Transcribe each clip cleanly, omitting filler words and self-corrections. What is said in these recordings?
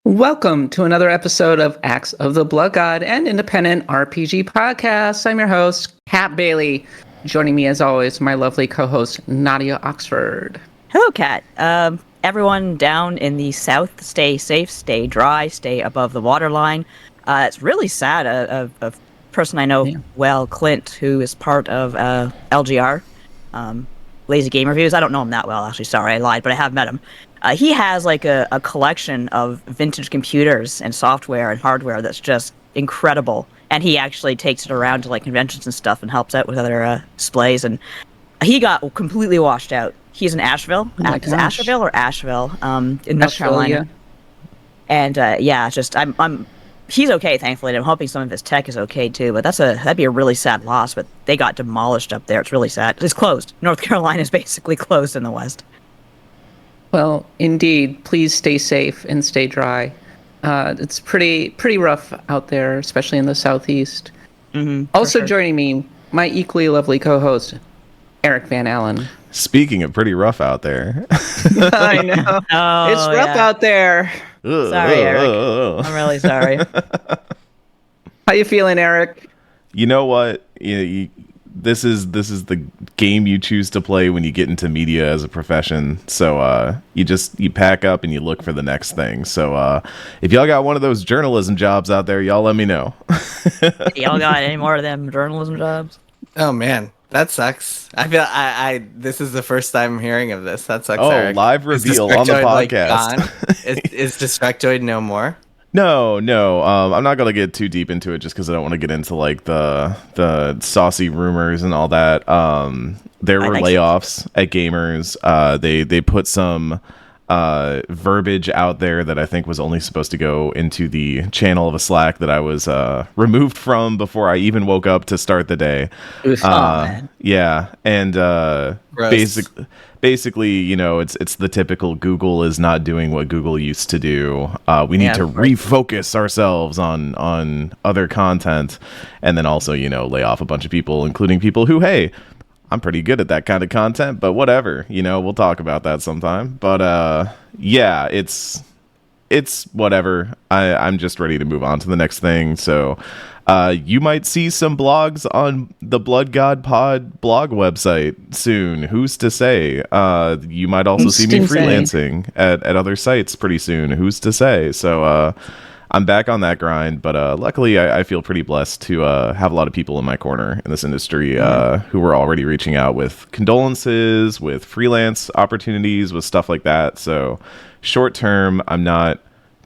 Welcome to another episode of Acts of the Blood God, an independent RPG podcast. I'm your host, Kat Bailey. Joining me, as always, my lovely co-host, Nadia Oxford. Hello, Kat. Everyone down in the south, stay safe, stay dry, stay above the waterline. It's really sad. A person I know well, Clint, who is part of LGR, Lazy Game Reviews. I don't know him that well, actually. Sorry, I lied, but I have met him. He has like a collection of vintage computers and software and hardware that's just incredible. And he actually takes it around to like conventions and stuff and helps out with other displays. And he got completely washed out. He's in Asheville. Is it Asheville or Asheville? In North Carolina. Yeah. And he's okay, thankfully. And I'm hoping some of his tech is okay too. But that'd be a really sad loss. But they got demolished up there. It's really sad. It's closed. North Carolina is basically closed in the West. Well, indeed. Please stay safe and stay dry. It's pretty rough out there, especially in the Southeast. Also joining me, my equally lovely co-host, Eric Van Allen. Speaking of pretty rough out there. I know. It's rough out there. Sorry, Eric. I'm really sorry. How you feeling, Eric? You know what? This is the game you choose to play when you get into media as a profession. So you pack up and you look for the next thing. So if y'all got one of those journalism jobs out there, y'all let me know. Y'all got any more of them journalism jobs? Oh man, that sucks. I feel this is the first time I'm hearing of this. That sucks. Oh, Eric. live reveal on the podcast. Is Destructoid no more? No. I'm not gonna get too deep into it just because I don't want to get into like the saucy rumors and all that. There were layoffs at Gamers. They put some verbiage out there that I think was only supposed to go into the channel of a Slack that I was removed from before I even woke up to start the day. Man. Yeah, and basically, it's the typical Google is not doing what Google used to do. We need to refocus ourselves on other content, and then also, lay off a bunch of people, including people who, hey, I'm pretty good at that kind of content, but whatever, we'll talk about that sometime. But yeah, it's whatever. I'm just ready to move on to the next thing. So you might see some blogs on the Blood God Pod blog website soon. Who's to say? You might also see me freelancing at other sites pretty soon. Who's to say? So I'm back on that grind, but luckily I feel pretty blessed to have a lot of people in my corner in this industry who were already reaching out with condolences, with freelance opportunities, with stuff like that. So short term, I'm not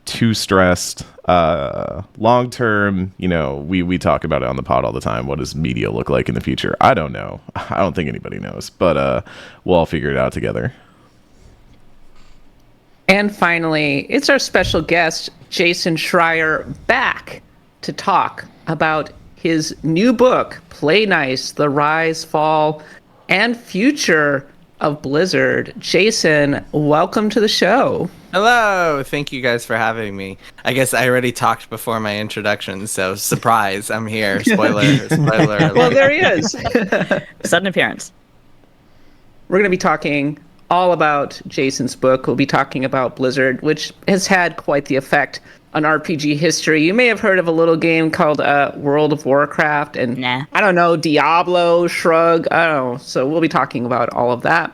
too stressed. Long term, we talk about it on the pod all the time. What does media look like in the future? I don't know. I don't think anybody knows, but we'll all figure it out together. And finally, it's our special guest, Jason Schreier, back to talk about his new book, Play Nice, The Rise, Fall, and Future of Blizzard. Jason, welcome to the show. Hello. Thank you guys for having me. I guess I already talked before my introduction, so surprise, I'm here. Spoiler alert. Well, there he is. Sudden appearance. We're going to be talking all about Jason's book. We'll be talking about Blizzard, which has had quite the effect on RPG history. You may have heard of a little game called World of Warcraft and I don't know, Diablo, Shrug, I don't know. So we'll be talking about all of that.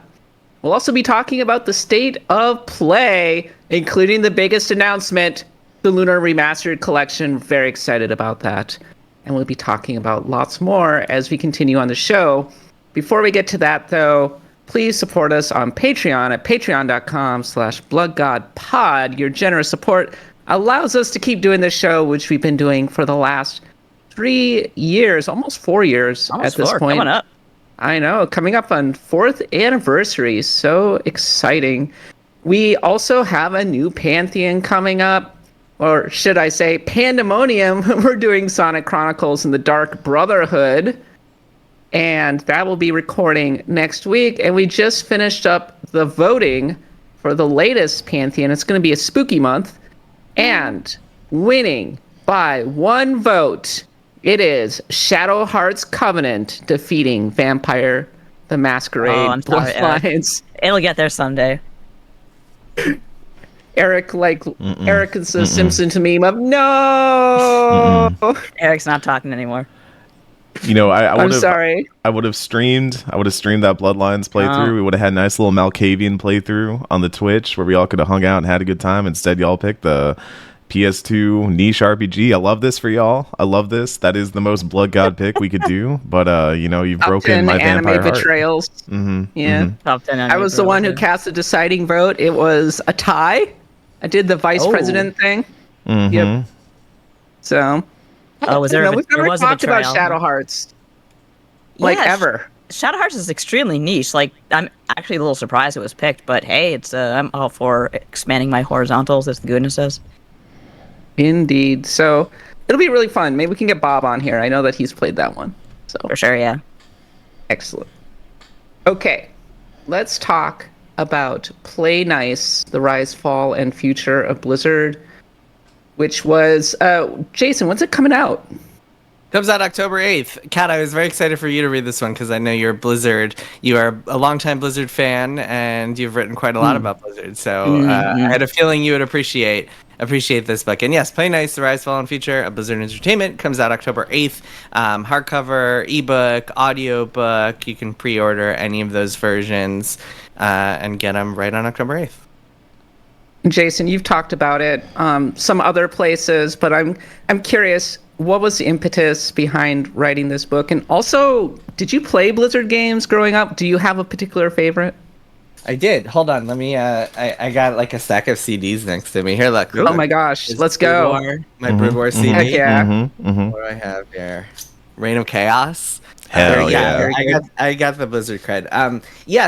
We'll also be talking about the state of play, including the biggest announcement, the Lunar Remastered Collection. Very excited about that. And we'll be talking about lots more as we continue on the show. Before we get to that, though, please support us on Patreon at patreon.com/bloodgodpod. Your generous support allows us to keep doing this show, which we've been doing for the last 3 years, almost 4 years at this point. Coming up. I know, coming up on 4th anniversary. So exciting. We also have a new Pantheon coming up, or should I say Pandemonium. We're doing Sonic Chronicles and the Dark Brotherhood. And that will be recording next week. And we just finished up the voting for the latest Pantheon. It's going to be a spooky month. And winning by one vote, it is Shadow Heart's Covenant defeating Vampire the Masquerade Bloodlines. It'll get there someday. Eric, Eric is the Simpson to meme of no. Eric's not talking anymore. You know, I'm sorry. I would have streamed that Bloodlines playthrough. We would have had a nice little Malkavian playthrough on the Twitch where we all could have hung out and had a good time. Instead, y'all picked the PS2 niche RPG. I love this for y'all. I love this. That is the most Blood God pick we could do. But you know, you've broken my vampire heart. Betrayals. Yeah. Top 10 I was the one who cast the deciding vote. It was a tie. I did the vice president thing. Yep. So. Was there? We've never talked about Shadow Hearts. Ever. Shadow Hearts is extremely niche. Like, I'm actually a little surprised it was picked, but hey, it's I'm all for expanding my horizontals, as the goodness says. Indeed. So it'll be really fun. Maybe we can get Bob on here. I know that he's played that one. So for sure, yeah. Excellent. Okay, let's talk about Play Nice: The Rise, Fall, and Future of Blizzard, which was Jason. When's it coming out? Comes out October 8th. Kat, I was very excited for you to read this one because I know you're Blizzard. You are a longtime Blizzard fan, and you've written quite a lot about Blizzard. So I had a feeling you would appreciate this book. And yes, Play Nice: The Rise, Fall, and Future of Blizzard Entertainment comes out October 8th. Hardcover, ebook, audiobook. You can pre-order any of those versions and get them right on October 8th. Jason, you've talked about it some other places, but I'm curious, what was the impetus behind writing this book? And also, did you play Blizzard games growing up? Do you have a particular favorite? I did. Hold on. Let me, I got like a stack of CDs next to me. Here, look. Oh my gosh. Let's go. My Brood War CD. Heck yeah. What do I have here? Reign of Chaos. Hell yeah. I got the Blizzard cred.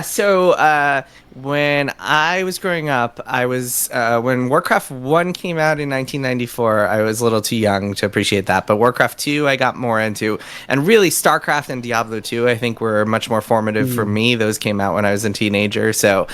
So when I was growing up, I was when Warcraft 1 came out in 1994, I was a little too young to appreciate that. But Warcraft 2 I got more into. And really StarCraft and Diablo 2 I think were much more formative for me. Those came out when I was a teenager. So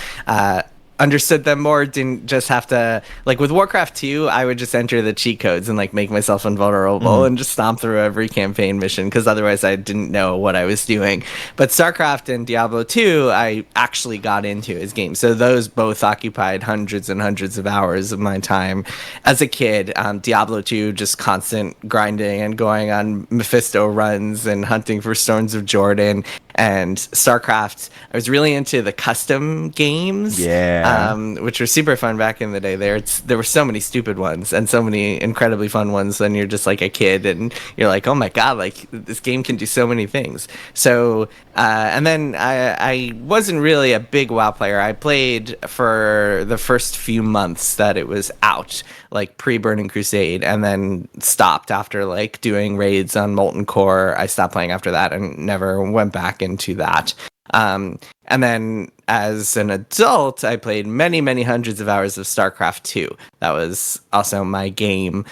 understood them more, didn't just have to, like with Warcraft 2, I would just enter the cheat codes and like make myself invulnerable and just stomp through every campaign mission because otherwise I didn't know what I was doing. But StarCraft and Diablo 2, I actually got into as games. So those both occupied hundreds and hundreds of hours of my time as a kid. Diablo 2, just constant grinding and going on Mephisto runs and hunting for Stones of Jordan. And StarCraft, I was really into the custom games. Which were super fun back in the day. There were so many stupid ones and so many incredibly fun ones when you're just like a kid and you're like, oh my god, like this game can do so many things. So and then I wasn't really a big WoW player. I played for the first few months that it was out, like pre-Burning Crusade, and then stopped after like doing raids on Molten Core. I stopped playing after that and never went back into that. And then as an adult, I played many, many hundreds of hours of StarCraft 2. That was also my game.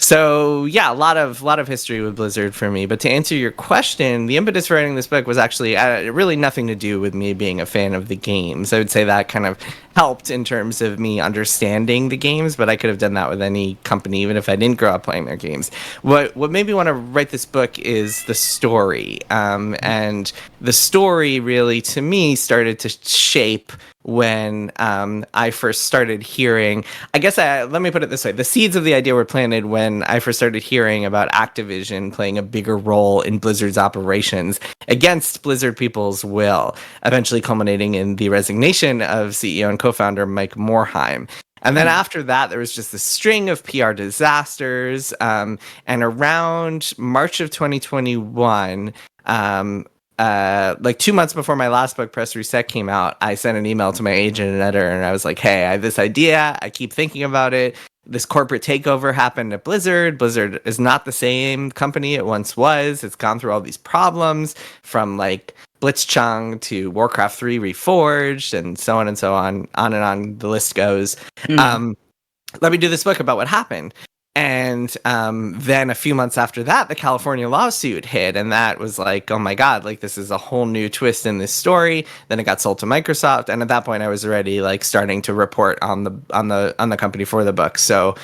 So yeah, a lot of history with Blizzard for me. But to answer your question, the impetus for writing this book was actually really nothing to do with me being a fan of the games. I would say that kind of helped in terms of me understanding the games, but I could have done that with any company, even if I didn't grow up playing their games. What made me want to write this book is the story. And the story really, to me, started to shape when I first started hearing, let me put it this way. The seeds of the idea were planted when I first started hearing about Activision playing a bigger role in Blizzard's operations against Blizzard people's will, eventually culminating in the resignation of CEO and co-founder Mike Morhaime. And then after that, there was just a string of PR disasters. And around March of 2021, like 2 months before my last book, Press Reset, came out, I sent an email to my agent and editor, and I was like, hey, I have this idea. I keep thinking about it. This corporate takeover happened at Blizzard. Blizzard is not the same company it once was. It's gone through all these problems from like Blitzchung to Warcraft 3 Reforged and so on and so on and on the list goes. Let me do this book about what happened. And then a few months after that, the California lawsuit hit, and that was like, oh my God, like this is a whole new twist in this story. Then it got sold to Microsoft, and at that point, I was already like starting to report on the company for the book. So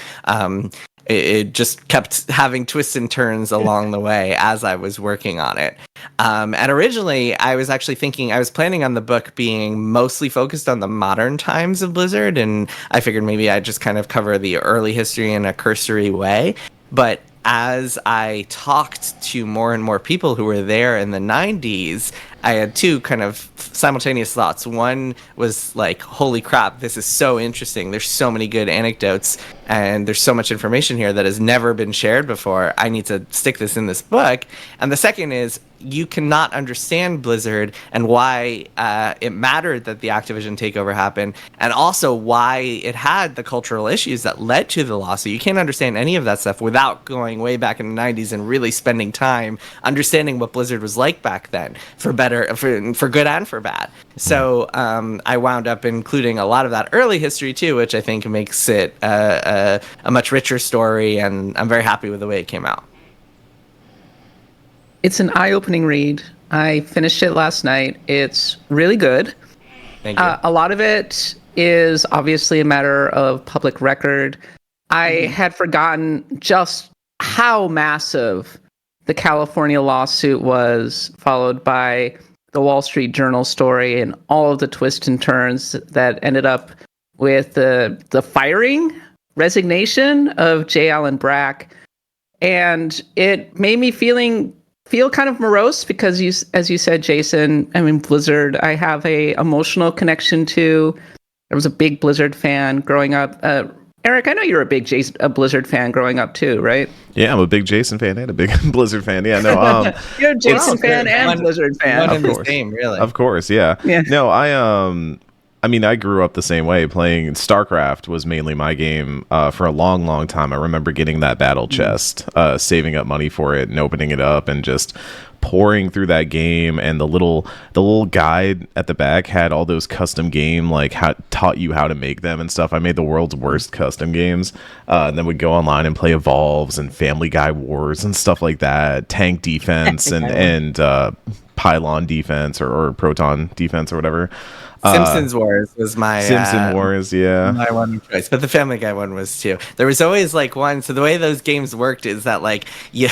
it just kept having twists and turns along the way as I was working on it. And originally, I was planning on the book being mostly focused on the modern times of Blizzard, and I figured maybe I'd just kind of cover the early history in a cursory way. But as I talked to more and more people who were there in the 90s, I had two kind of simultaneous thoughts. One was like, holy crap, this is so interesting. There's so many good anecdotes and there's so much information here that has never been shared before. I need to stick this in this book. And the second is, you cannot understand Blizzard and why it mattered that the Activision takeover happened, and also why it had the cultural issues that led to the lawsuit. You can't understand any of that stuff without going way back in the 90s and really spending time understanding what Blizzard was like back then, for good and for bad. So I wound up including a lot of that early history too, which I think makes it a much richer story, and I'm very happy with the way it came out. It's an eye-opening read. I finished it last night. It's really good. Thank you. A lot of it is obviously a matter of public record. I had forgotten just how massive the California lawsuit was, followed by the Wall Street Journal story and all of the twists and turns that ended up with the resignation of J. Allen Brack. And it made me feel kind of morose because, as you said, Jason, I mean, Blizzard, I have a emotional connection to. I was a big Blizzard fan growing up. Eric, I know you're a Blizzard fan growing up too, right? Yeah, I'm a big Jason fan and a big Blizzard fan. Yeah, no, you're a Jason fan and Blizzard fan. One and the same, really. Of course, yeah. No, I mean, I grew up the same way. Playing StarCraft was mainly my game for a long, long time. I remember getting that battle chest, saving up money for it, and opening it up, and just pouring through that game. And the little guide at the back had all those custom game, like taught you how to make them and stuff. I made the world's worst custom games, and then would go online and play Evolves and Family Guy Wars and stuff like that, tank defense and pylon defense or proton defense or whatever. Simpsons Wars was my Wars, yeah, my one choice, but the Family Guy one was too. There was always like one. So the way those games worked is that like you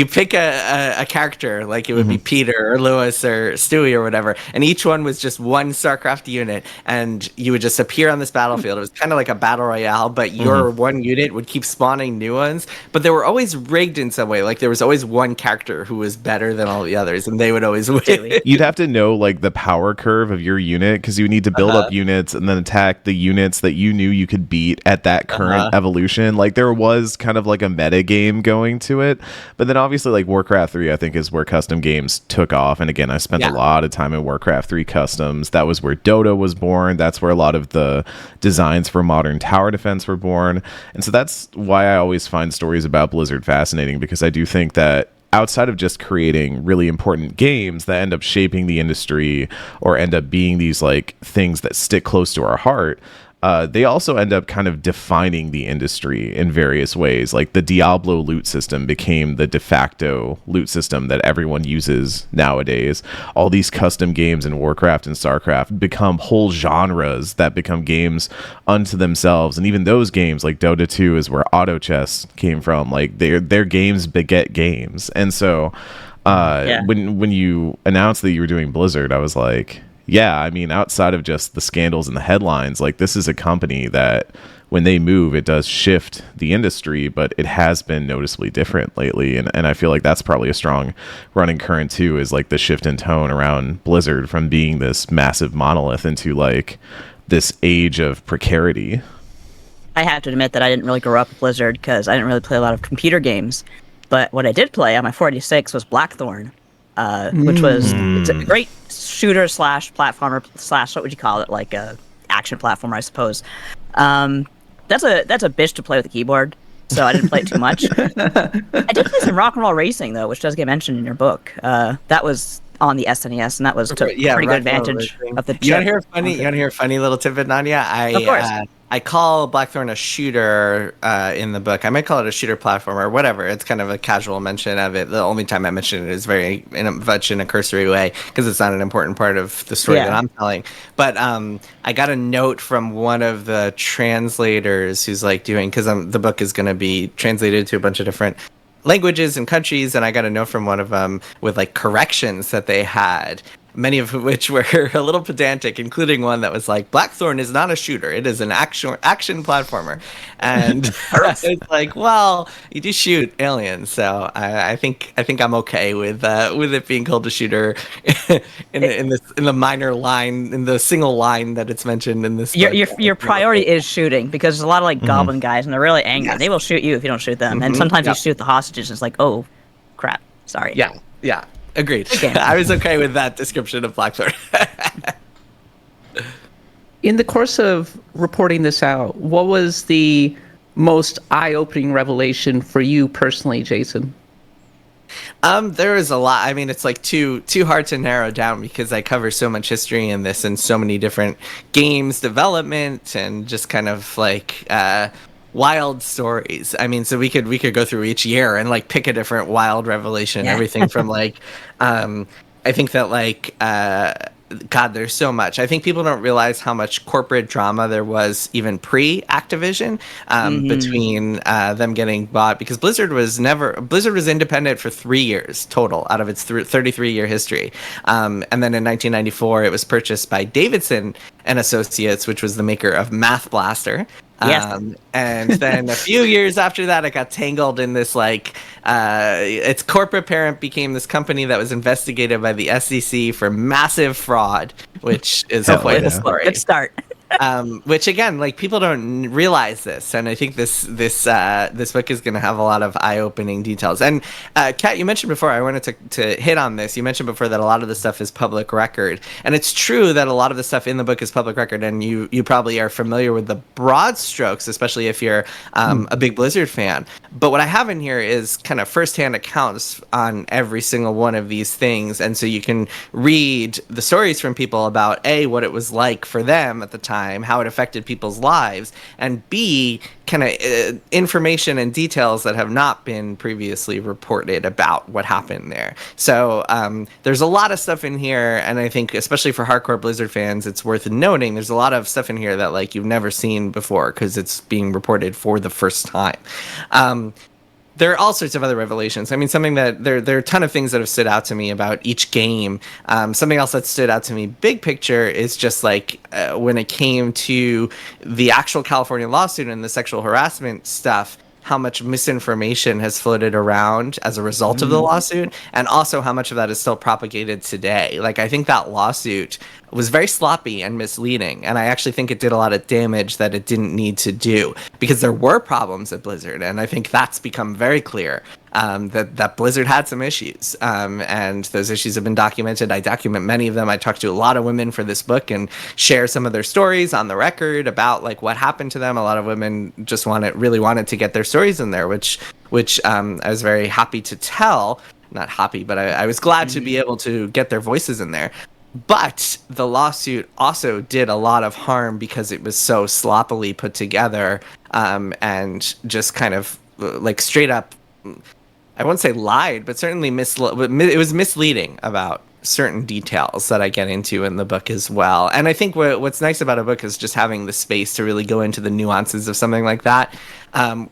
pick a character, like it would be Peter or Lewis or Stewie or whatever, and each one was just one StarCraft unit, and you would just appear on this battlefield. It was kind of like a battle royale, but your one unit would keep spawning new ones. But they were always rigged in some way. Like there was always one character who was better than all the others, and they would always win. You'd have to know like the power curve of your unit, because you need to build up units and then attack the units that you knew you could beat at that current evolution. Like there was kind of like a meta game going to it, but then obviously like Warcraft 3 I think is where custom games took off. And again, I spent a lot of time in Warcraft 3 customs. That was where Dota was born. That's where a lot of the designs for modern tower defense were born. And so that's why I always find stories about Blizzard fascinating, because I do think that outside of just creating really important games that end up shaping the industry or end up being these like things that stick close to our heart, they also end up kind of defining the industry in various ways. Like the Diablo loot system became the de facto loot system that everyone uses nowadays. All these custom games in Warcraft and StarCraft become whole genres that become games unto themselves. And even those games like Dota 2 is where auto chess came from. Like their games beget games. And so when you announced that you were doing Blizzard, I was like, yeah, I mean, outside of just the scandals and the headlines, like this is a company that when they move, it does shift the industry, but it has been noticeably different lately. And I feel like that's probably a strong running current too, is like the shift in tone around Blizzard from being this massive monolith into like this age of precarity. I have to admit that I didn't really grow up with Blizzard because I didn't really play a lot of computer games. But what I did play on my 486 was Blackthorn, which was it's a great shooter slash platformer slash, what would you call it, like a action platformer, I suppose. That's a bitch to play with a keyboard, so I didn't play it too much. I did play some Rock and Roll Racing though, which does get mentioned in your book. That was on the SNES, and that was pretty good advantage of the chip. You want to hear a funny little tidbit, Nadia? Of course. I call Blackthorn a shooter in the book. I might call it a shooter platformer or whatever. It's kind of a casual mention of it. The only time I mention it is very much in a cursory way because it's not an important part of the story that I'm telling. But I got a note from one of the translators who's like doing, because the book is going to be translated to a bunch of different languages and countries, and I got a note from one of them with like corrections that they had, many of which were a little pedantic, including one that was like, Blackthorn is not a shooter, it is an action platformer. And it's like, well, you do shoot aliens, so I think I'm okay with it being called a shooter in the minor line, in the single line that it's mentioned in this book. Your priority is shooting, because there's a lot of like goblin guys and they're really angry. Yes. They will shoot you if you don't shoot them. And sometimes you shoot the hostages and it's like, oh crap, sorry. Yeah. Agreed. I was okay with that description of Blackthorn. In the course of reporting this out, what was the most eye-opening revelation for you personally, Jason? There is a lot. I mean, it's like too hard to narrow down because I cover so much history in this and so many different games development and just kind of like wild stories. I mean, so we could go through each year and like pick a different wild revelation. Everything from like I think that like God, there's so much. I think people don't realize how much corporate drama there was even pre-Activision between them getting bought, because Blizzard was independent for 3 years total out of its 33-year history. And then in 1994, it was purchased by Davidson and Associates, which was the maker of Math Blaster. Yes. And then a few years after that, it got tangled in this like its corporate parent became this company that was investigated by the SEC for massive fraud, which is hopefully the story. Good start. Which again, like people don't realize this, and I think this book is going to have a lot of eye-opening details. And Kat, you mentioned before, I wanted to hit on this. You mentioned before that a lot of the stuff is public record, and it's true that a lot of the stuff in the book is public record. And you probably are familiar with the broad strokes, especially if you're a big Blizzard fan. But what I have in here is kind of firsthand accounts on every single one of these things, and so you can read the stories from people about what it was like for them at the time, how it affected people's lives, and B, kind of information and details that have not been previously reported about what happened there. So there's a lot of stuff in here, and I think especially for hardcore Blizzard fans, it's worth noting there's a lot of stuff in here that like you've never seen before because it's being reported for the first time. There are all sorts of other revelations. I mean, something that there are a ton of things that have stood out to me about each game. Something else that stood out to me, big picture, is just like when it came to the actual California lawsuit and the sexual harassment stuff, how much misinformation has floated around as a result of the lawsuit, and also how much of that is still propagated today. Like, I think that lawsuit was very sloppy and misleading, and I actually think it did a lot of damage that it didn't need to do, because there were problems at Blizzard, and I think that's become very clear, that Blizzard had some issues, and those issues have been documented. I document many of them. I talked to a lot of women for this book and share some of their stories on the record about like what happened to them. A lot of women just really wanted to get their stories in there, which I was very happy to tell. Not happy, but I was glad to be able to get their voices in there. But the lawsuit also did a lot of harm because it was so sloppily put together, and just kind of like straight up, I won't say lied, but certainly it was misleading about certain details that I get into in the book as well. And I think what's nice about a book is just having the space to really go into the nuances of something like that,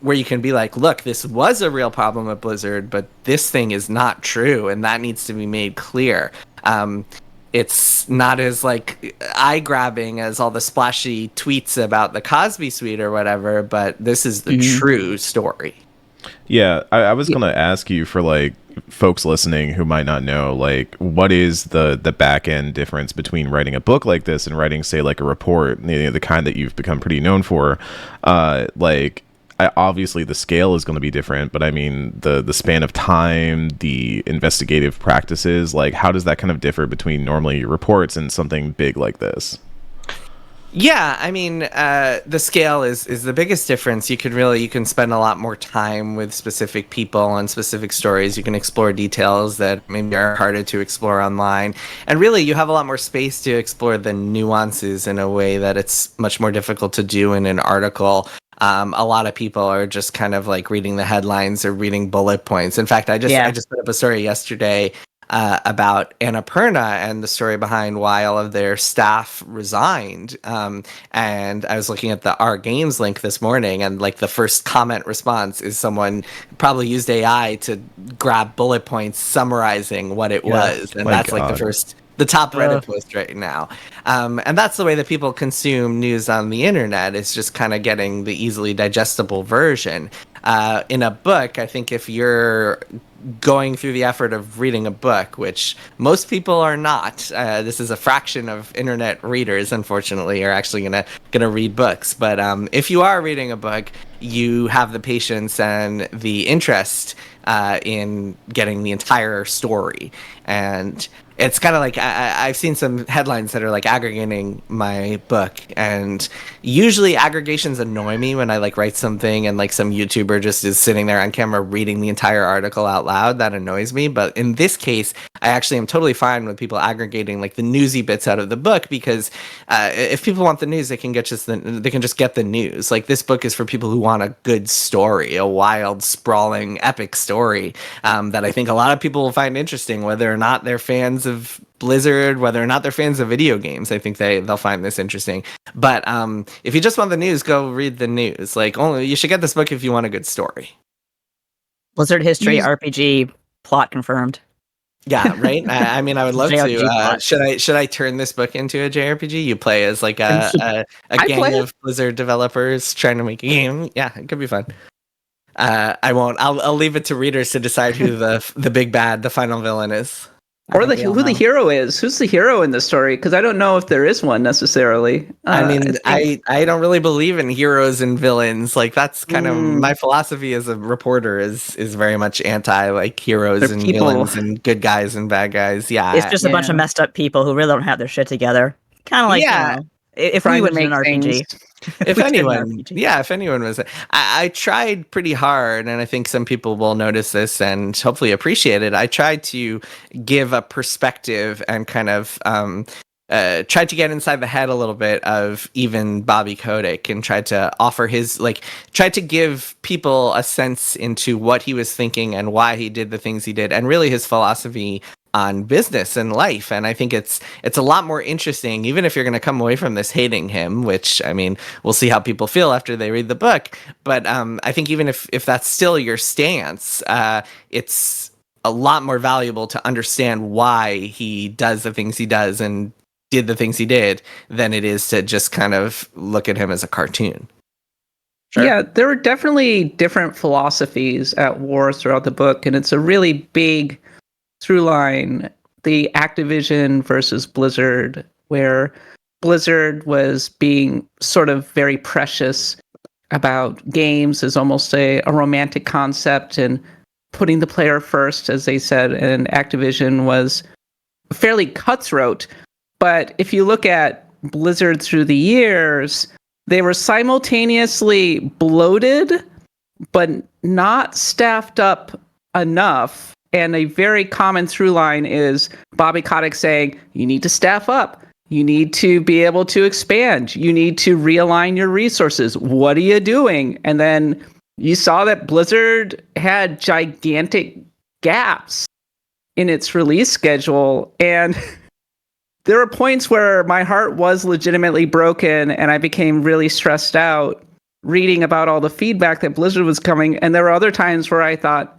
where you can be like, look, this was a real problem at Blizzard, but this thing is not true, and that needs to be made clear. It's not as like eye-grabbing as all the splashy tweets about the Cosby Suite or whatever, but this is the true story. Yeah, I was going to ask you, for like folks listening who might not know, like what is the back end difference between writing a book like this and writing, say, like a report, the kind that you've become pretty known for? Obviously the scale is going to be different, but I mean the span of time, the investigative practices, like how does that kind of differ between normally reports and something big like this? Yeah, I mean, the scale is the biggest difference. You can spend a lot more time with specific people and specific stories. You can explore details that maybe are harder to explore online, and really, you have a lot more space to explore the nuances in a way that it's much more difficult to do in an article. A lot of people are just kind of like reading the headlines or reading bullet points. In fact, I just put up a story yesterday about Annapurna and the story behind why all of their staff resigned. And I was looking at the R Games link this morning, and like the first comment response is someone probably used AI to grab bullet points summarizing what it was, and that's like the top Reddit post right now. And that's the way that people consume news on the internet. It's just kind of getting the easily digestible version. In a book, I think if you're going through the effort of reading a book, which most people are not, this is a fraction of internet readers, unfortunately, are actually gonna read books. But if you are reading a book, you have the patience and the interest in getting the entire story. And it's kind of like I've seen some headlines that are like aggregating my book, and usually aggregations annoy me when I like write something and like some YouTuber just is sitting there on camera reading the entire article out loud. That annoys me. But in this case, I actually am totally fine with people aggregating like the newsy bits out of the book, because if people want the news, they can just get the news. Like, this book is for people who want a good story, a wild, sprawling, epic story that I think a lot of people will find interesting, whether or not they're fans of Blizzard, whether or not they're fans of video games. I think they'll find this interesting. But if you just want the news, go read the news. Like, only you should get this book if you want a good story. Blizzard history RPG plot confirmed. Yeah, right. I mean, I would love to. Should I turn this book into a JRPG? You play as like a gang of Blizzard developers trying to make a game. Yeah, it could be fun. I won't. I'll leave it to readers to decide who the big bad, the final villain is. Or who the hero is. Who's the hero in the story? Because I don't know if there is one necessarily. I mean, I don't really believe in heroes and villains. Like, that's kind of my philosophy as a reporter is very much anti like heroes and villains and good guys and bad guys. Yeah, it's just a bunch of messed up people who really don't have their shit together. Kind of like, if we would make an RPG. If anyone was, I tried pretty hard, and I think some people will notice this and hopefully appreciate it. I tried to give a perspective and kind of tried to get inside the head a little bit of even Bobby Kotick, and tried to offer tried to give people a sense into what he was thinking and why he did the things he did, and really his philosophy on business and life. And I think it's a lot more interesting, even if you're going to come away from this hating him, which, I mean, we'll see how people feel after they read the book. But I think even if that's still your stance, it's a lot more valuable to understand why he does the things he does and did the things he did than it is to just kind of look at him as a cartoon. Sure. Yeah, there were definitely different philosophies at war throughout the book, and it's a really big through line, the Activision versus Blizzard, where Blizzard was being sort of very precious about games as almost a romantic concept and putting the player first, as they said, and Activision was fairly cutthroat. But if you look at Blizzard through the years, they were simultaneously bloated, but not staffed up enough. And a very common through line is Bobby Kotick saying, you need to staff up. You need to be able to expand. You need to realign your resources. What are you doing? And then you saw that Blizzard had gigantic gaps in its release schedule. And there were points where my heart was legitimately broken and I became really stressed out reading about all the feedback that Blizzard was coming. And there were other times where I thought,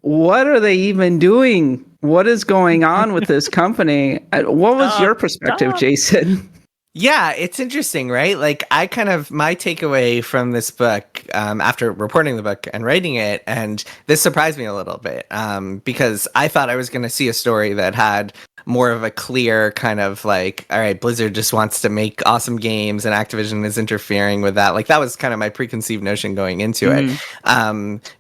what are they even doing? What is going on with this company? What was your perspective, Jason? Yeah, it's interesting, right? Like, my takeaway from this book, after reporting the book and writing it, and this surprised me a little bit, because I thought I was going to see a story that had more of a clear kind of like, all right, Blizzard just wants to make awesome games and Activision is interfering with that. Like that was kind of my preconceived notion going into it.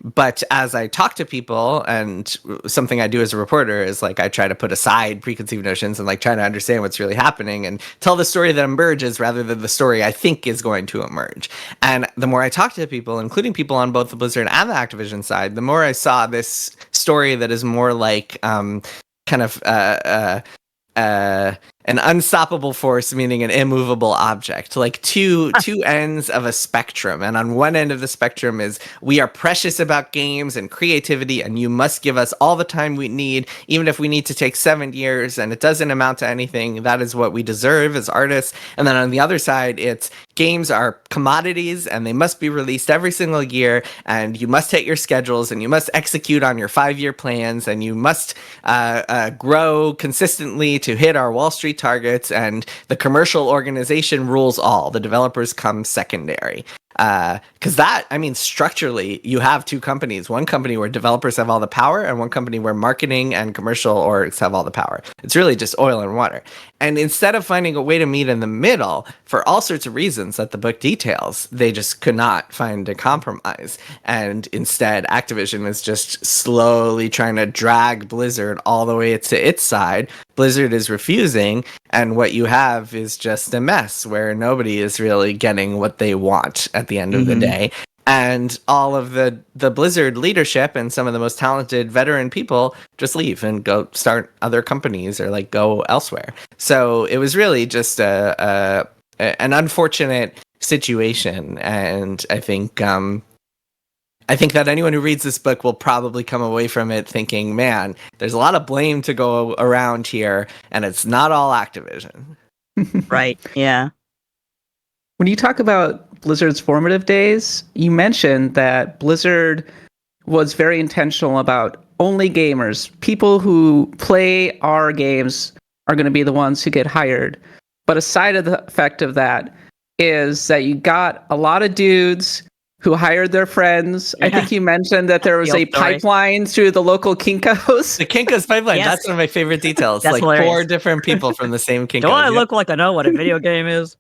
But as I talk to people, and something I do as a reporter is like I try to put aside preconceived notions and like try to understand what's really happening and tell the story that emerges rather than the story I think is going to emerge. And the more I talk to people, including people on both the Blizzard and the Activision side, the more I saw this story that is more like kind of an unstoppable force, meaning an immovable object, like two ends of a spectrum. And on one end of the spectrum is we are precious about games and creativity, and you must give us all the time we need, even if we need to take 7 years and it doesn't amount to anything. That is what we deserve as artists. And then on the other side, it's games are commodities and they must be released every single year, and you must hit your schedules and you must execute on your 5-year plans, and you must grow consistently to hit our Wall Street targets, and the commercial organization rules all. The developers come secondary. Because that, I mean, structurally, you have two companies. One company where developers have all the power, and one company where marketing and commercial orgs have all the power. It's really just oil and water. And instead of finding a way to meet in the middle, for all sorts of reasons that the book details, they just could not find a compromise. And instead, Activision is just slowly trying to drag Blizzard all the way to its side. Blizzard is refusing, and what you have is just a mess where nobody is really getting what they want at the end of the day. And all of the Blizzard leadership and some of the most talented veteran people just leave and go start other companies or like go elsewhere. So it was really just an unfortunate situation. And I think that anyone who reads this book will probably come away from it thinking, man, there's a lot of blame to go around here, and it's not all Activision. Right. Yeah. When you talk about Blizzard's formative days, you mentioned that Blizzard was very intentional about only gamers. People who play our games are going to be the ones who get hired. But a side effect of that is that you got a lot of dudes who hired their friends. Yeah. I think you mentioned that there was a pipeline through the local Kinkos. The Kinkos pipeline, yes. That's one of my favorite details. That's like hilarious. 4 different people from the same Kinkos. Do I look like I know what a video game is?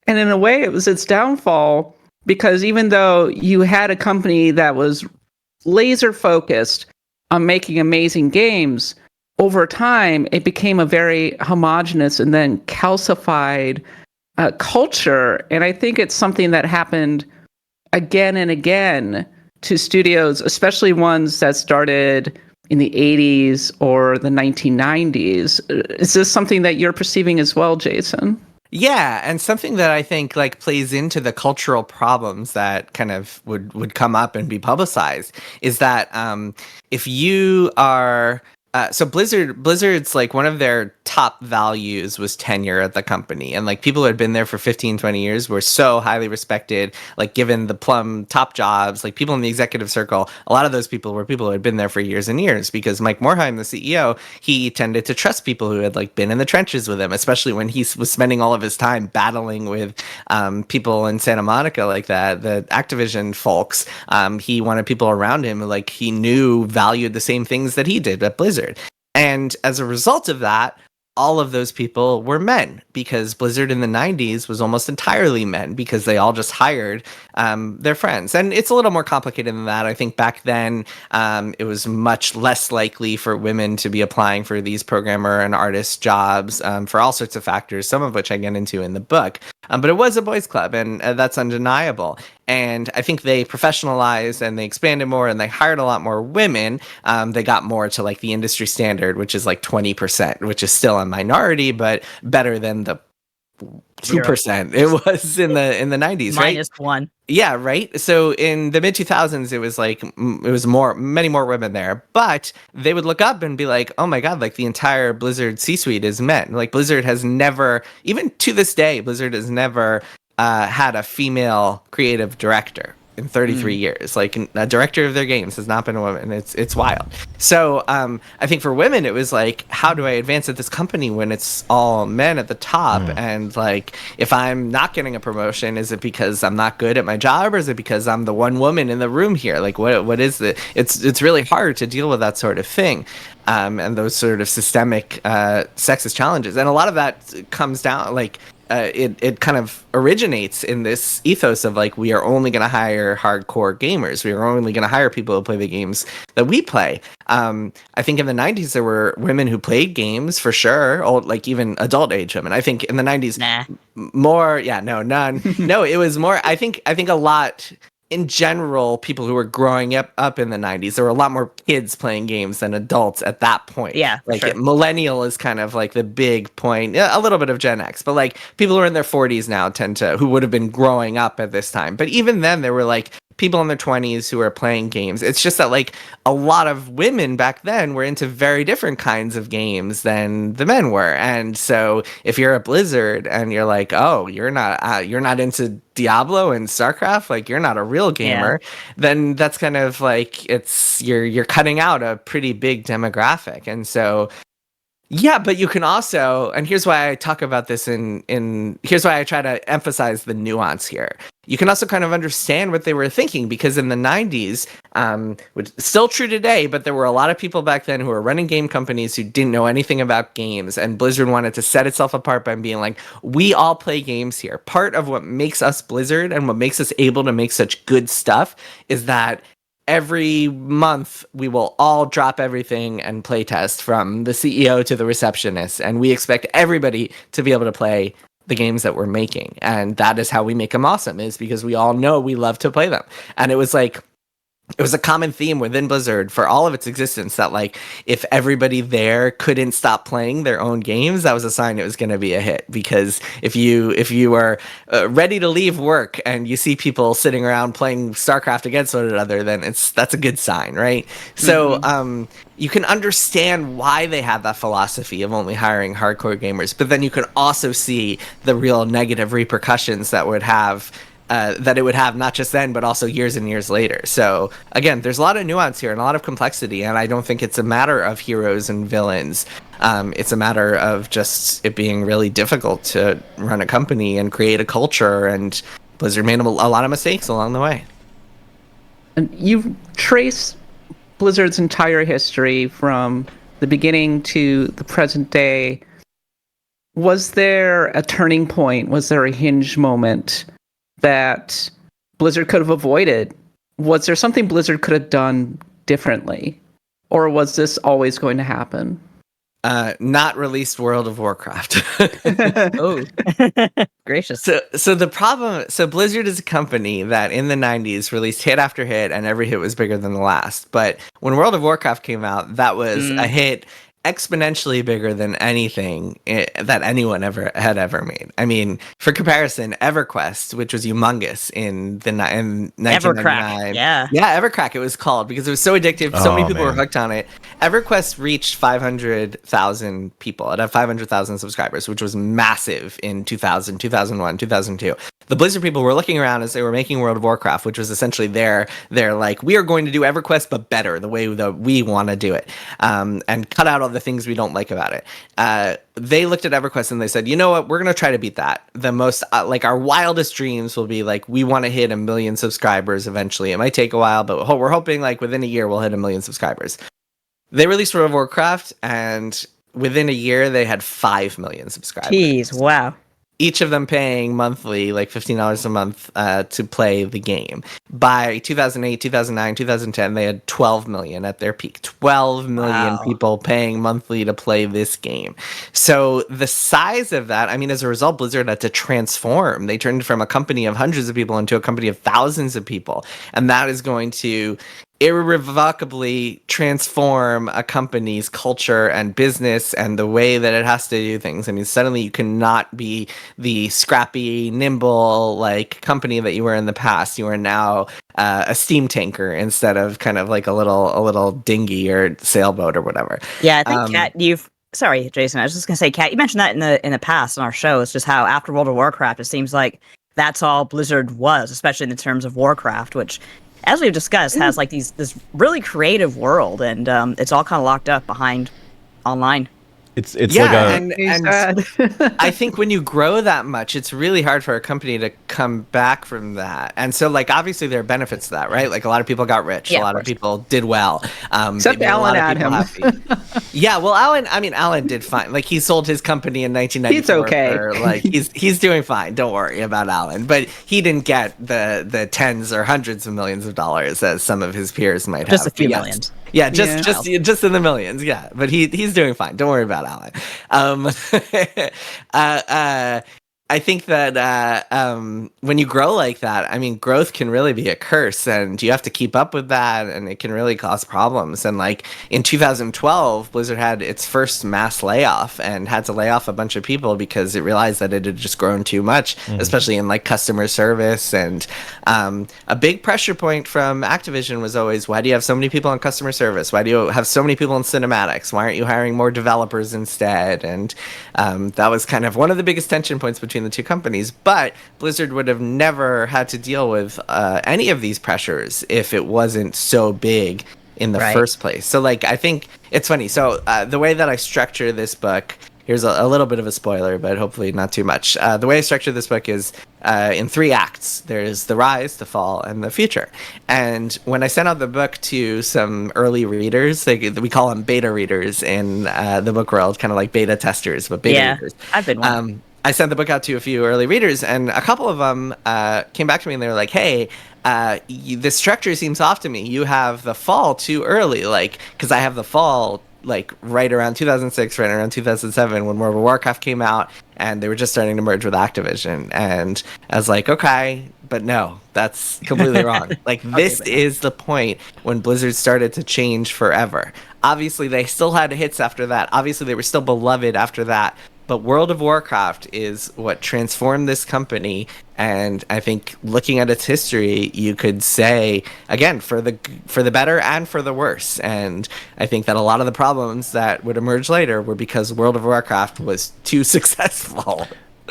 And in a way, it was its downfall, because even though you had a company that was laser focused on making amazing games, over time, it became a very homogenous and then calcified culture. And I think it's something that happened again and again to studios, especially ones that started in the 80s or the 1990s. Is this something that you're perceiving as well, Jason? Yeah, and something that I think like plays into the cultural problems that kind of would come up and be publicized is that if you are so Blizzard's like one of their top values was tenure at the company, and like people who had been there for 15, 20 years were so highly respected, like given the plum top jobs, like people in the executive circle, a lot of those people were people who had been there for years and years, because Mike Morhaime, the CEO, he tended to trust people who had like been in the trenches with him, especially when he was spending all of his time battling with people in Santa Monica like that, the Activision folks. He wanted people around him who like he knew valued the same things that he did at Blizzard. And as a result of that, all of those people were men, because Blizzard in the 90s was almost entirely men, because they all just hired their friends. And it's a little more complicated than that. I think back then it was much less likely for women to be applying for these programmer and artist jobs for all sorts of factors, some of which I get into in the book. But it was a boys' club, and that's undeniable. And I think they professionalized and they expanded more, and they hired a lot more women. They got more to like the industry standard, which is like 20%, which is still a minority, but better than the 2% it was in the 90s, right? -1. Yeah, right. So in the mid 2000s, it was like many more women there, but they would look up and be like, "Oh my God!" Like the entire Blizzard C-suite is men. Like Blizzard has never, even to this day, Blizzard has never had a female creative director. in 33 years. Like a director of their games has not been a woman. It's wild. So I think for women, it was like, how do I advance at this company when it's all men at the top? And like, if I'm not getting a promotion, is it because I'm not good at my job, or is it because I'm the one woman in the room here? Like, what is it? It's really hard to deal with that sort of thing. And those sort of systemic sexist challenges. And a lot of that comes down, like, it kind of originates in this ethos of like, we are only going to hire hardcore gamers. We are only going to hire people who play the games that we play. I think in the 90s there were women who played games for sure, or like even adult age women. I think in the 90s more, none. No, it was more. I think a lot. In general, people who were growing up in the 90s, there were a lot more kids playing games than adults at that point. Yeah, like sure. Millennial is kind of like the big point, a little bit of Gen X, but like people who are in their 40s now who would have been growing up at this time. But even then, there were like people in their 20s who are playing games. It's just that like a lot of women back then were into very different kinds of games than the men were. And so if you're a Blizzard and you're like, oh, you're not into Diablo and StarCraft, like you're not a real gamer, then that's kind of like, you're cutting out a pretty big demographic. And so yeah, but you can also, and here's why I talk about this here's why I try to emphasize the nuance here. You can also kind of understand what they were thinking, because in the 90s, which is still true today, but there were a lot of people back then who were running game companies who didn't know anything about games, and Blizzard wanted to set itself apart by being like, we all play games here. Part of what makes us Blizzard and what makes us able to make such good stuff is that every month we will all drop everything and play test, from the CEO to the receptionist, and we expect everybody to be able to play the games that we're making. And that is how we make them awesome, is because we all know we love to play them. And it was like, it was a common theme within Blizzard for all of its existence that like, if everybody there couldn't stop playing their own games, that was a sign it was going to be a hit. Because if you are ready to leave work and you see people sitting around playing StarCraft against one another, then that's a good sign, right? So you can understand why they had that philosophy of only hiring hardcore gamers, but then you can also see the real negative repercussions that it would have not just then, but also years and years later. So again, there's a lot of nuance here and a lot of complexity, and I don't think it's a matter of heroes and villains. It's a matter of just it being really difficult to run a company and create a culture, and Blizzard made a lot of mistakes along the way. And you trace Blizzard's entire history from the beginning to the present day. Was there a turning point? Was there a hinge moment that Blizzard could have avoided? Was there something Blizzard could have done differently? Or was this always going to happen? Not released World of Warcraft. Oh, gracious. So the problem, Blizzard is a company that in the 90s released hit after hit, and every hit was bigger than the last. But when World of Warcraft came out, that was a hit exponentially bigger than anything that anyone had ever made. I mean, for comparison, EverQuest, which was humongous in 1999. Yeah, EverCrack it was called, because it was so addictive. So many people were hooked on it. EverQuest reached 500,000 people. It had 500,000 subscribers, which was massive in 2000, 2001, 2002. The Blizzard people were looking around as they were making World of Warcraft, which was essentially their like, we are going to do EverQuest, but better, the way that we want to do it, and cut out all the things we don't like about it. They looked at EverQuest and they said, you know what, we're going to try to beat that. The most, like, our wildest dreams will be like, we want to hit 1 million subscribers eventually. It might take a while, but we're hoping like within a year we'll hit 1 million subscribers. They released World of Warcraft, and within a year they had 5 million subscribers. Jeez, wow. Each of them paying monthly, like $15 a month, to play the game. By 2008, 2009, 2010, they had 12 million at their peak. 12 million people paying monthly to play this game. So the size of that, I mean, as a result, Blizzard had to transform. They turned from a company of hundreds of people into a company of thousands of people. And that is going to irrevocably transform a company's culture and business and the way that it has to do things. I mean, suddenly you cannot be the scrappy, nimble, like, company that you were in the past. You are now a steam tanker instead of kind of like a little dinghy or sailboat or whatever. Yeah, I think Kat, sorry, Jason, I was just gonna say, Kat, you mentioned that in the past on our show. It's just how after World of Warcraft, it seems like that's all Blizzard was, especially in the terms of Warcraft, which, as we've discussed, has like this really creative world, and it's all kind of locked up behind online. It's yeah, like and I think when you grow that much, it's really hard for a company to come back from that. And so, like, obviously there are benefits to that, right? Like, a lot of people got rich, a lot of people did well. Except Alan Adham. Yeah, well, Alan did fine. Like, he sold his company in 1994. He's okay. Like, he's doing fine. Don't worry about Alan. But he didn't get the tens or hundreds of millions of dollars as some of his peers might have. Just a few millions. Yeah, just in the millions. Yeah, but he's doing fine. Don't worry about Alan. I think that when you grow like that, I mean, growth can really be a curse, and you have to keep up with that, and it can really cause problems. And like in 2012, Blizzard had its first mass layoff and had to lay off a bunch of people because it realized that it had just grown too much, especially in like customer service. And a big pressure point from Activision was always, why do you have so many people in customer service? Why do you have so many people in cinematics? Why aren't you hiring more developers instead? And that was kind of one of the biggest tension points between the two companies. But Blizzard would have never had to deal with any of these pressures if it wasn't so big in the first place. So like, I think it's funny. So the way that I structure this book, here's a little bit of a spoiler, but hopefully not too much. The way I structure this book is in 3 acts. There's the rise, the fall, and the future. And when I sent out the book to some early readers, we call them beta readers in the book world, kind of like beta testers, but beta readers. I've been one. I sent the book out to a few early readers, and a couple of them came back to me and they were like, hey, this structure seems off to me. You have the fall too early, like, because I have the fall like right around 2006, right around 2007 when World of Warcraft came out, and they were just starting to merge with Activision. And I was like, okay, but no, that's completely wrong. Like, this is the point when Blizzard started to change forever. Obviously, they still had hits after that. Obviously, they were still beloved after that. But World of Warcraft is what transformed this company, and I think looking at its history, you could say, again, for the better and for the worse. And I think that a lot of the problems that would emerge later were because World of Warcraft was too successful.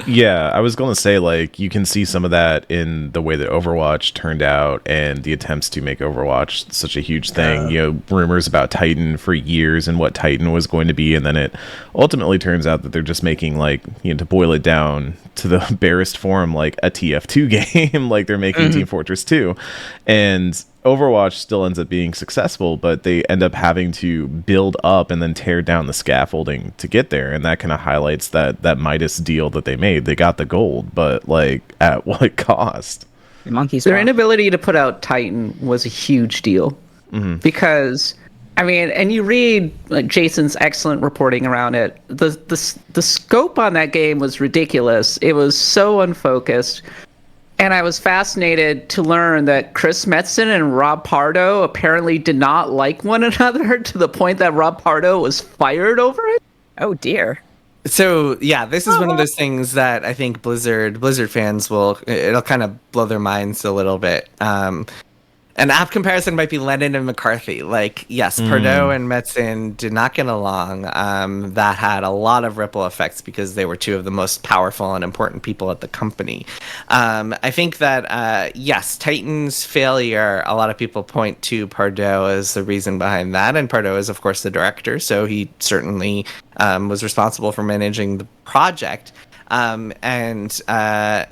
Yeah, I was going to say, like, you can see some of that in the way that Overwatch turned out and the attempts to make Overwatch such a huge thing. You know, rumors about Titan for years and what Titan was going to be, and then it ultimately turns out that they're just making, like, you know, to boil it down to the barest form, like a TF2 game, like they're making Team Fortress 2. And Overwatch still ends up being successful, but they end up having to build up and then tear down the scaffolding to get there, and that kind of highlights that Midas deal that they made. They got the gold, but like at what cost? Their inability to put out Titan was a huge deal because, I mean, and you read like Jason's excellent reporting around it. The scope on that game was ridiculous. It was so unfocused. And I was fascinated to learn that Chris Metzen and Rob Pardo apparently did not like one another to the point that Rob Pardo was fired over it. Oh, dear. So, yeah, this is one of those things that I think Blizzard fans it'll kind of blow their minds a little bit. An apt comparison might be Lennon and McCarthy. Like, yes, Pardo and Metzen did not get along. That had a lot of ripple effects because they were two of the most powerful and important people at the company. I think that, yes, Titan's failure, a lot of people point to Pardo as the reason behind that. And Pardo is, of course, the director, so he certainly was responsible for managing the project. Yeah,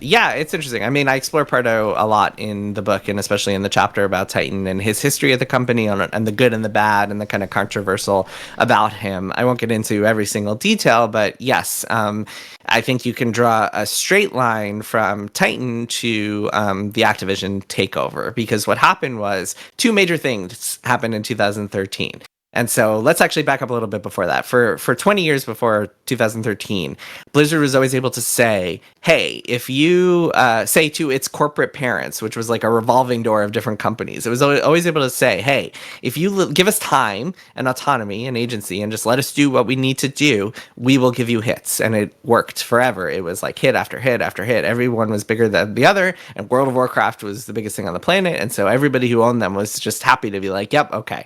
it's interesting. I mean, I explore Pardo a lot in the book, and especially in the chapter about Titan and his history at the company, and the good and the bad and the kind of controversial about him. I won't get into every single detail, but yes, I think you can draw a straight line from Titan to the Activision takeover, because what happened was 2 major things happened in 2013. And so let's actually back up a little bit before that. For 20 years before 2013, Blizzard was always able to say, hey, if you say to its corporate parents, which was like a revolving door of different companies, it was always able to say, hey, if you give us time and autonomy and agency and just let us do what we need to do, we will give you hits. And it worked forever. It was like hit after hit after hit. Everyone was bigger than the other, and World of Warcraft was the biggest thing on the planet. And so everybody who owned them was just happy to be like, yep, okay.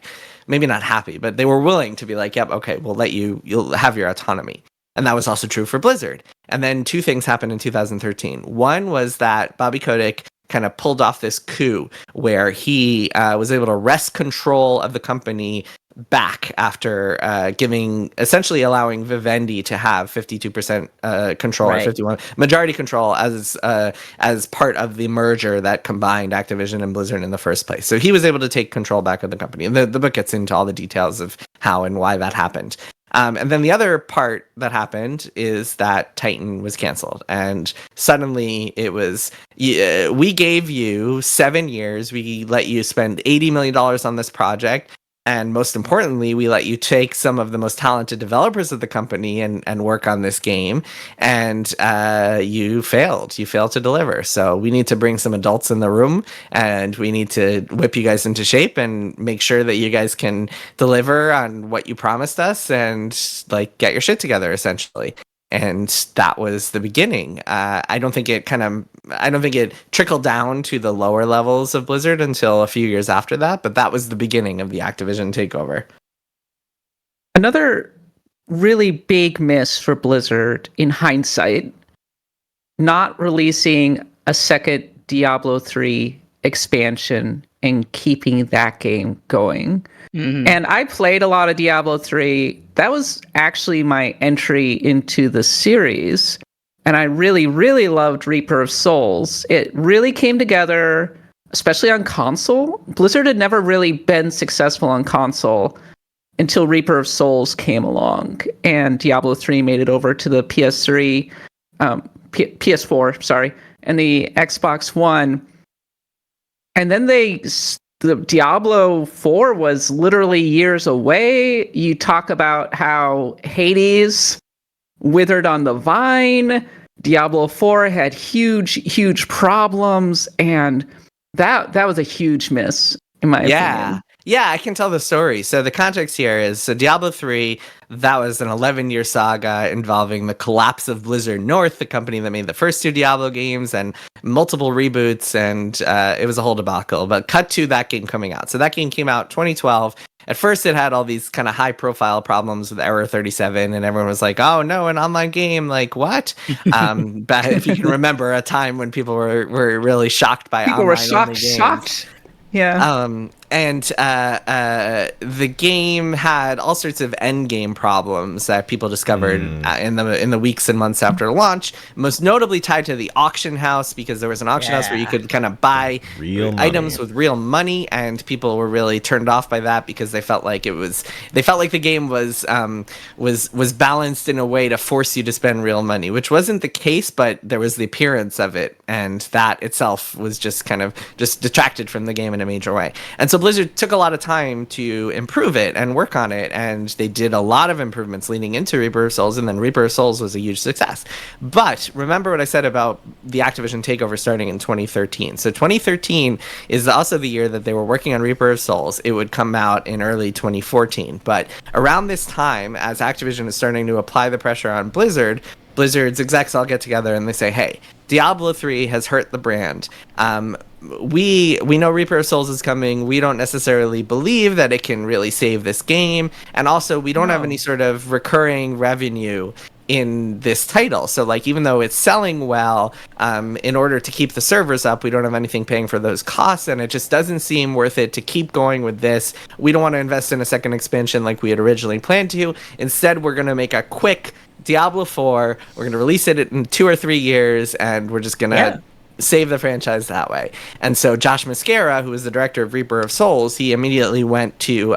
Maybe not happy, but they were willing to be like, yep, okay, we'll let you'll have your autonomy. And that was also true for Blizzard. And then two things happened in 2013. One was that Bobby Kotick kind of pulled off this coup where he was able to wrest control of the company back after essentially allowing Vivendi to have 52% control or 51 majority control as part of the merger that combined Activision and Blizzard in the first place. So he was able to take control back of the company. And the book gets into all the details of how and why that happened. And then the other part that happened is that Titan was canceled. And suddenly it was, we gave you 7 years. We let you spend $80 million on this project. And most importantly, we let you take some of the most talented developers of the company and work on this game. And you failed. You failed to deliver. So we need to bring some adults in the room, and we need to whip you guys into shape and make sure that you guys can deliver on what you promised us and like get your shit together, essentially. And that was the beginning. I don't think it trickled down to the lower levels of Blizzard until a few years after that, but that was the beginning of the Activision takeover. Another really big miss for Blizzard in hindsight, not releasing a second Diablo 3 expansion and keeping that game going. Mm-hmm. And I played a lot of Diablo 3. That was actually my entry into the series. And I really, really loved Reaper of Souls. It really came together, especially on console. Blizzard had never really been successful on console until Reaper of Souls came along. And Diablo 3 made it over to the PS3, PS4, sorry, and the Xbox One. And then the Diablo 4 was literally years away. You talk about how Hades withered on the vine. Diablo 4 had huge problems, and that was a huge miss, in my opinion. Yeah, I can tell the story. So the context here is, Diablo 3, that was an 11-year saga involving the collapse of Blizzard North, the company that made the first two Diablo games, and multiple reboots, and it was a whole debacle. But cut to that game coming out. So that game came out 2012. At first, it had all these kind of high-profile problems with Error 37, and everyone was like, "Oh no, an online game! Like what?" But if you can remember a time when people were really shocked by people online were shocked. Yeah. And the game had all sorts of end game problems that people discovered in the weeks and months after launch, most notably tied to the auction house, because there was an auction house where you could kind of buy items with real money, and people were really turned off by that because they felt like the game was balanced in a way to force you to spend real money, which wasn't the case, but there was the appearance of it, and that itself was just kind of just detracted from the game in a major way. And so Blizzard took a lot of time to improve it and work on it, and they did a lot of improvements leading into Reaper of Souls, and then Reaper of Souls was a huge success. But remember what I said about the Activision takeover starting in 2013. So 2013 is also the year that they were working on Reaper of Souls. It would come out in early 2014. But around this time, as Activision is starting to apply the pressure on Blizzard's execs all get together and they say, hey, Diablo 3 has hurt the brand. We know Reaper of Souls is coming. We don't necessarily believe that it can really save this game. And also, we don't have any sort of recurring revenue in this title. So, like, even though it's selling well, in order to keep the servers up, we don't have anything paying for those costs, and it just doesn't seem worth it to keep going with this. We don't want to invest in a second expansion like we had originally planned to. Instead, we're going to make a quick Diablo 4. We're going to release it in 2 or 3 years, and we're just going to save the franchise that way. And so Josh Mascara, who was the director of Reaper of Souls, he immediately went to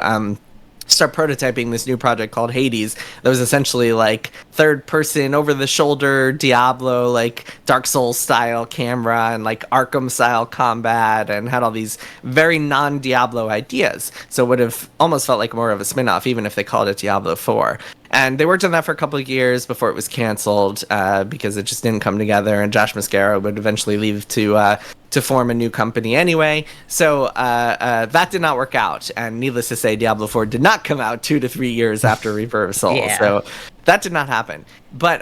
start prototyping this new project called Hades that was essentially like third person over the shoulder Diablo, like Dark Souls style camera and like Arkham style combat, and had all these very non-Diablo ideas. So it would have almost felt like more of a spin-off even if they called it Diablo 4. And they worked on that for a couple of years before it was canceled because it just didn't come together, and Josh Mascara would eventually leave to form a new company anyway. So that did not work out, and needless to say, Diablo 4 did not come out 2 to 3 years after Reaper of Souls. Yeah. So that did not happen. But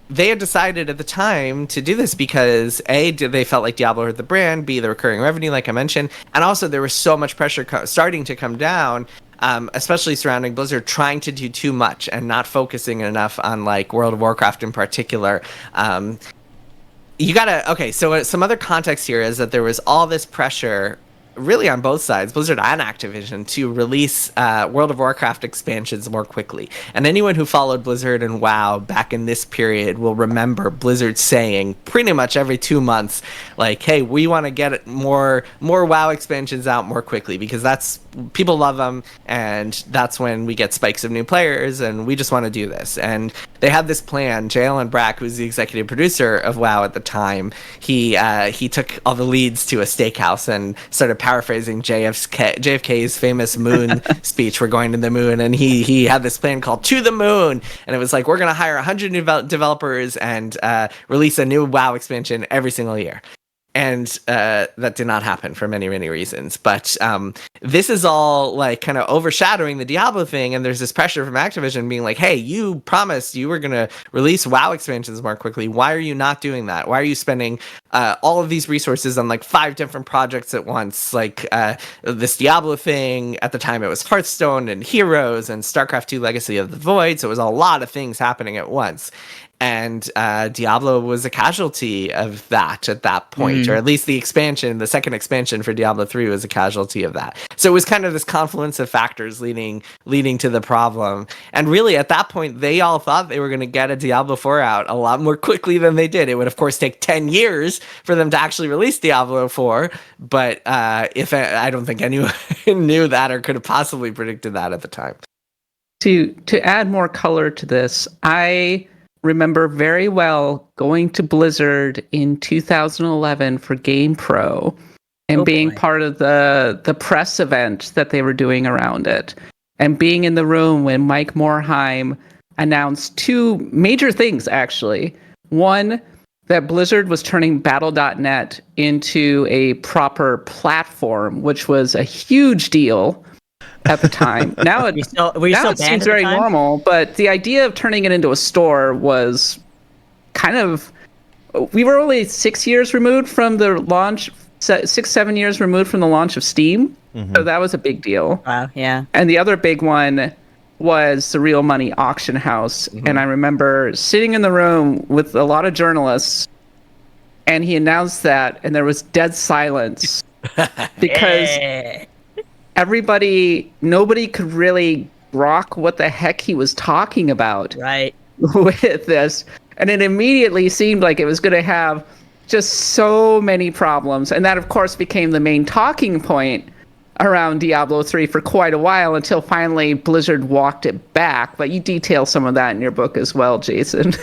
they had decided at the time to do this because A, they felt like Diablo hurt the brand, B, the recurring revenue, like I mentioned, and also there was so much pressure starting to come down especially surrounding Blizzard trying to do too much and not focusing enough on like World of Warcraft in particular. So some other context here is that there was all this pressure really on both sides, Blizzard and Activision, to release World of Warcraft expansions more quickly. And anyone who followed Blizzard and WoW back in this period will remember Blizzard saying pretty much every 2 months, like, hey, we want to get more WoW expansions out more quickly because that's people love them, and that's when we get spikes of new players, and we just want to do this. And they had this plan. J. Allen Brack, who was the executive producer of WoW at the time, he took all the leads to a steakhouse and started paraphrasing JFK's famous moon speech, "We're going to the moon," and he had this plan called "To the Moon," and it was like, we're going to hire 100 new developers and release a new WoW expansion every single year. And that did not happen for many, many reasons. But this is all like kind of overshadowing the Diablo thing. And there's this pressure from Activision being like, hey, you promised you were going to release WoW expansions more quickly. Why are you not doing that? Why are you spending all of these resources on like 5 different projects at once? Like this Diablo thing, at the time it was Hearthstone and Heroes and StarCraft 2 Legacy of the Void. So it was a lot of things happening at once. And Diablo was a casualty of that at that point, or at least the second expansion for Diablo 3 was a casualty of that. So it was kind of this confluence of factors leading to the problem. And really, at that point, they all thought they were going to get a Diablo 4 out a lot more quickly than they did. It would, of course, take 10 years for them to actually release Diablo 4, but I don't think anyone knew that or could have possibly predicted that at the time. To add more color to this, I remember very well going to Blizzard in 2011 for Game Pro and being part of the press event that they were doing around it, and being in the room when Mike Morhaime announced 2 major things, actually. One, that Blizzard was turning Battle.net into a proper platform, which was a huge deal at the time. Now it seems very normal, but the idea of turning it into a store was kind of... We were only 6 years removed from the launch, 7 years removed from the launch of Steam, so that was a big deal. Wow, yeah. And the other big one was the Real Money Auction House, and I remember sitting in the room with a lot of journalists, and he announced that, and there was dead silence because... nobody could really grok what the heck he was talking about with this. And it immediately seemed like it was going to have just so many problems. And that, of course, became the main talking point around Diablo 3 for quite a while until finally Blizzard walked it back. But you detail some of that in your book as well, Jason.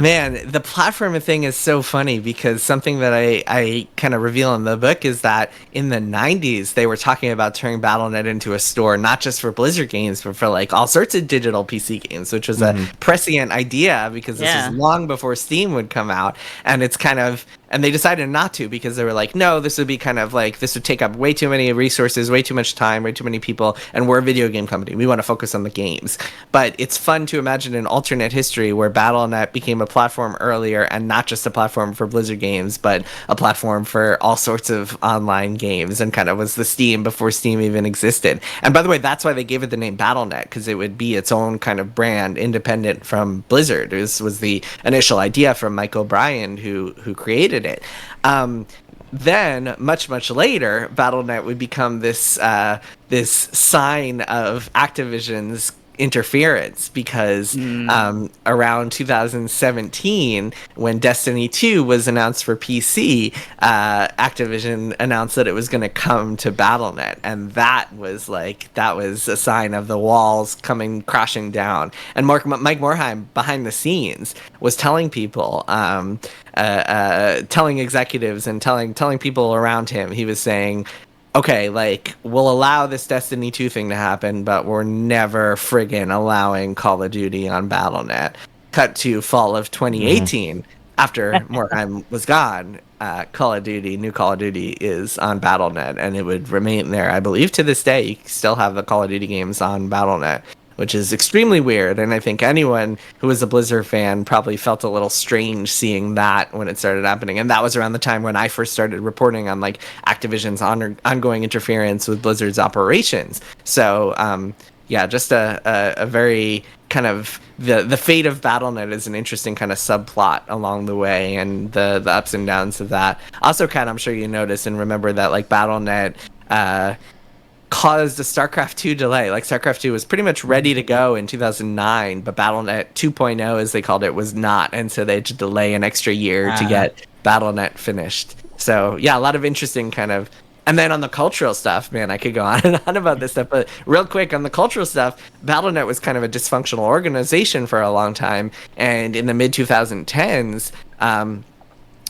Man, the platform thing is so funny because something that I kind of reveal in the book is that in the 90s, they were talking about turning Battle.net into a store, not just for Blizzard games, but for like all sorts of digital PC games, which was a prescient idea because this is long before Steam would come out. And it's kind of... And they decided not to because they were like, no, this would be kind of like, this would take up way too many resources, way too much time, way too many people, and we're a video game company. We want to focus on the games. But it's fun to imagine an alternate history where Battle.net became a platform earlier, and not just a platform for Blizzard games, but a platform for all sorts of online games, and kind of was the Steam before Steam even existed. And by the way, that's why they gave it the name Battle.net, because it would be its own kind of brand, independent from Blizzard. This was the initial idea from Mike O'Brien, who created it. Then much later, Battle.net would become this sign of Activision's interference because around 2017, when Destiny 2 was announced for PC, Activision announced that it was going to come to Battle.net, and that was a sign of the walls coming crashing down. And Mike Morhaime, behind the scenes, was telling people, telling executives and telling people around him, he was saying, okay, like, we'll allow this Destiny 2 thing to happen, but we're never friggin' allowing Call of Duty on Battle.net. Cut to fall of 2018, after Morhaime was gone, new Call of Duty is on Battle.net, and it would remain there. I believe to this day, you still have the Call of Duty games on Battle.net. which is extremely weird. And I think anyone who was a Blizzard fan probably felt a little strange seeing that when it started happening. And that was around the time when I first started reporting on like Activision's ongoing interference with Blizzard's operations. So yeah, just a very kind of the fate of BattleNet is an interesting kind of subplot along the way, and the ups and downs of that. Also, Kat, I'm sure you noticed and remember that like BattleNet caused a StarCraft 2 delay. Like StarCraft 2 was pretty much ready to go in 2009, but BattleNet 2.0, as they called it, was not, and so they had to delay an extra year to get BattleNet finished. So yeah, a lot of interesting kind of. And then on the cultural stuff, man, I could go on and on about this stuff, but real quick on the cultural stuff, BattleNet was kind of a dysfunctional organization for a long time, and in the mid 2010s,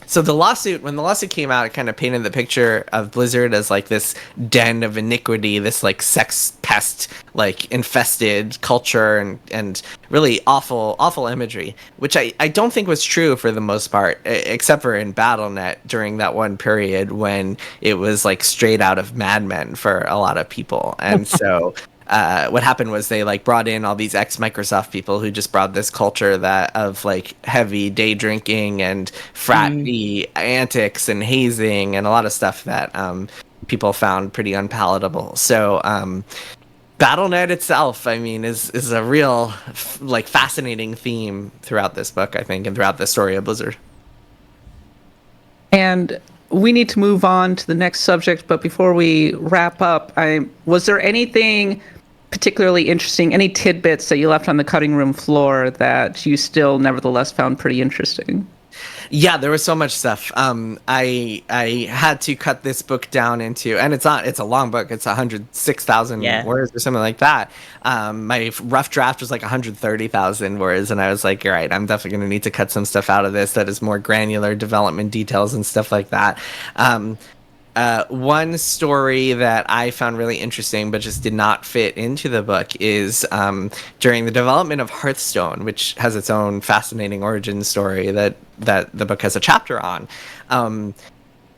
so when the lawsuit came out, it kind of painted the picture of Blizzard as like this den of iniquity, this like sex pest, like infested culture and really awful imagery, which I don't think was true for the most part, except for in BattleNet during that one period when it was like straight out of Mad Men for a lot of people. And so what happened was they like brought in all these ex-Microsoft people who just brought this culture that of like heavy day drinking and fratty antics and hazing and a lot of stuff that people found pretty unpalatable. So BattleNet itself, I mean, is a real like fascinating theme throughout this book, I think, and throughout the story of Blizzard. And we need to move on to the next subject, but before we wrap up, was there anything particularly interesting, any tidbits that you left on the cutting room floor that you still nevertheless found pretty interesting? Yeah, there was so much stuff. I had to cut this book down into, and it's a long book. It's 106,000 words or something like that. My rough draft was like 130,000 words, and I was like, all right, I'm definitely going to need to cut some stuff out of this that is more granular development details and stuff like that. One story that I found really interesting but just did not fit into the book is during the development of Hearthstone, which has its own fascinating origin story that the book has a chapter on.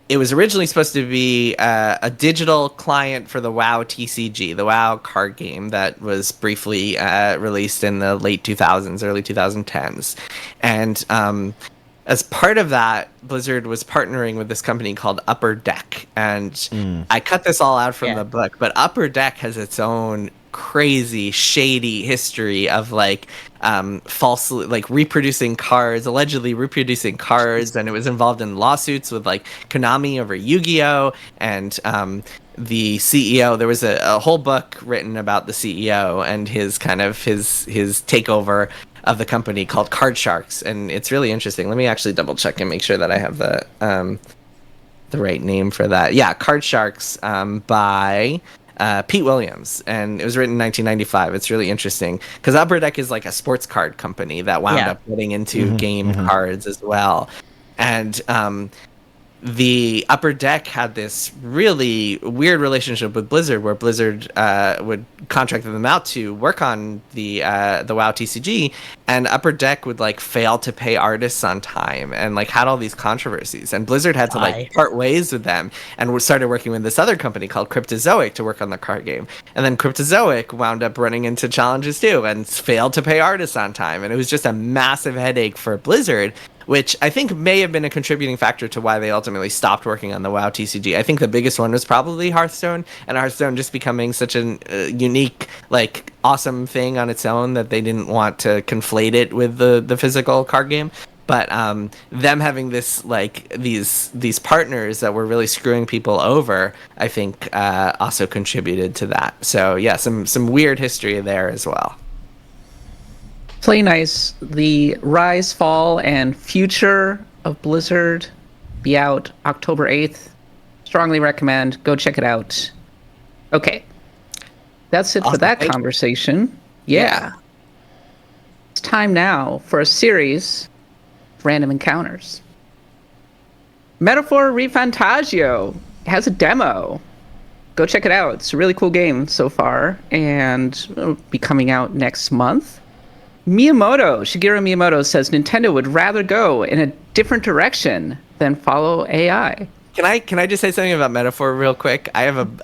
It was originally supposed to be a digital client for the WoW TCG, the WoW card game that was briefly released in the late 2000s, early 2010s. And as part of that, Blizzard was partnering with this company called Upper Deck. And I cut this all out from the book, but Upper Deck has its own crazy, shady history of like falsely like allegedly reproducing cards, and it was involved in lawsuits with like Konami over Yu-Gi-Oh! And the CEO, there was a whole book written about the CEO and his takeover of the company called Card Sharks, and it's really interesting. Let me actually double check and make sure that I have the right name for that. Yeah, Card Sharks by Pete Williams, and it was written in 1995. It's really interesting because Upper Deck is like a sports card company that wound up getting into game cards as well, and the Upper Deck had this really weird relationship with Blizzard, where Blizzard would contract them out to work on the WoW TCG, and Upper Deck would like fail to pay artists on time, and like had all these controversies. And Blizzard had to like part ways with them, and we started working with this other company called Cryptozoic to work on the card game. And then Cryptozoic wound up running into challenges too, and failed to pay artists on time. And it was just a massive headache for Blizzard, which I think may have been a contributing factor to why they ultimately stopped working on the WoW TCG. I think the biggest one was probably Hearthstone, and Hearthstone just becoming such a unique, like, awesome thing on its own that they didn't want to conflate it with the physical card game. But them having this, like, these partners that were really screwing people over, I think also contributed to that. So yeah, some weird history there as well. Play nice. The Rise, Fall, and Future of Blizzard be out October 8th. Strongly recommend. Go check it out. Okay. That's it for that conversation. Yeah. It's time now for a series of random encounters. Metaphor Refantagio has a demo. Go check it out. It's a really cool game so far, and it'll be coming out next month. Shigeru Miyamoto says Nintendo would rather go in a different direction than follow AI. Can I just say something about metaphor real quick? I have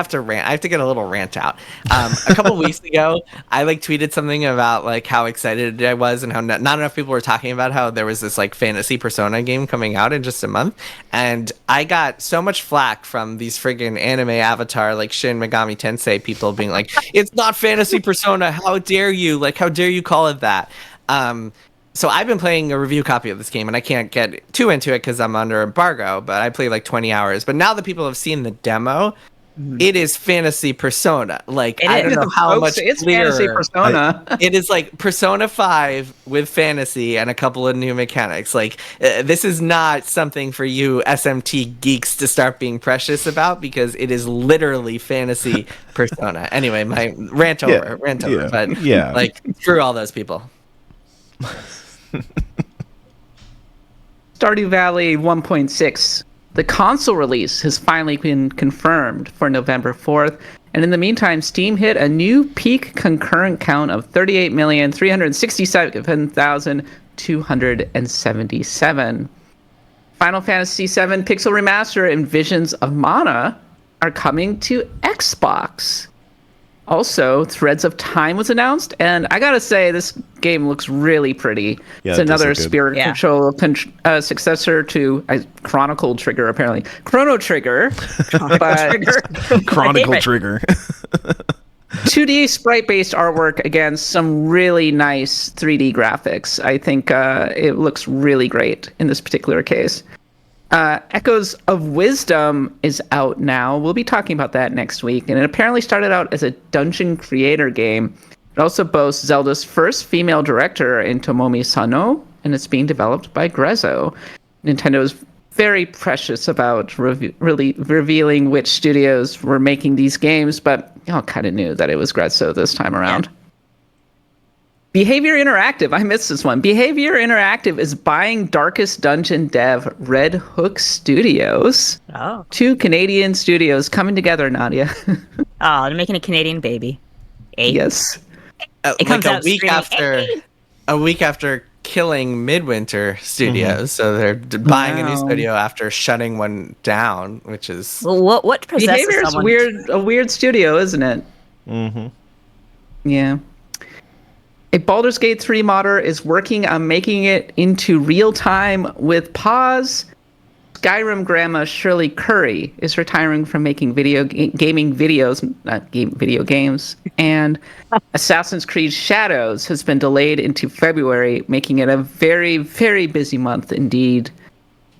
to rant. I have to get a little rant out. A couple weeks ago, I like tweeted something about like how excited I was and how not enough people were talking about how there was this like fantasy Persona game coming out in just a month, and I got so much flack from these friggin' anime avatar like Shin Megami Tensei people being like, "It's not fantasy Persona. How dare you? Like, how dare you call it that?" So I've been playing a review copy of this game, and I can't get too into it because I'm under embargo, but I played like 20 hours. But now that people have seen the demo, it is fantasy Persona. Like, I don't know how much it's clearer. fantasy Persona. It is like Persona 5 with fantasy and a couple of new mechanics. Like, this is not something for you SMT geeks to start being precious about, because it is literally fantasy Persona. Anyway, my rant over. But like, screw all those people. Stardew Valley 1.6. The console release has finally been confirmed for November 4th. And in the meantime, Steam hit a new peak concurrent count of 38,367,277. Final Fantasy VII Pixel Remaster and Visions of Mana are coming to Xbox. Also, Threads of Time was announced, and I gotta say, this game looks really pretty. Yeah, it's it does another look good. Spirit Control successor to Chronicle Trigger, apparently. Chrono Trigger. Chronicle Trigger. 2D sprite-based artwork against some really nice 3D graphics. I think it looks really great in this particular case. Echoes of Wisdom is out now. We'll be talking about that next week. And it apparently started out as a dungeon creator game. It also boasts Zelda's first female director in Tomomi Sano, and it's being developed by Grezzo. Nintendo is very precious about really revealing which studios were making these games, but y'all kind of knew that it was Grezzo this time around. Yeah. Behavior Interactive, I missed this one. Behavior Interactive is buying Darkest Dungeon dev Red Hook Studios. Oh. 2 Canadian studios coming together, Nadia. Oh, they're making a Canadian baby. Yes. It comes like out a week after killing Midwinter Studios, so they're buying a new studio after shutting one down, which is what possesses Behavior is someone? a weird studio, isn't it? Mm-hmm. Yeah. A Baldur's Gate 3 modder is working on making it into real time with pause. Skyrim grandma Shirley Curry is retiring from making video games. And Assassin's Creed Shadows has been delayed into February, making it a very, very busy month indeed.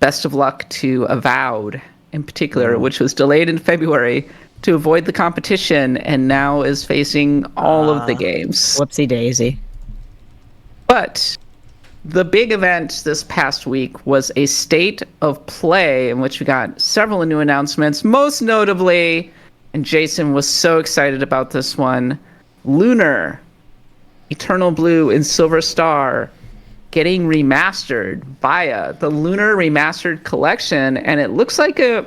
Best of luck to Avowed in particular, which was delayed in February to avoid the competition and now is facing all of the games. Whoopsie daisy. But the big event this past week was a State of Play in which we got several new announcements, most notably, and Jason was so excited about this one, Lunar, Eternal Blue, and Silver Star getting remastered via the Lunar Remastered Collection, and it looks like a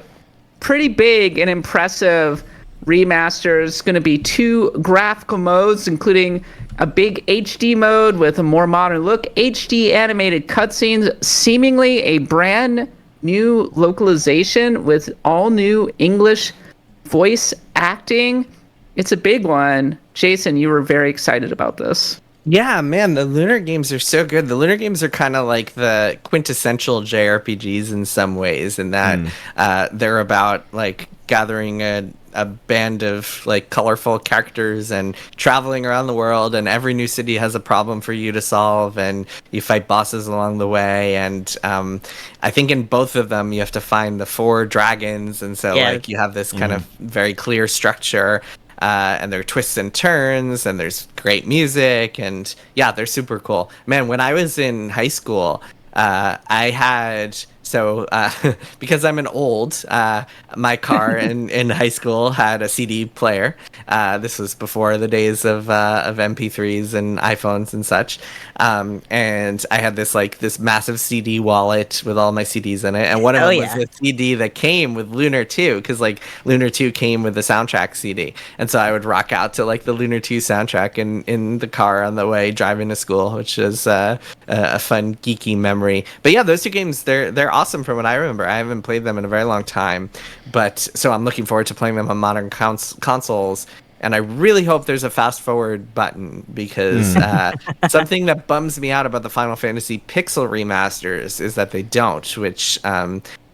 pretty big and impressive remaster. It's going to be 2 graphical modes, including a big HD mode with a more modern look, HD animated cutscenes, seemingly a brand new localization with all new English voice acting. It's a big one. Jason, you were very excited about this. Yeah, man, the Lunar games are so good. The Lunar games are kind of like the quintessential JRPGs in some ways, in that they're about like gathering a band of like colorful characters and traveling around the world, and every new city has a problem for you to solve, and you fight bosses along the way. And I think in both of them you have to find the 4 dragons, and so like you have this kind of very clear structure. And there are twists and turns, and there's great music, and yeah, they're super cool. Man, when I was in high school, I had... So, because I'm an old, my car in high school had a CD player. This was before the days of MP3s and iPhones and such. And I had this massive CD wallet with all my CDs in it. And one of them was the CD that came with Lunar 2, because like Lunar 2 came with the soundtrack CD. And so I would rock out to like the Lunar 2 soundtrack in the car on the way driving to school, which is a fun geeky memory. But yeah, those 2 games, they're awesome. awesome from what I remember. I haven't played them in a very long time, but so I'm looking forward to playing them on modern consoles. And I really hope there's a fast forward button because something that bums me out about the Final Fantasy Pixel remasters is that they don't, which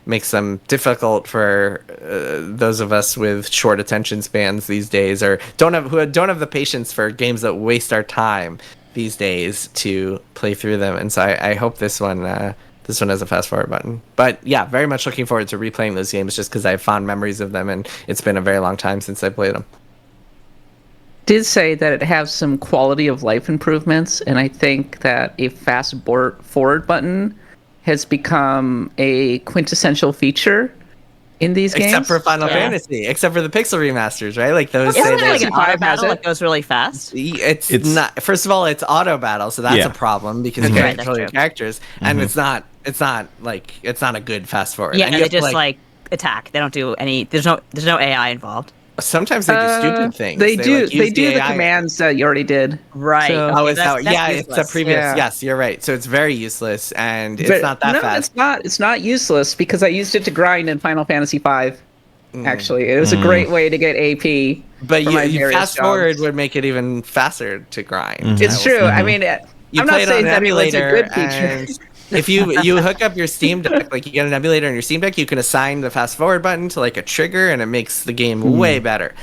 makes them difficult for those of us with short attention spans these days, or don't have the patience for games that waste our time these days to play through them. And so I hope this one has a fast forward button. But yeah, very much looking forward to replaying those games just because I have fond memories of them, and it's been a very long time since I played them. Did say that it has some quality of life improvements, and I think that a fast forward button has become a quintessential feature in these games. Except for Final Fantasy, except for the Pixel remasters, right? Like those. Isn't it like an auto has battle it? that goes really fast? It's not. First of all, it's auto battle, so that's a problem because you can't control your characters, and it's not a good fast forward. Yeah, and they just like attack. They don't do any. There's no AI involved. Sometimes they do stupid things. They do. Like, they do the AI. commands that you already did. Right. So, It's a previous. Yeah. Yes, you're right. So it's very useless, and it's not that fast. It's not useless because I used it to grind in Final Fantasy V. Actually, it was a great way to get AP. But you fast forward would make it even faster to grind. It's true. I mean, You I'm play not it saying on that it was a emulator, good feature. and if you hook up your Steam Deck, like you get an emulator in your Steam Deck, you can assign the fast forward button to like a trigger, and it makes the game way better.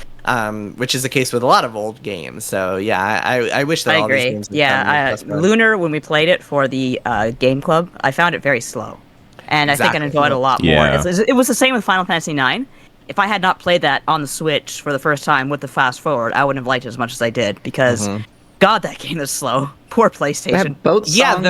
Which is the case with a lot of old games. So yeah, I wish that all these games. Lunar, when we played it for the game club, I found it very slow, and I think I enjoyed it a lot more. It was the same with Final Fantasy IX. If I had not played that on the Switch for the first time with the fast forward, I wouldn't have liked it as much as I did because, God, that game is slow. Poor PlayStation.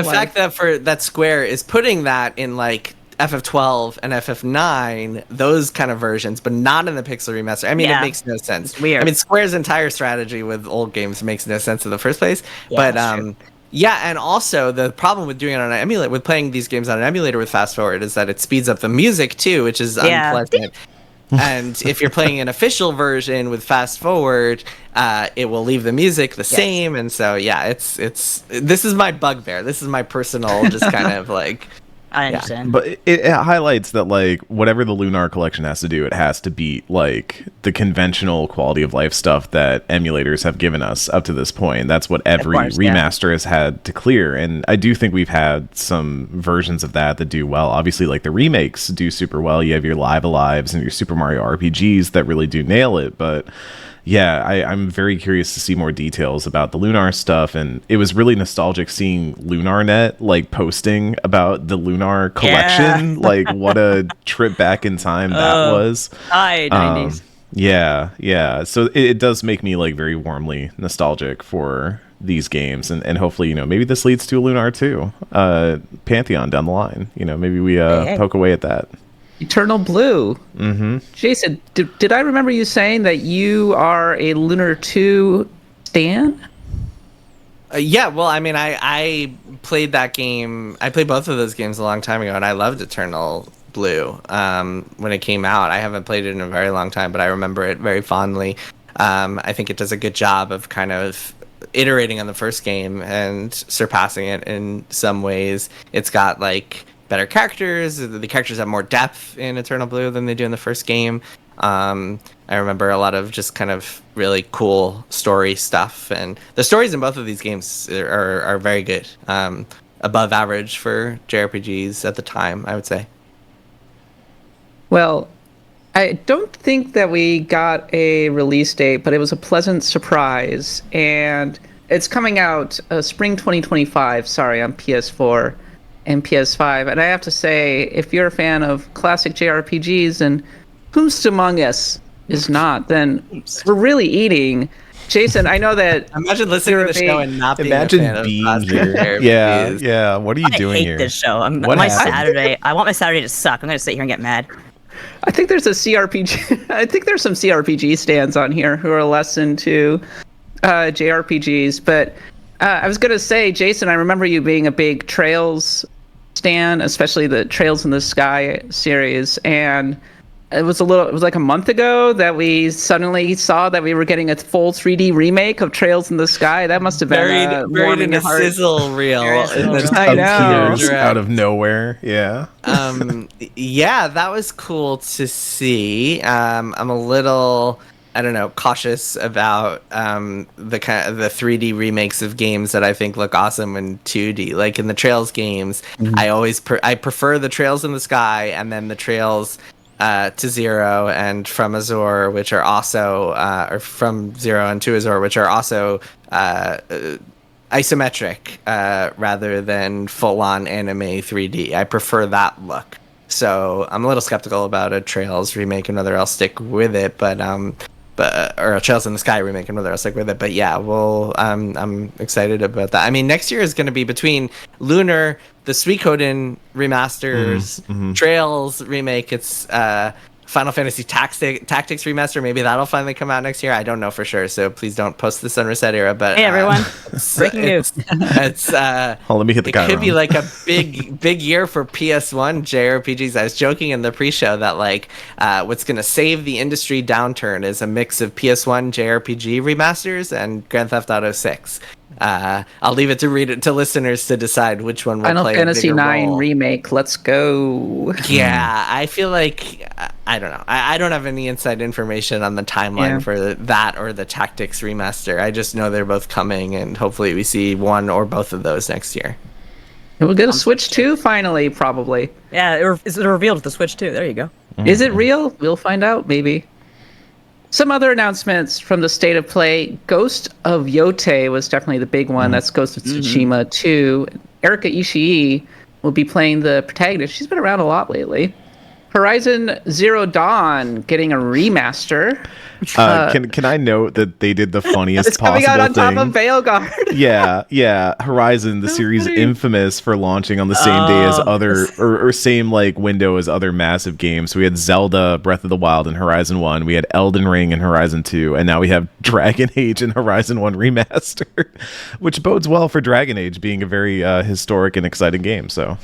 Fact that Square is putting that in like FF12 and FF9, those kind of versions, but not in the Pixel remaster. I mean, it makes no sense. It's weird. I mean, Square's entire strategy with old games makes no sense in the first place. Yeah, but and also the problem with doing it on an emulator, with playing these games on an emulator with fast forward, is that it speeds up the music too, which is unpleasant. And if you're playing an official version with fast forward, it will leave the music the same. And so this is my bugbear. This is my personal just kind of like. I understand. But it highlights that, like, whatever the Lunar collection has to do, it has to beat, like, the conventional quality of life stuff that emulators have given us up to this point. That's what every remaster has had to clear. And I do think we've had some versions of that do well. Obviously, like, the remakes do super well. You have your Live Alives and your Super Mario RPGs that really do nail it. But yeah, I'm very curious to see more details about the Lunar stuff, and it was really nostalgic seeing LunarNet like posting about the Lunar collection. Like, what a trip back in time that was. Hi, 90s. Yeah. So it does make me like very warmly nostalgic for these games, and hopefully, maybe this leads to a Lunar 2 Pantheon down the line. Maybe we poke away at that. Eternal Blue. Jason, did I remember you saying that you are a Lunar 2 stan? Yeah, well, I mean, I played that game. I played both of those games a long time ago, and I loved Eternal Blue when it came out. I haven't played it in a very long time, but I remember it very fondly. I think it does a good job of kind of iterating on the first game and surpassing it in some ways. It's got, like, better characters. The characters have more depth in Eternal Blue than they do in the first game. I remember a lot of just kind of really cool story stuff, and the stories in both of these games are very good. Above average for JRPGs at the time, I would say. Well, I don't think that we got a release date, but it was a pleasant surprise, and it's coming out spring 2025, on PS4 and PS5. And I have to say, if you're a fan of classic JRPGs, and who's among us is not, then we're really eating. Jason, I know that. Imagine listening to the show and not being a fan being of here. Yeah. What are you doing here? I hate this show. I want my Saturday to suck. I'm going to sit here and get mad. I think there's a CRPG. I think there's some CRPG stands on here who are less into JRPGs. But I was going to say, Jason, I remember you being a big Trails stan, especially the Trails in the Sky series. And it was like a month ago that we suddenly saw that we were getting a full 3D remake of Trails in the Sky. That must have been buried in a sizzle reel. I know. Appears out of nowhere. Yeah. Yeah, that was cool to see. I'm a little, I don't know, cautious about the 3D remakes of games that I think look awesome in 2D. Like in the Trails games, I prefer the Trails in the Sky and then the Trails to Zero and From Azure, which are also or From Zero and to Azure, which are also isometric rather than full-on anime 3D. I prefer that look. So I'm a little skeptical about a Trails remake, and whether I'll stick with it, but or a Trails in the Sky remake, and whether I'll stick with it. But yeah, well, I'm excited about that. I mean, next year is going to be between Lunar, the Suikoden remasters, Trails remake. It's Final Fantasy Tactics remaster. Maybe that'll finally come out next year. I don't know for sure, so please don't post this on Reset Era. But hey, everyone, breaking news. It's let me hit the. It could be like a big year for PS1 JRPGs. I was joking in the pre-show that like what's going to save the industry downturn is a mix of PS1 JRPG remasters and Grand Theft Auto 6. I'll leave it to listeners to decide which one will Final play Fantasy a bigger 9 role. remake. Let's go. Yeah, I feel like I don't know. I don't have any inside information on the timeline for that or the Tactics remaster. I just know they're both coming, and hopefully we see one or both of those next year. We'll get a Switch 2 finally, probably. Yeah, it's revealed with the Switch too. There you go. Is it real? We'll find out, maybe. Some other announcements from the State of Play. Ghost of Yote was definitely the big one. That's Ghost of Tsushima 2. Erika Ishii will be playing the protagonist. She's been around a lot lately. Horizon Zero Dawn getting a remaster. Can I note that they did the funniest it's coming possible out on thing? top of Veilguard. yeah. Horizon, the series funny. infamous for launching on the same day as other or same like window as other massive games. So we had Zelda, Breath of the Wild, and Horizon 1. We had Elden Ring and Horizon 2, and now we have Dragon Age and Horizon 1 remaster, which bodes well for Dragon Age being a very historic and exciting game. So.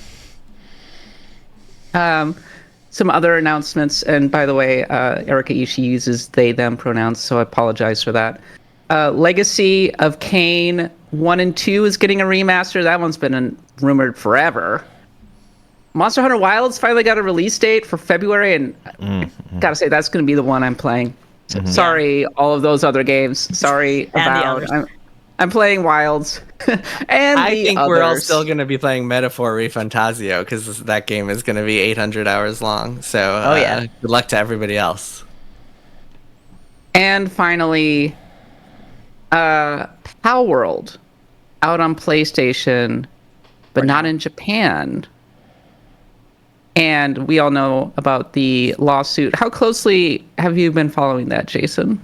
Some other announcements, and by the way, Erika Ishii uses they, them pronouns, so I apologize for that. Legacy of Kain 1 and 2 is getting a remaster. That one's been rumored forever. Monster Hunter Wilds finally got a release date for February, and gotta say, that's going to be the one I'm playing. Sorry, all of those other games. Sorry about... I'm playing Wilds. And I think others. we're all still going to be playing Metaphor Refantasio because that game is going to be 800 hours long. So good luck to everybody else. And finally, Palworld out on PlayStation, but not in Japan. And we all know about the lawsuit. How closely have you been following that, Jason?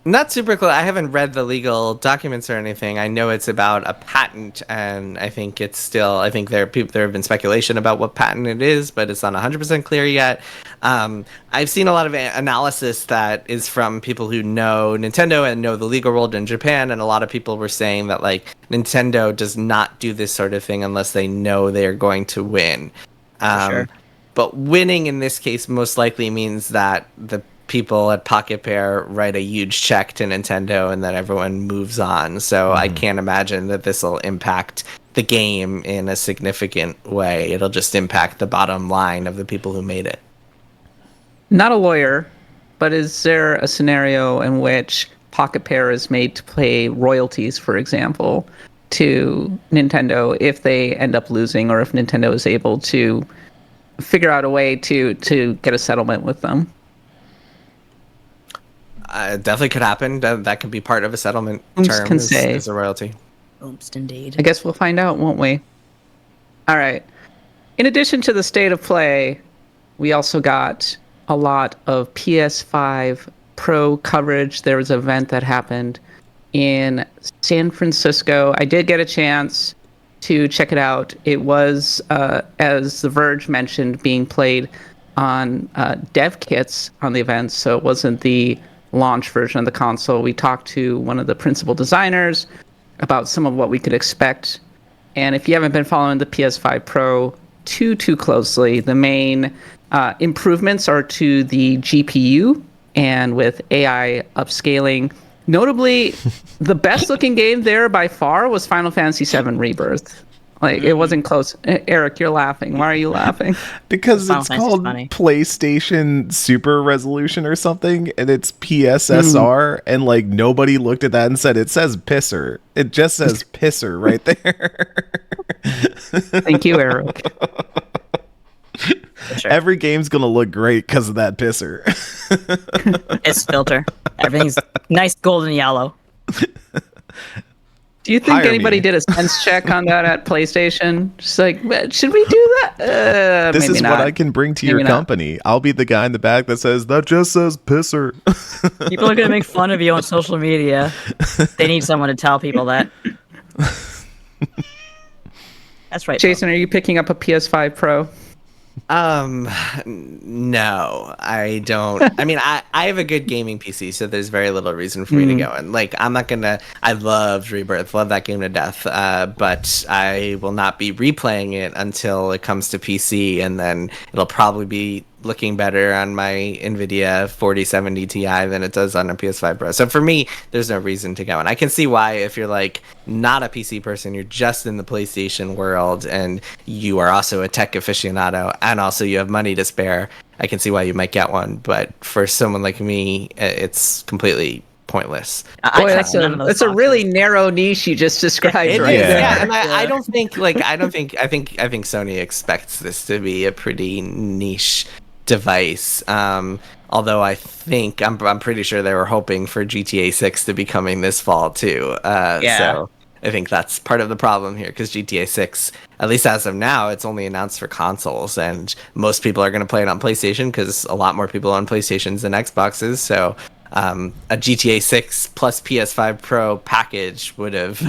Not super close. I haven't read the legal documents or anything. I know it's about a patent, and I think it's still. I think there have been speculation about what patent it is, but it's not 100% clear yet. I've seen a lot of analysis that is from people who know Nintendo and know the legal world in Japan, and a lot of people were saying that like Nintendo does not do this sort of thing unless they know they're going to win. Sure. But winning in this case most likely means that the people at Pocket Pair write a huge check to Nintendo and then everyone moves on. So I can't imagine that this will impact the game in a significant way. It'll just impact the bottom line of the people who made it. Not a lawyer, but is there a scenario in which Pocket Pair is made to pay royalties, for example, to Nintendo if they end up losing, or if Nintendo is able to figure out a way to get a settlement with them? Definitely could happen. That could be part of a settlement term as a royalty. Oops, indeed. I guess we'll find out, won't we? All right. In addition to the State of Play, we also got a lot of PS5 Pro coverage. There was an event that happened in San Francisco. I did get a chance to check it out. It was, as The Verge mentioned, being played on dev kits on the event, so it wasn't the launch version of the console. We talked to one of the principal designers about some of what we could expect. And if you haven't been following the PS5 Pro too closely. The main improvements are to the GPU and with AI upscaling. Notably, the best looking game there by far was Final Fantasy VII Rebirth. Like, it wasn't close. Eric, you're laughing. Why are you laughing? Because it's called PlayStation Super Resolution or something, and it's PSSR, and like nobody looked at that and said, it says pisser. It just says pisser right there. Thank you, Eric. Sure. Every game's gonna look great because of that pisser. It's filter. Everything's nice golden yellow. Do you think anybody did a sense check on that at PlayStation? Just like, should we do that? This is not. what I can bring to your company. I'll be the guy in the back that says, that just says pisser. People are going to make fun of you on social media. They need someone to tell people that. That's right. Jason, are you picking up a PS5 Pro? No, I don't. I mean, I have a good gaming PC, so there's very little reason for me to go. And like, I'm not gonna. I loved Rebirth, love that game to death. But I will not be replaying it until it comes to PC, and then it'll probably be looking better on my NVIDIA 4070 Ti than it does on a PS5 Pro. So for me, there's no reason to go. And I can see why, if you're like not a PC person, you're just in the PlayStation world, and you are also a tech aficionado, and also you have money to spare, I can see why you might get one. But for someone like me, it's completely pointless. Boy, that's a really narrow niche you just described. Yeah, and I don't think I think Sony expects this to be a pretty niche device. Although I'm pretty sure they were hoping for GTA 6 to be coming this fall too. So I think that's part of the problem here, because GTA 6, at least as of now, it's only announced for consoles, and most people are going to play it on PlayStation because a lot more people on PlayStations than Xboxes. So a GTA 6 plus PS5 Pro package would have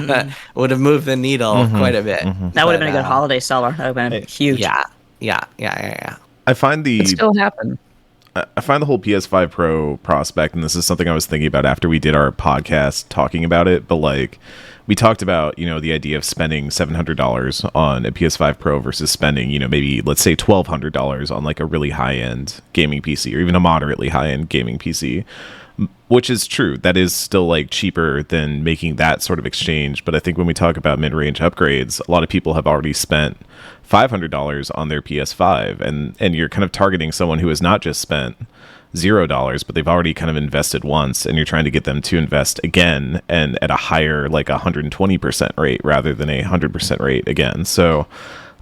moved the needle quite a bit. That would have been a good holiday seller. That would have been huge. Yeah. I find it still happen. I find the whole PS5 Pro prospect, and this is something I was thinking about after we did our podcast talking about it, but like, we talked about, the idea of spending $700 on a PS5 Pro versus spending, maybe let's say $1,200 on like a really high-end gaming PC, or even a moderately high-end gaming PC, which is true. That is still like cheaper than making that sort of exchange. But I think when we talk about mid-range upgrades, a lot of people have already spent $500 on their PS5, and you're kind of targeting someone who has not just spent $0, but they've already kind of invested once, and you're trying to get them to invest again, and at a higher, like 120% rate rather than a 100% rate again. So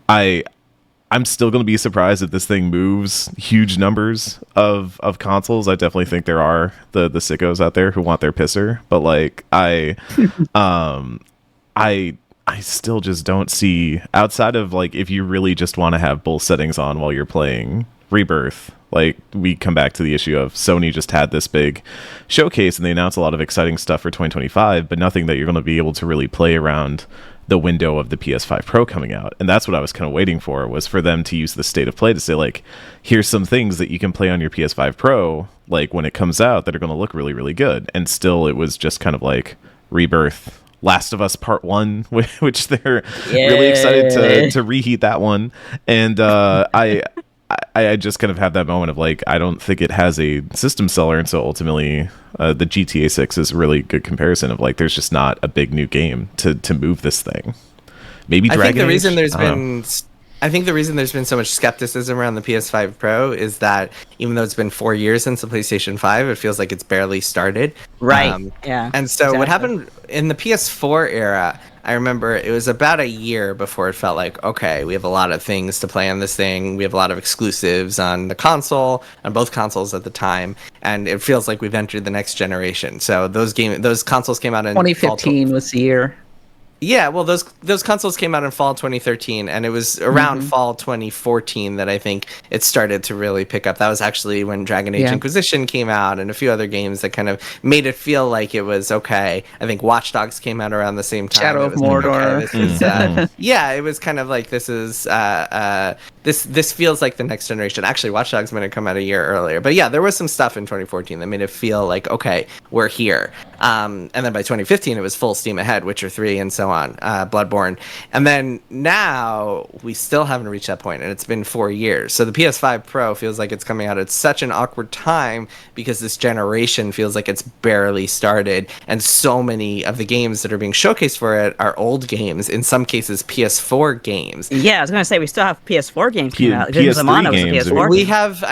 I'm still going to be surprised if this thing moves huge numbers of consoles. I definitely think there are the sickos out there who want their pisser, but like I still just don't see, outside of like, if you really just want to have both settings on while you're playing Rebirth, like, we come back to the issue of Sony just had this big showcase and they announced a lot of exciting stuff for 2025, but nothing that you're going to be able to really play around the window of the PS5 Pro coming out. And that's what I was kind of waiting for, was for them to use the state of play to say, like, here's some things that you can play on your PS5 Pro, like, when it comes out, that are going to look really, really good. And still, it was just kind of like Rebirth, Last of Us Part 1, which they're really excited to reheat that one. And I just kind of have that moment of like, I don't think it has a system seller, and so ultimately the GTA 6 is a really good comparison of like, there's just not a big new game to move this thing. Maybe Dragon Age? I think the reason there's been so much skepticism around the PS5 Pro is that even though it's been 4 years since the PlayStation 5, it feels like it's barely started. Right. Yeah. And so what happened in the PS4 era, I remember it was about a year before it felt like, okay, we have a lot of things to play on this thing. We have a lot of exclusives on the console, on both consoles at the time, and it feels like we've entered the next generation. So those consoles came out in 2015 was the year. Yeah, well, those consoles came out in fall 2013, and it was around fall 2014 that I think it started to really pick up. That was actually when Dragon Age Inquisition came out, and a few other games that kind of made it feel like it was okay. I think Watch Dogs came out around the same time. Shadow of Mordor. Like, okay, it was kind of like, this is this feels like the next generation. Actually, Watch Dogs might have come out a year earlier, but yeah, there was some stuff in 2014 that made it feel like, okay, we're here. And then by 2015, it was full steam ahead, Witcher 3 and so on, Bloodborne. And then now we still haven't reached that point, and it's been 4 years. So the PS5 Pro feels like it's coming out at such an awkward time because this generation feels like it's barely started, and so many of the games that are being showcased for it are old games, in some cases PS4 games. Yeah, I was gonna say we still have PS4 games coming out. PS3 games. We have, a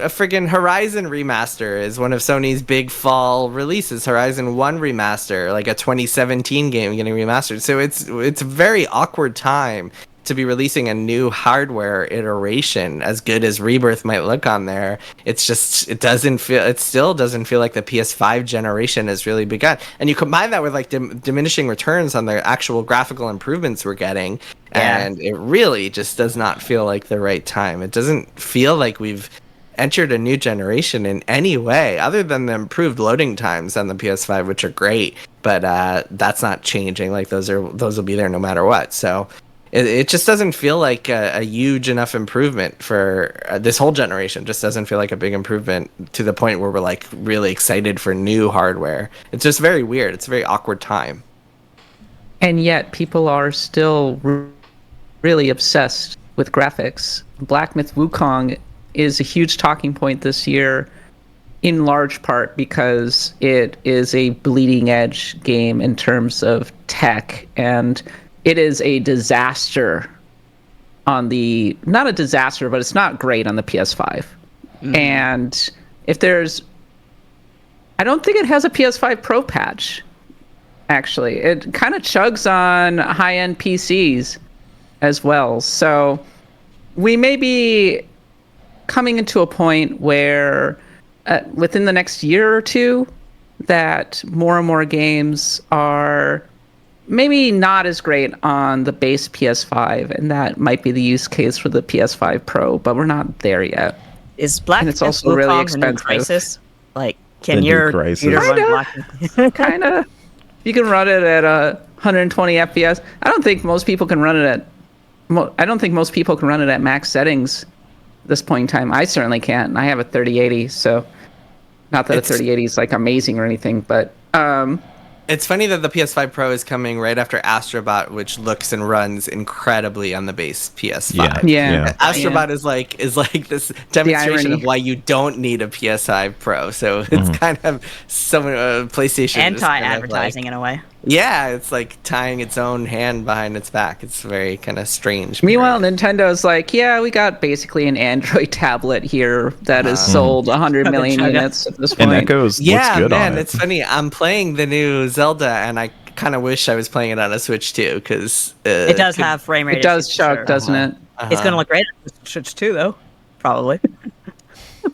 friggin' Horizon Remaster is one of Sony's big fall releases. Horizon 1 Remaster, like a 2017 game getting remastered. So it's a very awkward time to be releasing a new hardware iteration. As good as Rebirth might look on there, it still doesn't feel like the PS5 generation has really begun. And you combine that with like diminishing returns on the actual graphical improvements we're getting, and it really just does not feel like the right time. It doesn't feel like we've entered a new generation in any way, other than the improved loading times on the PS5, which are great, but that's not changing. Like those will be there no matter what. So it just doesn't feel like a huge enough improvement for this whole generation. Just doesn't feel like a big improvement to the point where we're like really excited for new hardware. It's just very weird. It's a very awkward time. And yet people are still really obsessed with graphics. Black Myth Wukong is a huge talking point this year, in large part because it is a bleeding edge game in terms of tech, and it is a disaster on the, not a disaster, but it's not great on the PS5. Mm-hmm. And I don't think it has a PS5 Pro patch, actually. It kind of chugs on high-end PCs as well. So we may be coming into a point where within the next year or two that more and more games are maybe not as great on the base PS5, and that might be the use case for the PS5 Pro, but we're not there yet. Is Black and it's also really expensive. Crisis? Like, can your computer run Black? Kind of. You can run it at 120 FPS. I don't think most people can run it at max settings at this point in time. I certainly can't. I have a 3080, so not that a 3080 is like amazing or anything, but it's funny that the PS5 Pro is coming right after Astrobot, which looks and runs incredibly on the base PS5. Yeah. Astrobot is like this demonstration of why you don't need a PS5 Pro. So it's kind of PlayStation anti-advertising in a way. Yeah, it's like tying its own hand behind its back. It's very kind of strange. Meanwhile, Nintendo's like, yeah, we got basically an Android tablet here that has sold 100 million units at this point. And Echoes looks good on it. It's funny. I'm playing the new Zelda, and I kind of wish I was playing it on a Switch too, because it does have frame rate. It does chug, doesn't it? It's going to look great on Switch too, though. Probably.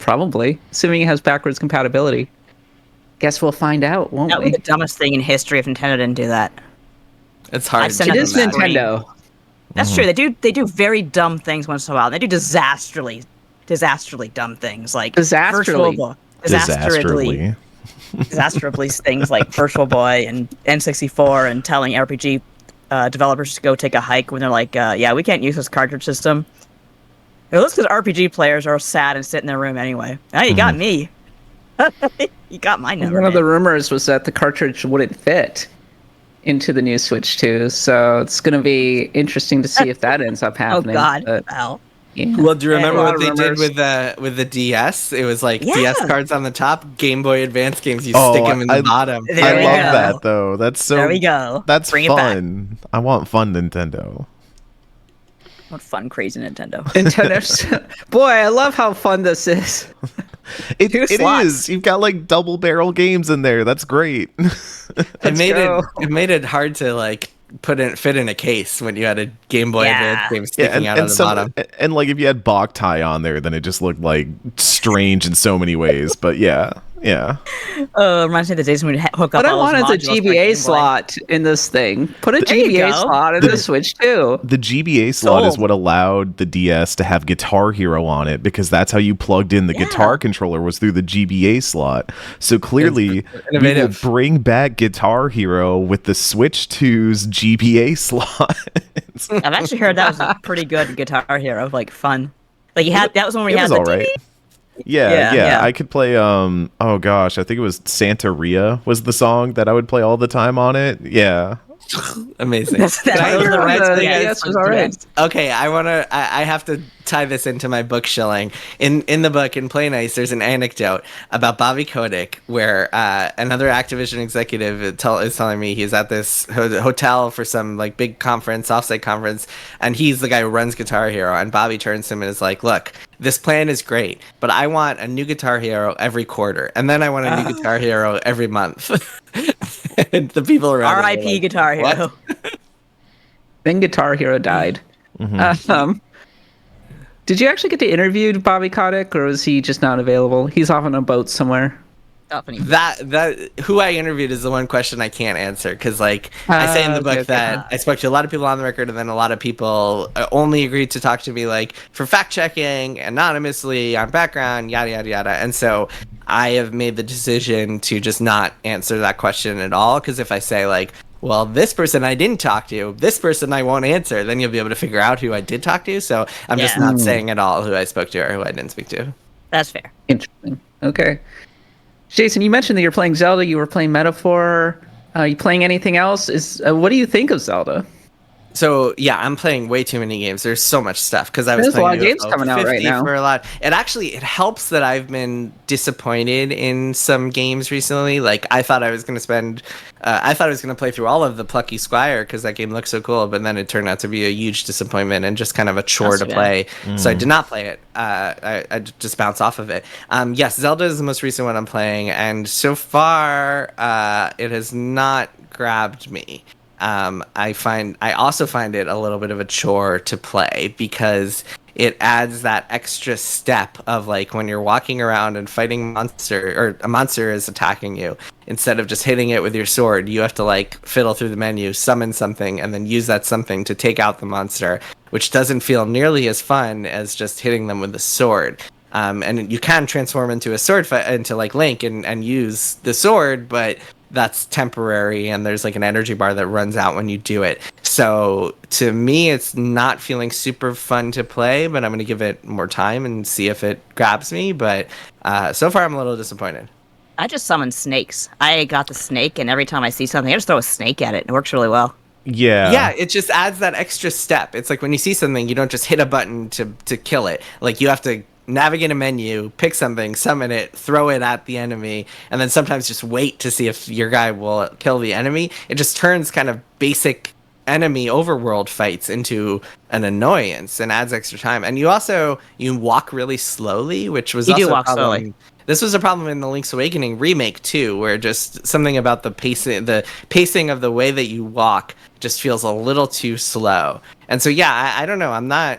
Probably, assuming it has backwards compatibility. Guess we'll find out, won't we? That would be the dumbest thing in history if Nintendo didn't do that. It's hard. It is Nintendo. That's true. They do very dumb things once in a while. They do disastrously dumb things like Disastrously things like Virtual Boy and N64, and telling RPG developers to go take a hike when they're like, yeah, we can't use this cartridge system. Well, that's because RPG players are sad and sit in their room anyway. Now you got me. You got my number. One of the rumors was that the cartridge wouldn't fit into the new Switch 2, so it's going to be interesting to see if that ends up happening. Oh God, Al. Yeah. Well, do you remember what they did with the DS? It was like DS cards on the top, Game Boy Advance games. You stick them in the bottom. I love that though. That's so. There we go. That's fun. I want fun Nintendo. What fun, crazy Nintendo. Boy, I love how fun this is. It is. You've got like double barrel games in there. That's great. It made it hard to like fit in a case when you had a Game Boy Advance game sticking out of the bottom. And like if you had Boktai on there, then it just looked like strange in so many ways. But yeah. Reminds me of the days when we'd hook up. What I want is a GBA slot in this thing. Put a GBA slot in the Switch too. The GBA slot is what allowed the DS to have Guitar Hero on it, because that's how you plugged in the guitar controller, was through the GBA slot. So clearly, we will bring back Guitar Hero with the Switch 2's GBA slot. I've actually heard that was a pretty good Guitar Hero, like fun. Like that was when we It had was the all right. Yeah. I could play oh gosh, I think it was Santa Ria was the song that I would play all the time on it. Yeah. Amazing. Those are the right. Yes, it was all right. Okay, I have to tie this into my book shilling. In the book, in Play Nice, there's an anecdote about Bobby Kotick where another Activision executive is telling me he's at this hotel for some like big conference, offsite conference, and he's the guy who runs Guitar Hero, and Bobby turns to him and is like, look, this plan is great, but I want a new Guitar Hero every quarter, and then I want a new Guitar Hero every month. And the people around R.I.P. like, Guitar Hero. What? Then Guitar Hero died. Did you actually get to interview Bobby Kotick, or was he just not available? He's off on a boat somewhere. That who I interviewed is the one question I can't answer, because like I say in the book that I spoke to a lot of people on the record, and then a lot of people only agreed to talk to me like for fact checking, anonymously, on background, yada yada yada. And so I have made the decision to just not answer that question at all, because if I say like, well, this person I didn't talk to, this person I won't answer, then you'll be able to figure out who I did talk to. So I'm just not saying at all who I spoke to or who I didn't speak to. That's fair. Interesting. Okay. Jason, you mentioned that you're playing Zelda. You were playing Metaphor. Are you playing anything else? What do you think of Zelda? So yeah, I'm playing way too many games. There's so much stuff because I was There's playing a lot of games coming out right now for a lot. It helps that I've been disappointed in some games recently. Like I thought I was going to play through all of the Plucky Squire because that game looked so cool, but then it turned out to be a huge disappointment and just kind of a chore to play. So I did not play it. I just bounced off of it. Yes, Zelda is the most recent one I'm playing, and so far it has not grabbed me. I also find it a little bit of a chore to play because it adds that extra step of like when you're walking around and fighting a monster is attacking you, instead of just hitting it with your sword, you have to like fiddle through the menu, summon something, and then use that something to take out the monster, which doesn't feel nearly as fun as just hitting them with the sword. And you can transform into a sword into like Link and use the sword, but that's temporary, and there's like an energy bar that runs out when you do it. So to me, it's not feeling super fun to play, but I'm going to give it more time and see if it grabs me. But so far, I'm a little disappointed. I just summon snakes. I got the snake, and every time I see something, I just throw a snake at it. It works really well. Yeah, it just adds that extra step. It's like when you see something, you don't just hit a button to kill it. Like you have to navigate a menu, pick something, summon it, throw it at the enemy, and then sometimes just wait to see if your guy will kill the enemy. It just turns kind of basic enemy overworld fights into an annoyance and adds extra time. And you walk really slowly, which was also a problem. Slowly. This was a problem in the Link's Awakening remake too, where just something about the pacing of the way that you walk just feels a little too slow. And so yeah, I don't know. I'm a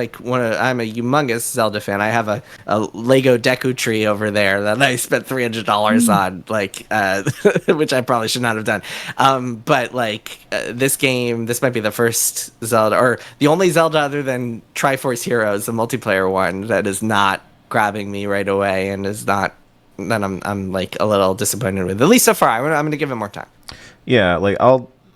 humongous Zelda fan. I have a Lego Deku tree over there that I spent $300 on, like which I probably should not have done. But like this game, this might be the first Zelda, or the only Zelda other than Triforce Heroes, the multiplayer one, that is not grabbing me right away, and is not that I'm like a little disappointed with. At least so far. I'm gonna give it more time. Yeah, like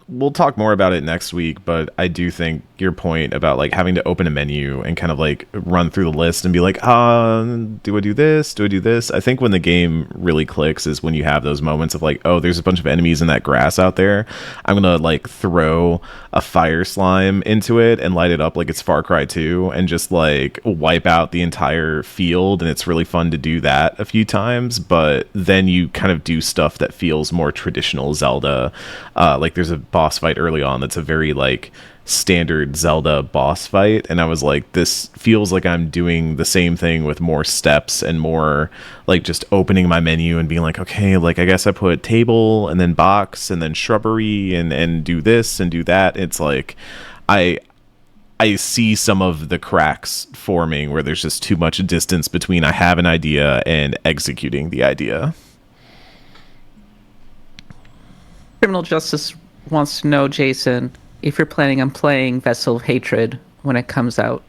we'll talk more about it next week, but I do think your point about like having to open a menu and kind of like run through the list and be like, do I do this? Do I do this? I think when the game really clicks is when you have those moments of like, oh, there's a bunch of enemies in that grass out there. I'm going to like throw a fire slime into it and light it up like it's Far Cry 2 and just like wipe out the entire field. And it's really fun to do that a few times, but then you kind of do stuff that feels more traditional Zelda. Like there's a boss fight early on that's a very like standard Zelda boss fight, and I was like, this feels like I'm doing the same thing with more steps and more like just opening my menu and being like, okay, like I guess I put table and then box and then shrubbery and do this and do that. It's like I see some of the cracks forming where there's just too much distance between I have an idea and executing the idea. Criminal Justice wants to know, Jason, if you're planning on playing Vessel of Hatred when it comes out.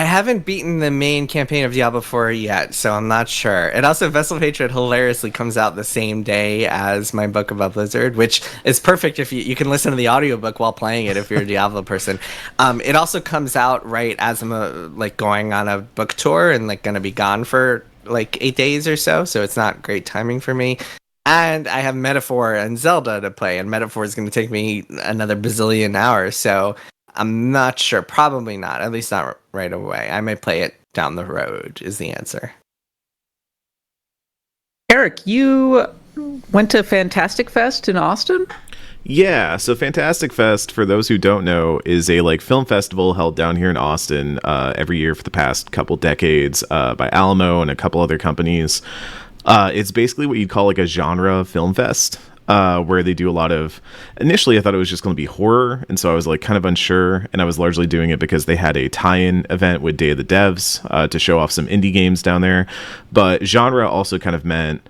I haven't beaten the main campaign of Diablo 4 yet, so I'm not sure. And also, Vessel of Hatred hilariously comes out the same day as my book about Blizzard, which is perfect if you can listen to the audiobook while playing it if you're a Diablo person. It also comes out right as I'm like going on a book tour and like going to be gone for like 8 days or so, so it's not great timing for me. And I have Metaphor and Zelda to play, and Metaphor is going to take me another bazillion hours, so I'm not sure. Probably not. At least not right away. I may play it down the road is the answer. Eric, you went to Fantastic Fest in Austin? Yeah, so Fantastic Fest, for those who don't know, is a like film festival held down here in Austin every year for the past couple decades by Alamo and a couple other companies. It's basically what you'd call like a genre film fest. Where they do a lot of, initially I thought it was just going to be horror, and so I was like kind of unsure, and I was largely doing it because they had a tie-in event with Day of the Devs to show off some indie games down there. But genre also kind of meant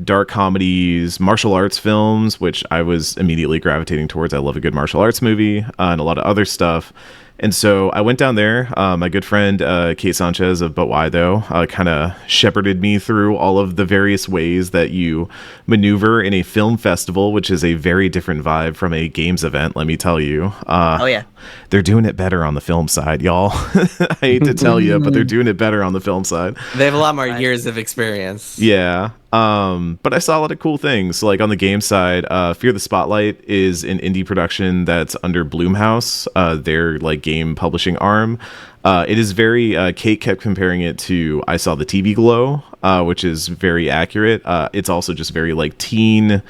dark comedies, martial arts films, which I was immediately gravitating towards. I love a good martial arts movie, and a lot of other stuff. And so I went down there. My good friend, Kate Sanchez of But Why Though, kind of shepherded me through all of the various ways that you maneuver in a film festival, which is a very different vibe from a games event, let me tell you. Oh, yeah. They're doing it better on the film side, y'all. I hate to tell you, but they're doing it better on the film side. They have a lot more years of experience. Yeah. But I saw a lot of cool things. So, like on the game side, Fear the Spotlight is an indie production that's under Blumhouse, their like game publishing arm. It is very, Kate kept comparing it to I Saw the TV Glow, which is very accurate. It's also just very like teen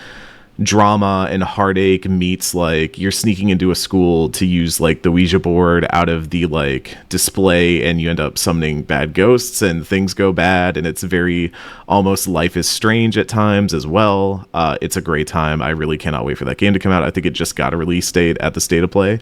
drama and heartache meets like you're sneaking into a school to use like the Ouija board out of the like display, and you end up summoning bad ghosts and things go bad, and it's very almost Life is Strange at times as well. It's a great time. I really cannot wait for that game to come out. I think it just got a release date at the State of Play,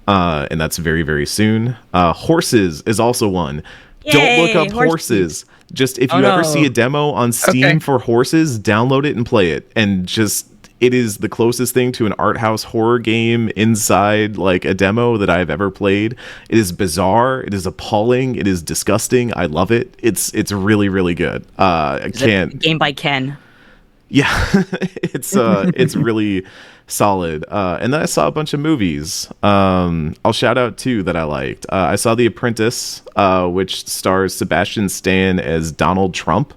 and that's very, very soon. Horses is also one. Yay, don't look up horses. Just if you ever see a demo on Steam for Horses, download it and play it, and just it is the closest thing to an art house horror game inside like a demo that I've ever played. It is bizarre. It is appalling. It is disgusting. I love it. It's really, really good. I can't. Game by Ken. Yeah, it's really solid. And then I saw a bunch of movies. I'll shout out two that I liked. I saw The Apprentice, which stars Sebastian Stan as Donald Trump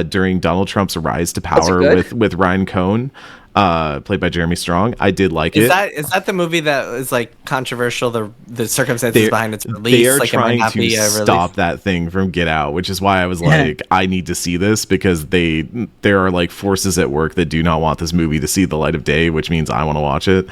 during Donald Trump's rise to power with Ryan Cohn, played by Jeremy Strong. I did like it. Is that the movie that is like controversial? The circumstances behind its release. They are like, trying to stop that thing from Get Out, which is why I was like, I need to see this, because there are like forces at work that do not want this movie to see the light of day, which means I want to watch it.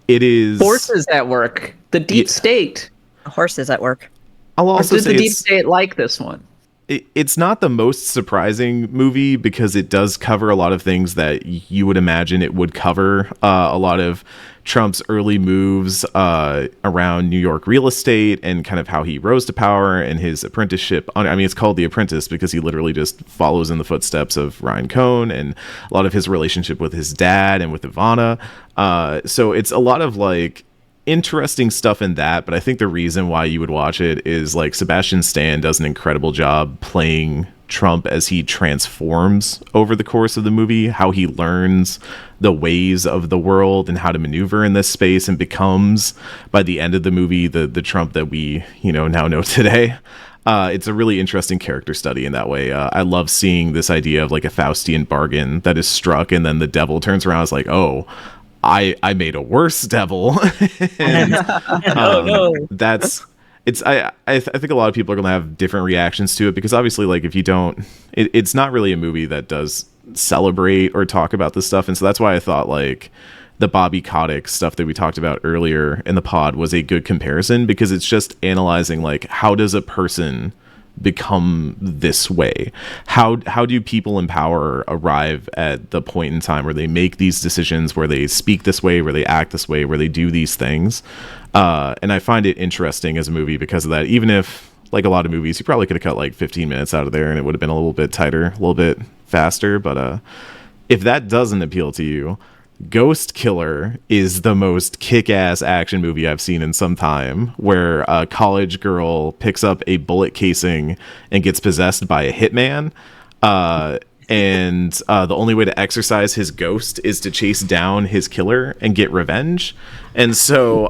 It is forces at work. The deep state. Horses at work. I'll also did say the deep state like this one? It's not the most surprising movie, because it does cover a lot of things that you would imagine it would cover. A lot of Trump's early moves around New York real estate and kind of how he rose to power and his apprenticeship. I mean, it's called The Apprentice because he literally just follows in the footsteps of Ryan Cohn, and a lot of his relationship with his dad and with Ivana. So it's a lot of like interesting stuff in that, but I think the reason why you would watch it is like Sebastian Stan does an incredible job playing Trump as he transforms over the course of the movie, how he learns the ways of the world and how to maneuver in this space, and becomes, by the end of the movie, the Trump that we now know today. It's a really interesting character study in that way. I love seeing this idea of like a Faustian bargain that is struck, and then the devil turns around and is like, oh, I made a worse devil. And, no. I think a lot of people are going to have different reactions to it, because obviously, like, if you don't, it's not really a movie that does celebrate or talk about this stuff. And so that's why I thought like the Bobby Kotick stuff that we talked about earlier in the pod was a good comparison, because it's just analyzing like, how does a person become this way? How do people in power arrive at the point in time where they make these decisions, where they speak this way, where they act this way, where they do these things? And I find it interesting as a movie because of that. Even if, like a lot of movies, you probably could have cut like 15 minutes out of there and it would have been a little bit tighter, a little bit faster. But if that doesn't appeal to you, Ghost Killer is the most kick-ass action movie I've seen in some time, where a college girl picks up a bullet casing and gets possessed by a hitman. And the only way to exorcise his ghost is to chase down his killer and get revenge. And so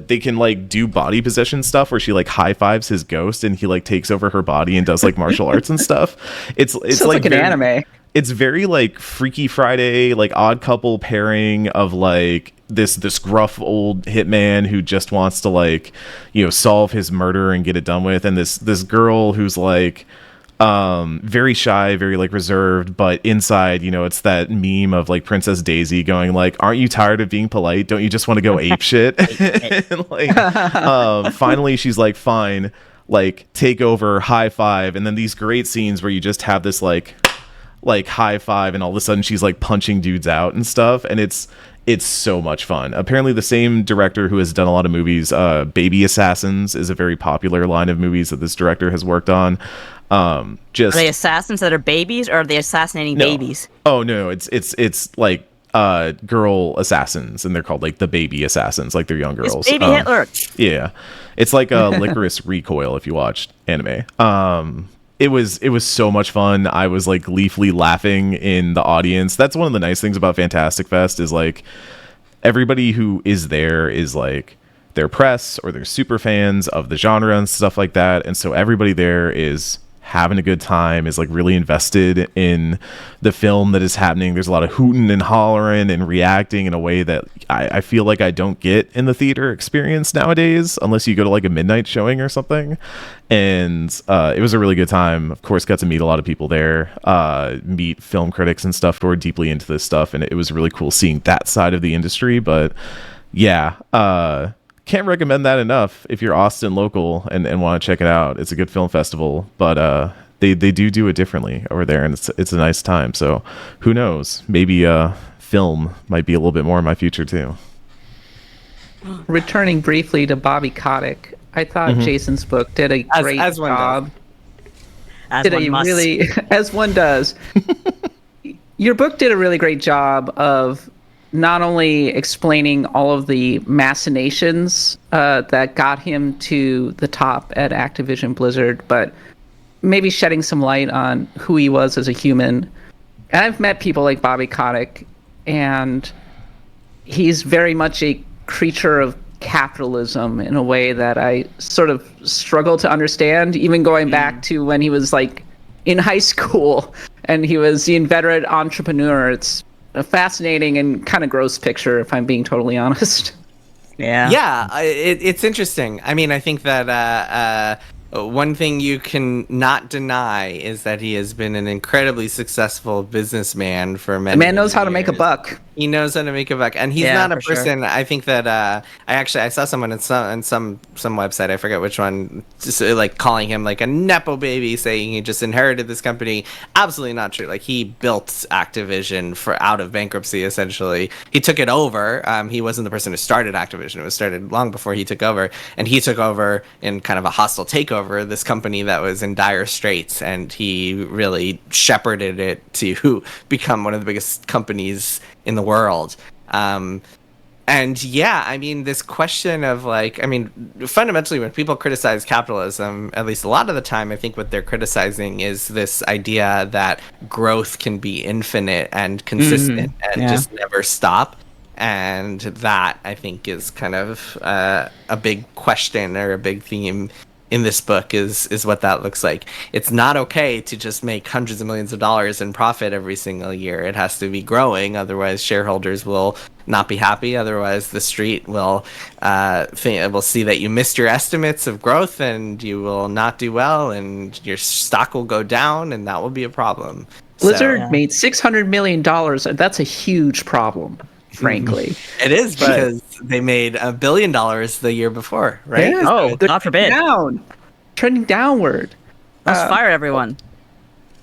they can like do body possession stuff where she like high fives his ghost and he like takes over her body and does like martial arts and stuff. It's like an anime. It's very like Freaky Friday, like Odd Couple pairing of like this gruff old hitman who just wants to like, you know, solve his murder and get it done with, and this girl who's like very shy, very like reserved, but inside, you know, it's that meme of like Princess Daisy going like, aren't you tired of being polite? Don't you just want to go ape shit? And like finally she's like, fine, like take over, high five, and then these great scenes where you just have this like high five and all of a sudden she's like punching dudes out and stuff, and it's so much fun. Apparently the same director who has done a lot of movies, Baby Assassins is a very popular line of movies that this director has worked on. Just are they assassins that are babies, or are they assassinating babies? Oh no, it's like girl assassins, and they're called like the Baby Assassins, like they're young girls. It's Baby Hitler. Yeah, it's like a Licorice Recoil if you watched anime. It was so much fun. I was like gleefully laughing in the audience. That's one of the nice things about Fantastic Fest is like everybody who is there is like they're press or they're super fans of the genre and stuff like that. And so everybody there is having a good time, is like really invested in the film that is happening. There's a lot of hooting and hollering and reacting in a way that I feel like I don't get in the theater experience nowadays, unless you go to like a midnight showing or something. And it was a really good time. Of course, got to meet a lot of people there, meet film critics and stuff who are deeply into this stuff. And it was really cool seeing that side of the industry. But yeah, can't recommend that enough if you're Austin local and want to check it out. It's a good film festival, but they do it differently over there, and it's a nice time. So who knows? Maybe film might be a little bit more in my future too. Returning briefly to Bobby Kotick, I thought Jason's book did a great job. As one does. Your book did a really great job of not only explaining all of the machinations that got him to the top at Activision Blizzard, but maybe shedding some light on who he was as a human. And I've met people like Bobby Kotick, and he's very much a creature of capitalism in a way that I sort of struggle to understand, even going back to when he was like in high school and he was the inveterate entrepreneur. It's a fascinating and kind of gross picture, if I'm being totally honest. Yeah, it's interesting. I mean, I think that one thing you can not deny is that he has been an incredibly successful businessman for many years. The man knows how to make a buck. He knows how to make a buck, and he's not a person. Sure. I think that I saw someone in some website, I forget which one, just like calling him like a nepo baby, saying he just inherited this company. Absolutely not true. Like, he built Activision out of bankruptcy. Essentially, he took it over. He wasn't the person who started Activision. It was started long before he took over, and he took over in kind of a hostile takeover, this company that was in dire straits, and he really shepherded it to become one of the biggest companies in the world. And yeah, I mean, this question of like, I mean, fundamentally when people criticize capitalism, at least a lot of the time, I think what they're criticizing is this idea that growth can be infinite and consistent and just never stop. And that, I think, is kind of a big question or a big theme in this book is what that looks like. It's not okay to just make hundreds of millions of dollars in profit every single year. It has to be growing, otherwise shareholders will not be happy. Otherwise the street will see that you missed your estimates of growth, and you will not do well, and your stock will go down, and that will be a problem. Blizzard made $600 million. That's a huge problem, frankly. It is, because they made $1 billion the year before, right? Yeah. Oh, God forbid. Trending downward. Let's fire everyone.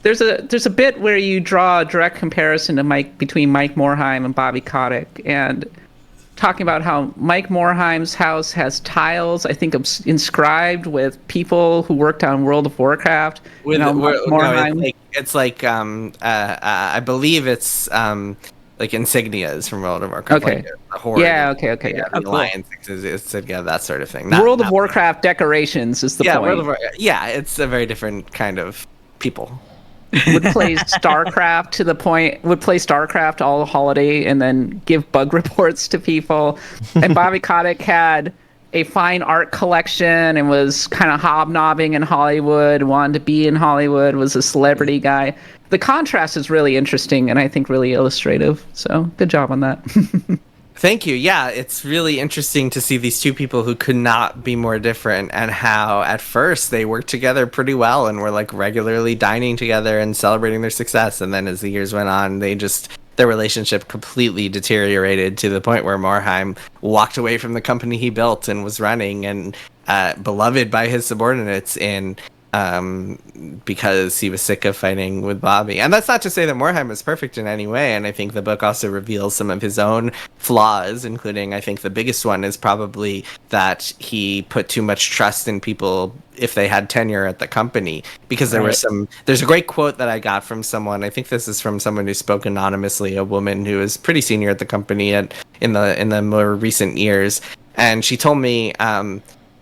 There's a bit where you draw a direct comparison to between Mike Morhaime and Bobby Kotick, and talking about how Mike Morhaime's house has tiles, I think, inscribed with people who worked on World of Warcraft. I believe it's insignias from World of Warcraft. Okay. Like the Horde. Yeah. Okay. Yeah, Yeah. the Alliance insignia, that sort of thing. World of Warcraft decorations is the point. Yeah, it's a very different kind of people. Would play StarCraft to the point. Would play StarCraft all holiday and then give bug reports to people. And Bobby Kotick had a fine art collection and was kind of hobnobbing in Hollywood. Wanted to be in Hollywood. Was a celebrity guy. The contrast is really interesting and I think really illustrative. So good job on that. Thank you. Yeah, it's really interesting to see these two people who could not be more different and how at first they worked together pretty well and were like regularly dining together and celebrating their success. And then as the years went on, their relationship completely deteriorated to the point where Morhaime walked away from the company he built and was running and beloved by his subordinates because he was sick of fighting with Bobby. And that's not to say that Morhaime is perfect in any way. And I think the book also reveals some of his own flaws, including, I think the biggest one is probably that he put too much trust in people if they had tenure at the company. Because there's a great quote that I got from someone, I think this is from someone who spoke anonymously, a woman who is pretty senior at the company in the more recent years. And she told me,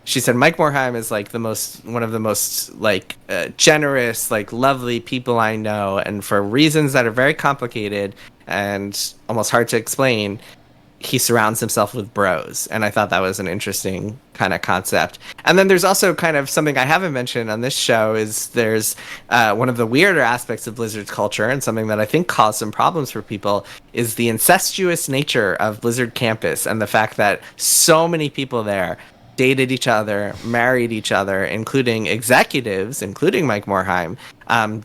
she said Mike Morhaime is like one of the most generous, lovely people I know, and for reasons that are very complicated and almost hard to explain, he surrounds himself with bros. And I thought that was an interesting kind of concept. And then there's also kind of something I haven't mentioned on this show is there's one of the weirder aspects of Blizzard's culture, and something that I think caused some problems for people, is the incestuous nature of Blizzard campus and the fact that so many people there dated each other, married each other, including executives, including Mike Morhaime,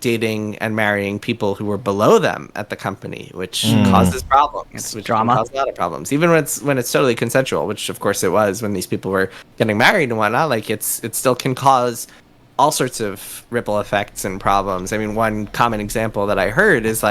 dating and marrying people who were below them at the company, which causes problems. Which drama. Can cause a lot of problems, even when it's totally consensual, which of course it was when these people were getting married and whatnot. It still can cause all sorts of ripple effects and problems. I mean, one common example that I heard is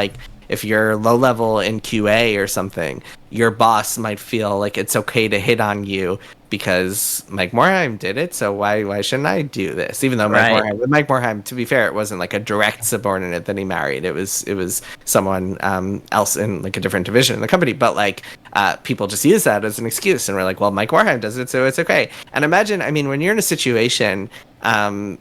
if you're low level in QA or something, your boss might feel like it's okay to hit on you because Mike Morhaime did it, so why shouldn't I do this? Even though Mike Morhaime, to be fair, it wasn't like a direct subordinate that he married. It was someone else in a different division in the company. But people just use that as an excuse, and we're like, well, Mike Morhaime does it, so it's okay. And imagine, when you're in a situation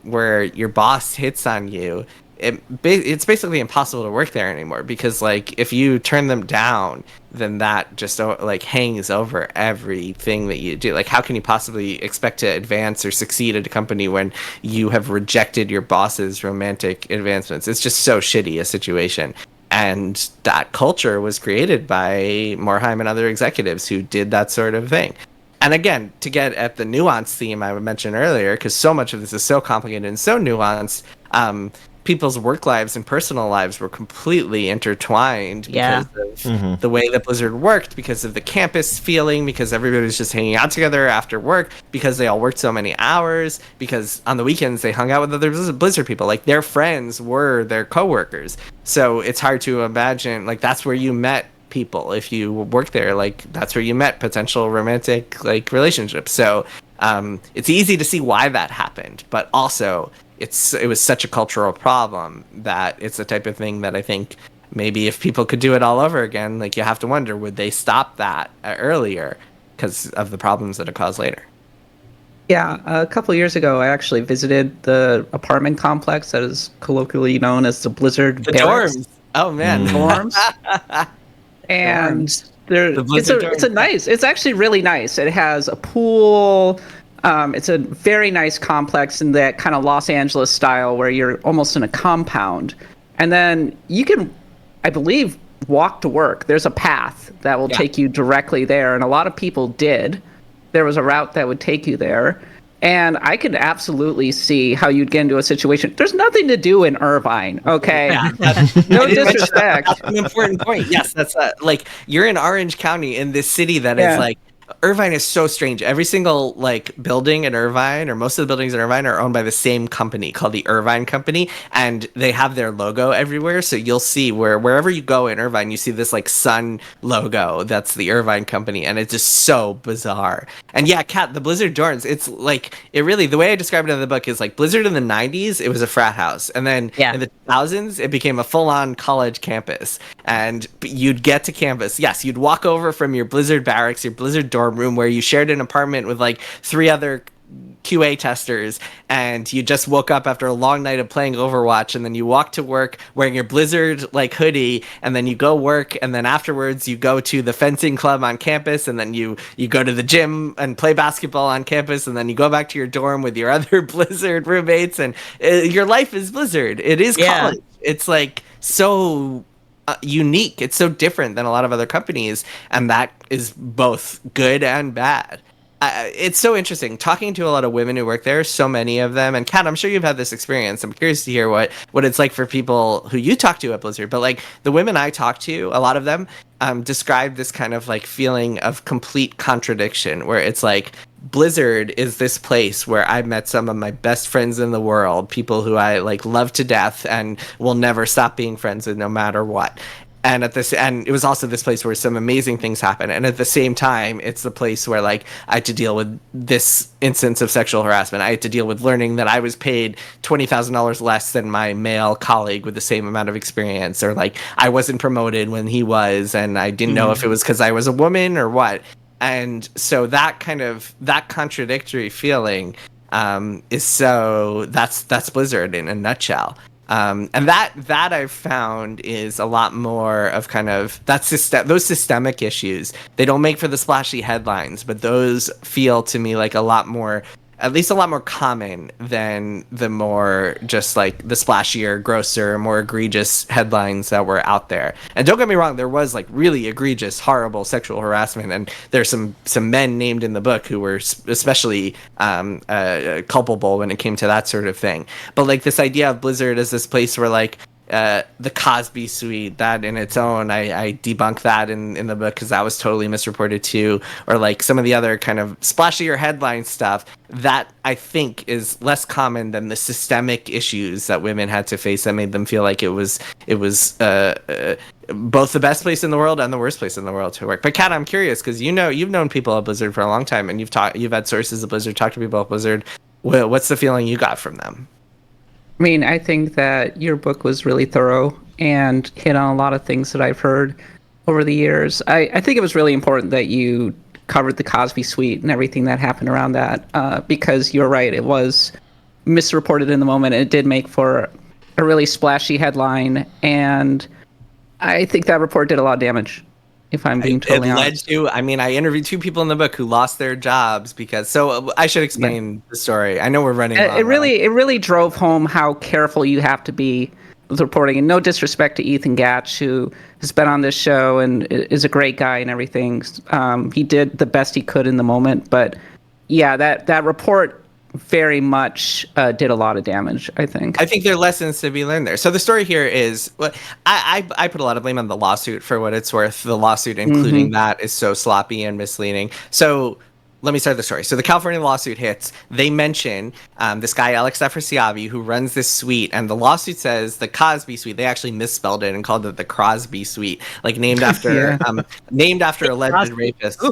where your boss hits on you, it's basically impossible to work there anymore, because if you turn them down, then that just hangs over everything that you do. How can you possibly expect to advance or succeed at a company when you have rejected your boss's romantic advancements? It's just so shitty a situation. And that culture was created by Morhaime and other executives who did that sort of thing. And again, to get at the nuance theme I mentioned earlier, because so much of this is so complicated and so nuanced, people's work lives and personal lives were completely intertwined because of the way that Blizzard worked, because of the campus feeling, because everybody was just hanging out together after work, because they all worked so many hours, because on the weekends they hung out with other Blizzard people. Their friends were their coworkers. So it's hard to imagine, that's where you met people. If you worked there, that's where you met potential romantic relationships. So it's easy to see why that happened, but also it was such a cultural problem that it's the type of thing that I think maybe if people could do it all over again, you have to wonder, would they stop that earlier because of the problems that it caused later? Yeah, a couple of years ago, I actually visited the apartment complex that is colloquially known as the Blizzard Barracks. Dorms. Oh man, dorms. And it's actually really nice. It has a pool. It's a very nice complex in that kind of Los Angeles style where you're almost in a compound. And then you can, I believe, walk to work. There's a path that will take you directly there. And a lot of people did. There was a route that would take you there. And I could absolutely see how you'd get into a situation. There's nothing to do in Irvine, okay? Yeah, no disrespect. That's an important point. Yes, that's you're in Orange County in this city that is Irvine is so strange. Every single like building in Irvine, or most of the buildings in Irvine, are owned by the same company called the Irvine Company, and they have their logo everywhere. So you'll see wherever you go in Irvine, you see this like sun logo. That's the Irvine Company, and it's just so bizarre. And yeah, Kat, the Blizzard dorms. It's like the way I described it in the book is like Blizzard in the '90s. It was a frat house, and then in the 2000s, it became a full-on college campus. And you'd get to campus. Yes, you'd walk over from your Blizzard barracks, your Blizzard dorm room, where you shared an apartment with like 3 other QA testers, and you just woke up after a long night of playing Overwatch, and then you walk to work wearing your Blizzard like hoodie, and then you go work, and then afterwards you go to the fencing club on campus, and then you go to the gym and play basketball on campus, and then you go back to your dorm with your other Blizzard roommates, and your life is Blizzard. It is college. It's like so unique. It's so different than a lot of other companies, and that is both good and bad. It's so interesting talking to a lot of women who work there, so many of them. And Kat, I'm sure you've had this experience. I'm curious to hear what it's like for people who you talk to at Blizzard. But like the women I talk to, a lot of them describe this kind of like feeling of complete contradiction, where it's like Blizzard is this place where I met some of my best friends in the world, people who I like love to death and will never stop being friends with no matter what. And it was also this place where some amazing things happen. And at the same time, it's the place where like I had to deal with this instance of sexual harassment. I had to deal with learning that I was paid $20,000 less than my male colleague with the same amount of experience, or like I wasn't promoted when he was, and I didn't know if it was because I was a woman or what. And so that contradictory feeling that's Blizzard in a nutshell. And that I've found is a lot more of kind of those systemic issues. They don't make for the splashy headlines, but those feel to me like at least a lot more common than the more just like the splashier, grosser, more egregious headlines that were out there. And don't get me wrong, there was like really egregious, horrible sexual harassment, and there's some men named in the book who were especially culpable when it came to that sort of thing. But like this idea of Blizzard as this place where like the Cosby Suite, that in its own, I debunk that in the book because that was totally misreported too, or like some of the other kind of splashier headline stuff that I think is less common than the systemic issues that women had to face that made them feel like it was both the best place in the world and the worst place in the world to work. But Kat, I'm curious because you've known people at Blizzard for a long time, and you've had sources at Blizzard, talked to people at Blizzard. What's the feeling you got from them? I mean, I think that your book was really thorough and hit on a lot of things that I've heard over the years. I think it was really important that you covered the Cosby Suite and everything that happened around that, because you're right, it was misreported in the moment, and it did make for a really splashy headline, and I think that report did a lot of damage, if I'm being totally honest. I interviewed 2 people in the book who lost their jobs because. So I should explain the story. I know we're running long. It really drove home how careful you have to be with reporting. And no disrespect to Ethan Gatch, who has been on this show and is a great guy and everything. He did the best he could in the moment. But yeah, that report very much did a lot of damage, I think. I think there are lessons to be learned there. So the story here is, I put a lot of blame on the lawsuit for what it's worth. The lawsuit, including that, is so sloppy and misleading. So let me start the story. So the California lawsuit hits. They mention this guy, Alex Afrasiabi, who runs this suite. And the lawsuit says the Cosby Suite. They actually misspelled it and called it the Crosby Suite, like named after alleged rapist.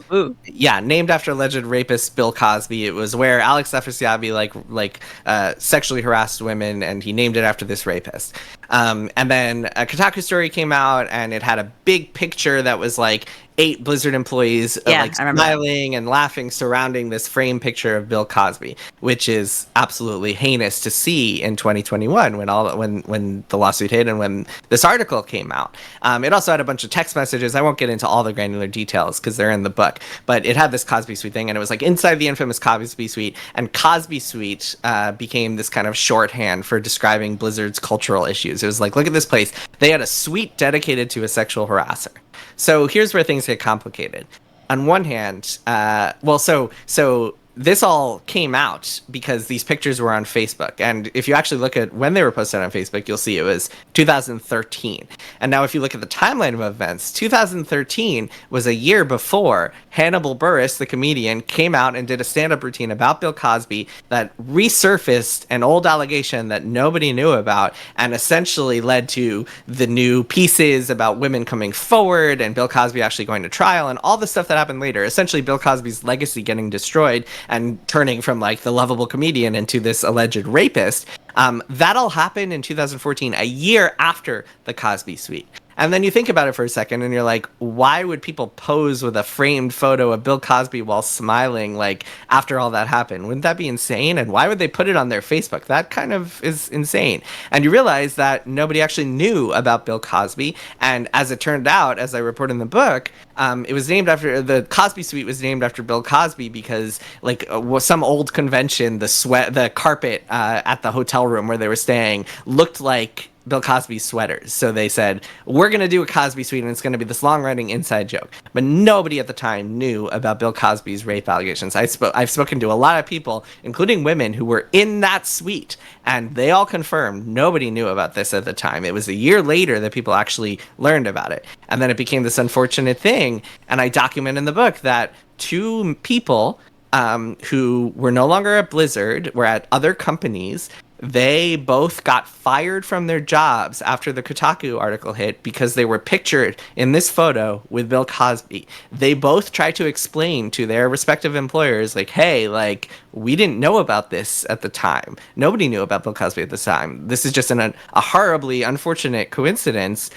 Yeah, named after alleged rapist Bill Cosby. It was where Alex Afrasiabi sexually harassed women, and he named it after this rapist. And then a Kotaku story came out, and it had a big picture that was like 8 Blizzard employees smiling and laughing surrounding this framed picture of Bill Cosby, which is absolutely heinous to see in 2021 when the lawsuit hit and when this article came out. It also had a bunch of text messages. I won't get into all the granular details because they're in the book, but it had this Cosby Suite thing, and it was like inside the infamous Cosby Suite, and Cosby Suite became this kind of shorthand for describing Blizzard's cultural issues. It was like, look at this place. They had a suite dedicated to a sexual harasser. So here's where things get complicated. On one hand, so this all came out because these pictures were on Facebook. And if you actually look at when they were posted on Facebook, you'll see it was 2013. And now if you look at the timeline of events, 2013 was a year before Hannibal Buress, the comedian, came out and did a stand-up routine about Bill Cosby that resurfaced an old allegation that nobody knew about and essentially led to the new pieces about women coming forward and Bill Cosby actually going to trial and all the stuff that happened later. Essentially, Bill Cosby's legacy getting destroyed and turning from like the lovable comedian into this alleged rapist. That all happened in 2014, a year after the Cosby Suite. And then you think about it for a second and you're like, why would people pose with a framed photo of Bill Cosby while smiling, like, after all that happened? Wouldn't that be insane? And why would they put it on their Facebook? That kind of is insane. And you realize that nobody actually knew about Bill Cosby. And as it turned out, as I report in the book, it was named after, the Cosby Suite was named after Bill Cosby because, like, some old convention, the carpet at the hotel room where they were staying looked like Bill Cosby's sweaters. So they said, we're going to do a Cosby Suite and it's going to be this long-running inside joke. But nobody at the time knew about Bill Cosby's rape allegations. I've spoken to a lot of people, including women, who were in that suite, and they all confirmed nobody knew about this at the time. It was a year later that people actually learned about it. And then it became this unfortunate thing. And I document in the book that two people who were no longer at Blizzard, were at other companies. They both got fired from their jobs after the Kotaku article hit because they were pictured in this photo with Bill Cosby. They both tried to explain to their respective employers, like, hey, like, we didn't know about this at the time. Nobody knew about Bill Cosby at the time. This is just a horribly unfortunate coincidence.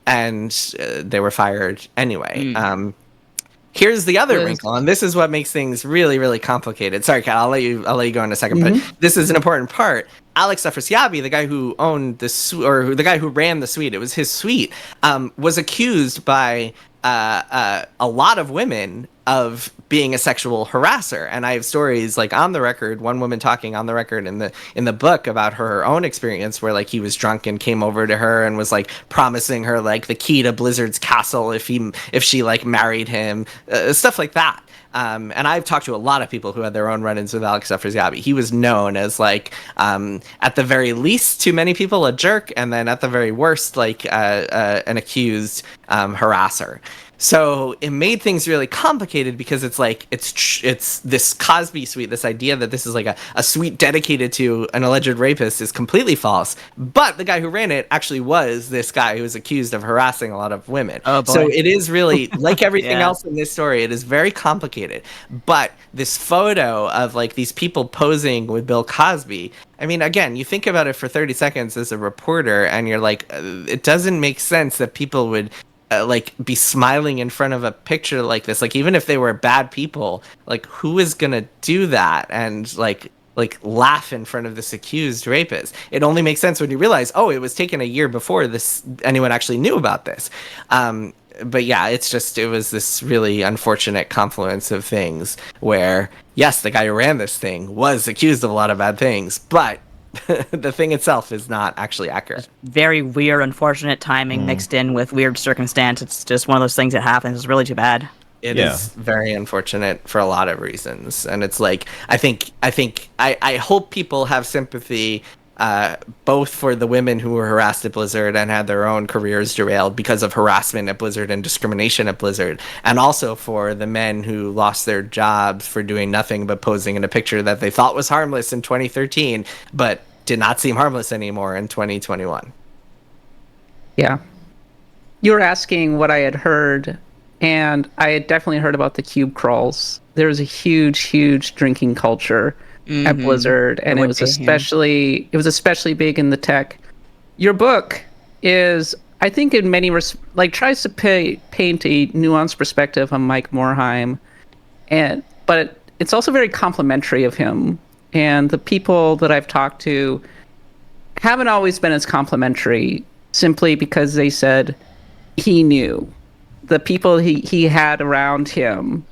And they were fired anyway. Here's the other wrinkle, and this is what makes things really, really complicated. Sorry, Kat, I'll let you go in a second, but this is an important part. Alex Afrasiabi, the guy who owned the guy who ran the suite, it was his suite, was accused by a lot of women of being a sexual harasser. And I have stories like on the record, one woman talking on the record in the book about her own experience where like he was drunk and came over to her and was like promising her like the key to Blizzard's castle if she like married him, stuff like that. And I've talked to a lot of people who had their own run-ins with Alex Afrasiabi. He was known as like, at the very least to many people, a jerk, and then at the very worst, like an accused harasser. So it made things really complicated because it's like it's this Cosby Suite, this idea that this is like a suite dedicated to an alleged rapist is completely false. But the guy who ran it actually was this guy who was accused of harassing a lot of women. Oh, boy. So it is really, like everything else in this story, it is very complicated. But this photo of like these people posing with Bill Cosby, I mean, again, you think about it for 30 seconds as a reporter and you're like, it doesn't make sense that people would like be smiling in front of a picture like this. Like, even if they were bad people, like, who is gonna do that and like laugh in front of this accused rapist? It only makes sense when you realize, oh, it was taken a year before anyone actually knew about this. But yeah, it was this really unfortunate confluence of things where, yes, the guy who ran this thing was accused of a lot of bad things, but the thing itself is not actually accurate. Very weird, unfortunate timing mixed in with weird circumstance. It's just one of those things that happens. It's really too bad. It is very unfortunate for a lot of reasons. And it's like, I hope people have sympathy both for the women who were harassed at Blizzard and had their own careers derailed because of harassment at Blizzard and discrimination at Blizzard, and also for the men who lost their jobs for doing nothing but posing in a picture that they thought was harmless in 2013, but did not seem harmless anymore in 2021. Yeah. You were asking what I had heard, and I had definitely heard about the cube crawls. There was a huge, huge drinking culture at Blizzard, and it was especially big in the tech. Your book is, I think, in many tries to paint a nuanced perspective on Mike Morhaime, but it's also very complimentary of him. And the people that I've talked to haven't always been as complimentary, simply because they said he knew. The people he had around him,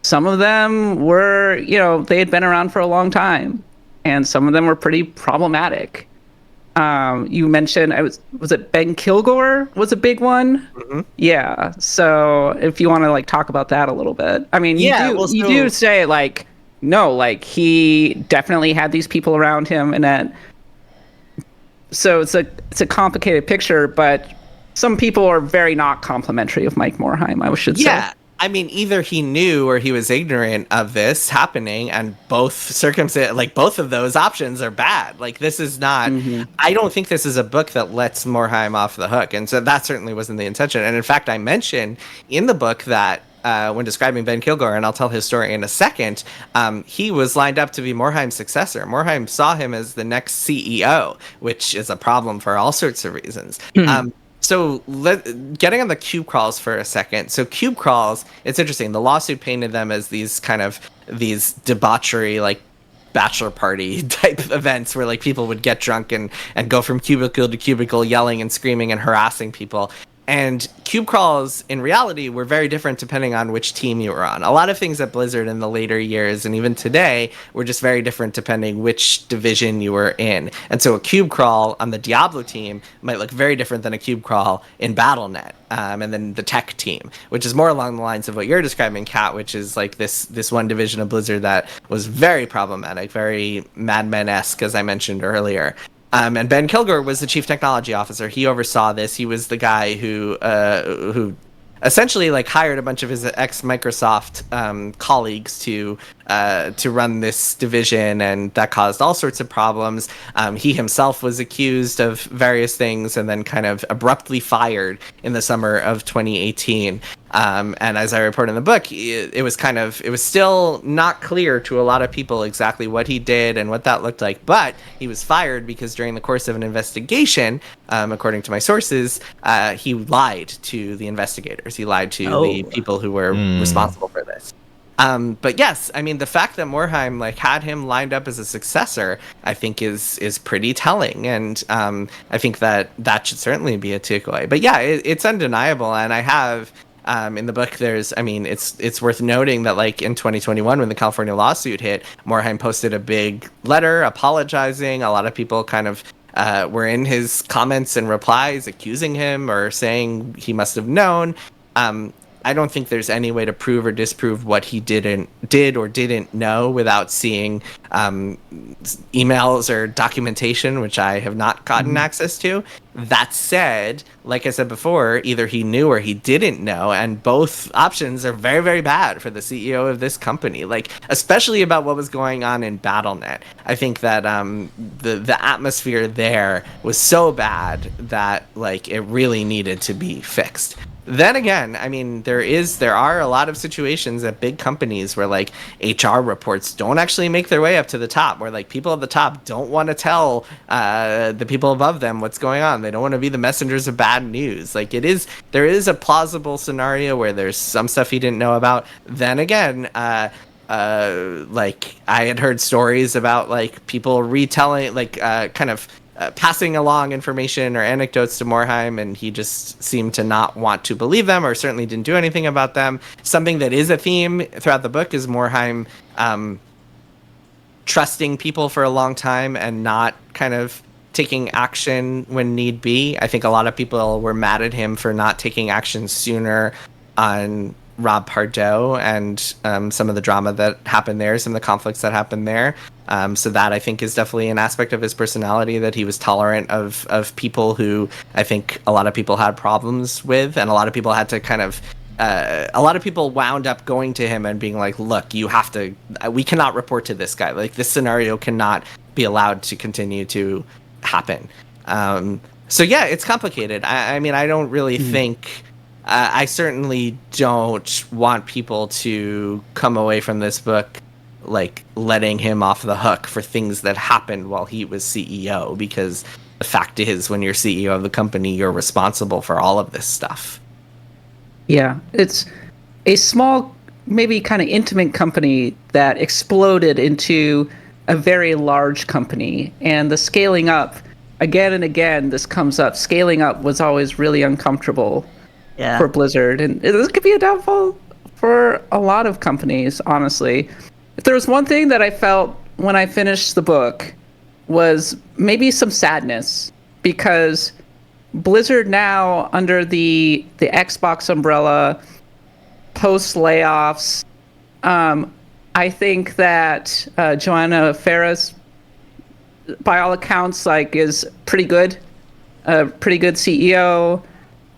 some of them were, they had been around for a long time, and some of them were pretty problematic. You mentioned, was it Ben Kilgore was a big one? Mm-hmm. Yeah. So if you want to talk about that a little bit, I mean, you do say no, like he definitely had these people around him, and that. So it's a complicated picture, but some people are very not complimentary of Mike Morhaime, I should say. Yeah. I mean, either he knew or he was ignorant of this happening, and both of those options are bad. Like, this is not. I don't think this is a book that lets Morhaime off the hook, and so that certainly wasn't the intention. And in fact, I mentioned in the book that when describing Ben Kilgore, and I'll tell his story in a second, he was lined up to be Morhaime's successor. Morhaime saw him as the next CEO, which is a problem for all sorts of reasons. So getting on the cube crawls for a second. So cube crawls, it's interesting. The lawsuit painted them as these debauchery, like bachelor party type events where like people would get drunk and go from cubicle to cubicle yelling and screaming and harassing people. And cube crawls, in reality, were very different depending on which team you were on. A lot of things at Blizzard in the later years, and even today, were just very different depending which division you were in. And so a cube crawl on the Diablo team might look very different than a cube crawl in Battle.net, and then the tech team, which is more along the lines of what you're describing, Kat, which is like this one division of Blizzard that was very problematic, very Mad Men-esque, as I mentioned earlier. And Ben Kilgore was the chief technology officer. He oversaw this. He was the guy who essentially like hired a bunch of his ex-Microsoft colleagues to run this division, and that caused all sorts of problems. He himself was accused of various things and then kind of abruptly fired in the summer of 2018. And as I report in the book, it was still not clear to a lot of people exactly what he did and what that looked like. But he was fired because during the course of an investigation, according to my sources, he lied to the investigators. He lied to the people who were responsible for this. But yes, I mean, the fact that Morhaime like had him lined up as a successor, I think is pretty telling, and I think that should certainly be a takeaway. But yeah, it's undeniable, and I have in the book it's worth noting that like in 2021 when the California lawsuit hit, Morhaime posted a big letter apologizing. A lot of people kind of were in his comments and replies accusing him or saying he must have known. I don't think there's any way to prove or disprove what he did or didn't know without seeing emails or documentation, which I have not gotten access to. That said, like I said before, either he knew or he didn't know, and both options are very, very bad for the CEO of this company, like especially about what was going on in Battle.net. I think that the atmosphere there was so bad that like it really needed to be fixed. Then again, I mean, there are a lot of situations at big companies where like HR reports don't actually make their way up to the top, where like people at the top don't want to tell the people above them what's going on. They don't want to be the messengers of bad news. Like there is a plausible scenario where there's some stuff he didn't know about. Then again, like I had heard stories about like people retelling, like kind of passing along information or anecdotes to Morhaime, and he just seemed to not want to believe them, or certainly didn't do anything about them. Something that is a theme throughout the book is Morhaime trusting people for a long time and not kind of taking action when need be. I think a lot of people were mad at him for not taking action sooner on Rob Pardo and some of the drama that happened there, some of the conflicts that happened there. So that I think is definitely an aspect of his personality, that he was tolerant of people who I think a lot of people had problems with, and a lot of people had to kind of a lot of people wound up going to him and being like, look, we cannot report to this guy. Like, this scenario cannot be allowed to continue to happen. So yeah, it's complicated. I mean, I don't really think, I certainly don't want people to come away from this book like letting him off the hook for things that happened while he was CEO, because the fact is, when you're CEO of the company, you're responsible for all of this stuff. Yeah, it's a small, maybe kind of intimate company that exploded into a very large company, and the scaling up, again and again, this comes up. Scaling up was always really uncomfortable for Blizzard, and this could be a downfall for a lot of companies, honestly. If there was one thing that I felt when I finished the book, was maybe some sadness, because Blizzard now, under the Xbox umbrella, post layoffs, I think that Joanna Ferris, by all accounts, like is pretty good, a pretty good CEO.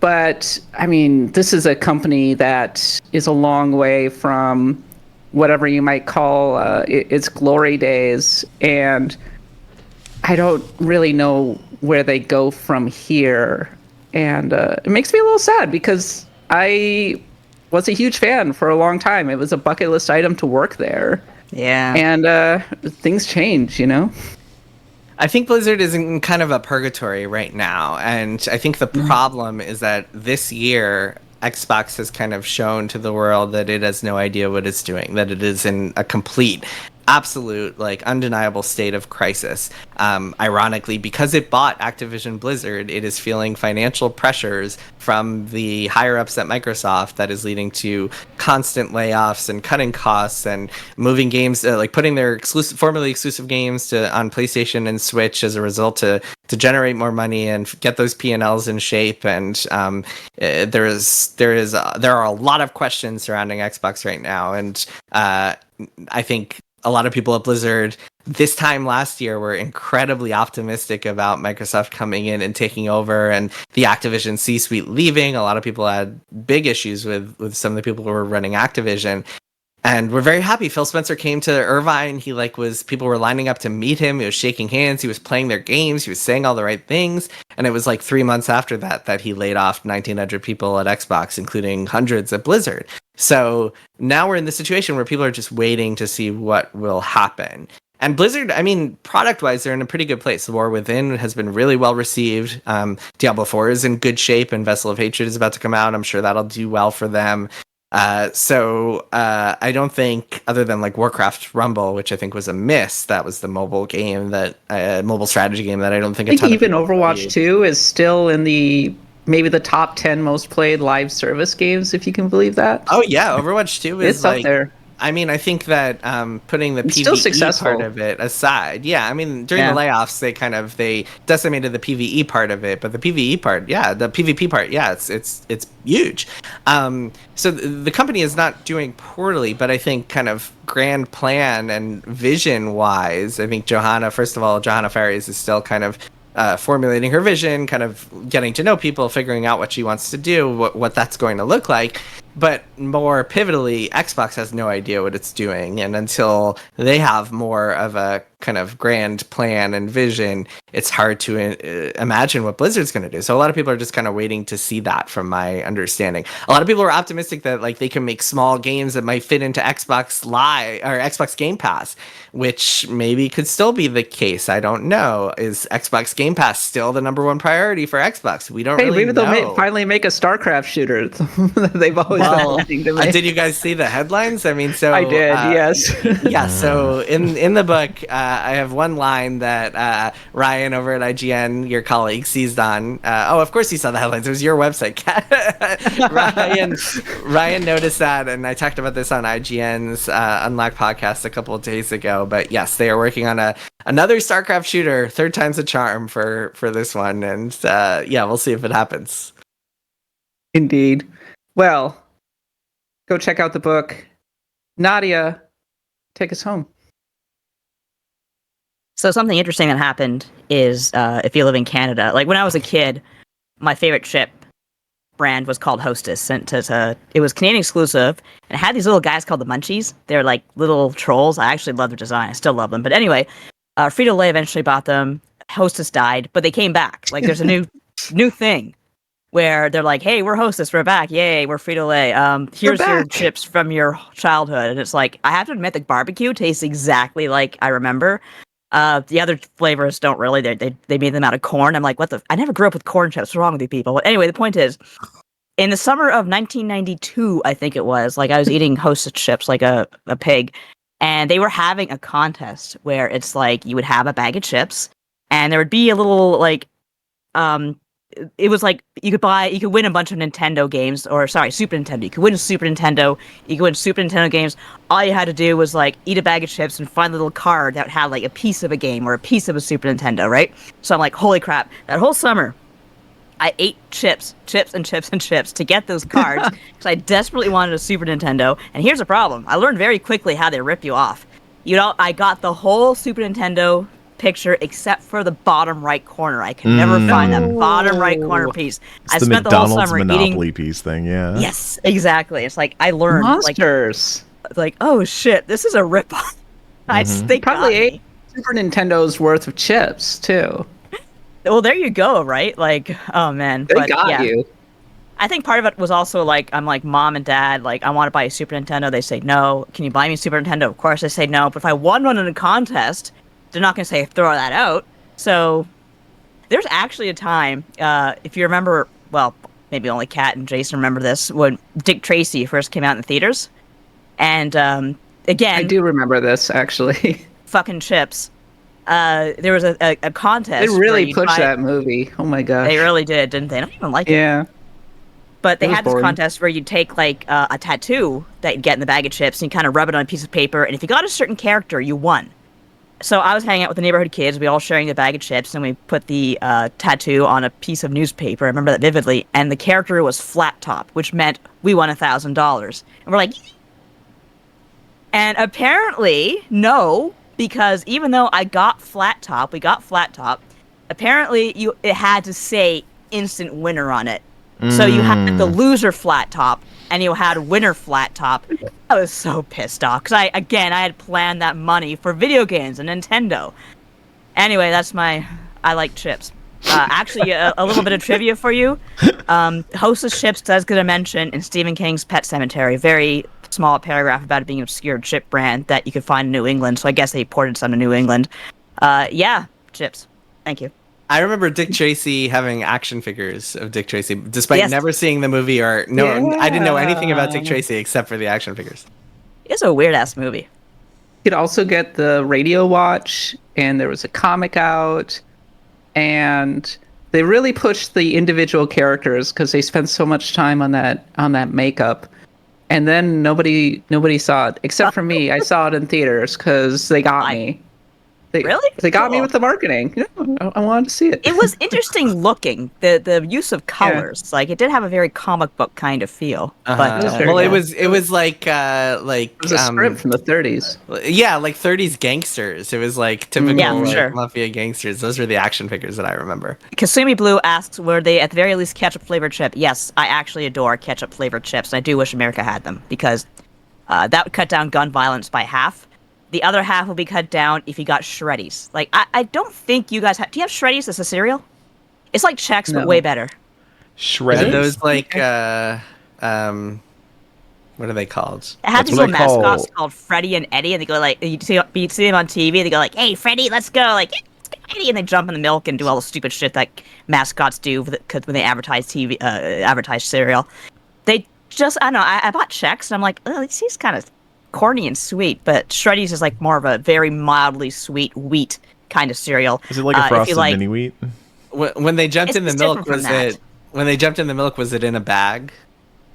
But I mean, this is a company that is a long way from whatever you might call its glory days, and I don't really know where they go from here. And it makes me a little sad because I was a huge fan for a long time. It was a bucket list item to work there. Yeah. And things change, you know? I think Blizzard is in kind of a purgatory right now, and I think the problem is that this year Xbox has kind of shown to the world that it has no idea what it's doing, that it is in a complete, absolute, like undeniable state of crisis. Ironically, because it bought Activision Blizzard, it is feeling financial pressures from the higher ups at Microsoft that is leading to constant layoffs and cutting costs and moving games, like putting their formerly exclusive games on PlayStation and Switch as a result to generate more money and get those P&Ls in shape. And there are a lot of questions surrounding Xbox right now, and I think a lot of people at Blizzard this time last year were incredibly optimistic about Microsoft coming in and taking over and the Activision C-suite leaving. A lot of people had big issues with some of the people who were running Activision. And we're very happy. Phil Spencer came to Irvine. People were lining up to meet him. He was shaking hands. He was playing their games. He was saying all the right things. And it was like 3 months after that he laid off 1,900 people at Xbox, including hundreds at Blizzard. So now we're in the situation where people are just waiting to see what will happen. And Blizzard, I mean, product-wise, they're in a pretty good place. The War Within has been really well received. Diablo 4 is in good shape, and Vessel of Hatred is about to come out. I'm sure that'll do well for them. So I don't think, other than like Warcraft Rumble, which I think was a miss, that was the mobile game mobile strategy game that I don't think I think even Overwatch 2 is still in maybe the top 10 most played live service games, if you can believe that. Oh yeah, Overwatch 2 is it's up there. I mean, I think that putting the PvE part of it aside, yeah, I mean, during the layoffs, they decimated the PvE part of it, but the PvE part, the PvP part, it's huge. So the company is not doing poorly, but I think kind of grand plan and vision wise, I think Johanna Faries is still kind of formulating her vision, kind of getting to know people, figuring out what she wants to do, what that's going to look like. But more pivotally, Xbox has no idea what it's doing, and until they have more of a kind of grand plan and vision, it's hard to imagine what Blizzard's going to do. So a lot of people are just kind of waiting to see that, from my understanding. A lot of people are optimistic that like they can make small games that might fit into Xbox Live or Xbox Game Pass, which maybe could still be the case. I don't know. Is Xbox Game Pass still the number one priority for Xbox? We don't really know. Maybe they'll finally make a StarCraft shooter. They've always did you guys see the headlines? I mean, so I did, yes. Yeah, so in the book, I have one line that Ryan over at IGN, your colleague, seized on. Of course you saw the headlines. It was your website, Kat. Ryan noticed that, and I talked about this on IGN's Unlocked podcast a couple of days ago. But yes, they are working on another StarCraft shooter. Third time's a charm for this one, and we'll see if it happens. Indeed. Well, go check out the book. Nadia, take us home. So something interesting that happened is, if you live in Canada, like when I was a kid, my favorite chip brand was called Hostess. And it was Canadian exclusive, and it had these little guys called the Munchies. They're like little trolls. I actually love their design. I still love them. But anyway, Frito-Lay eventually bought them. Hostess died, but they came back. Like there's a new thing where they're like, hey, we're Hostess, we're back, yay, we're Frito-Lay. Here's your chips from your childhood. And it's like, I have to admit, the barbecue tastes exactly like I remember. The other flavors don't really. They made them out of corn. I'm like, I never grew up with corn chips. What's wrong with you people? But anyway, the point is, in the summer of 1992, I think it was, like I was eating Hostess chips like a pig, and they were having a contest where it's like you would have a bag of chips, and there would be a little like, it was like you could win a bunch of Nintendo games, or sorry, Super Nintendo. You could win a Super Nintendo. You could win Super Nintendo games. All you had to do was like eat a bag of chips and find a little card that had like a piece of a game or a piece of a Super Nintendo, right? So I'm like, holy crap! That whole summer, I ate chips to get those cards because I desperately wanted a Super Nintendo. And here's the problem: I learned very quickly how they rip you off. I got the whole Super Nintendo picture except for the bottom right corner. I could never find that bottom right corner piece. It's the spent McDonald's the whole summer Monopoly piece thing, yeah. Yes, exactly. It's like I learned Monsters. like oh shit, this is a ripoff. They probably ate Super Nintendo's worth of chips too. Well, there you go, right? Like, oh man, They got you. I think part of it was also like I'm like mom and dad, like I want to buy a Super Nintendo. They say no. Can you buy me a Super Nintendo? Of course, I say no. But if I won one in a contest, they're not going to say throw that out. So there's actually a time, if you remember, well, maybe only Kat and Jason remember this, when Dick Tracy first came out in the theaters, and again, I do remember this actually. Fucking chips. There was a contest. They really pushed that movie. Oh my gosh. They really did, didn't they? I don't even like it. Yeah. But they had this contest where you'd take like a tattoo that you'd get in the bag of chips and you kind of rub it on a piece of paper, and if you got a certain character, you won. So I was hanging out with the neighborhood kids. We all sharing the bag of chips, and we put the tattoo on a piece of newspaper. I remember that vividly. And the character was Flat Top, which meant we won $1,000. And we're like, and apparently, no, because even though we got Flat Top, apparently it had to say instant winner on it. So you had the loser Flat Top, and you had winner Flat Top. I was so pissed off, because I had planned that money for video games and Nintendo. Anyway, I like chips. Actually, a little bit of trivia for you. Hostess Chips does get a mention in Stephen King's Pet Sematary. Very small paragraph about it being an obscure chip brand that you could find in New England, so I guess they ported some to New England. Yeah, chips. Thank you. I remember Dick Tracy having action figures of Dick Tracy, despite never seeing the movie I didn't know anything about Dick Tracy except for the action figures. It's a weird-ass movie. You could also get the Radio Watch, and there was a comic out, and they really pushed the individual characters because they spent so much time on that makeup. And then nobody saw it, except for me. I saw it in theaters because they got me. Really? They got me with the marketing. Yeah, I wanted to see it. It was interesting looking. The use of colors, like it did have a very comic book kind of feel. But it was like it was a script from the 30s. Yeah, like 30s gangsters. It was like typical mafia gangsters. Those were the action figures that I remember. Kasumi Blue asks, were they at the very least ketchup flavored chip? Yes, I actually adore ketchup flavored chips. And I do wish America had them because that would cut down gun violence by half. The other half will be cut down if you got Shreddies. Like, I don't think you guys have... Do you have Shreddies as a cereal? It's like Chex, but way better. Shreddies? Are those like, what are they called? It had these little mascots called Freddy and Eddie, and they go like... You see them on TV, they go like, hey, Freddy, let's go! Like, yeah, let's go, Eddie! And they jump in the milk and do all the stupid shit that mascots do when they advertise advertise cereal. They just... I don't know, I bought Chex, and I'm like, oh, this is kind of... corny and sweet, but Shreddies is like more of a very mildly sweet wheat kind of cereal. Is it like a frosted mini wheat? When they jumped in the milk, was it in a bag?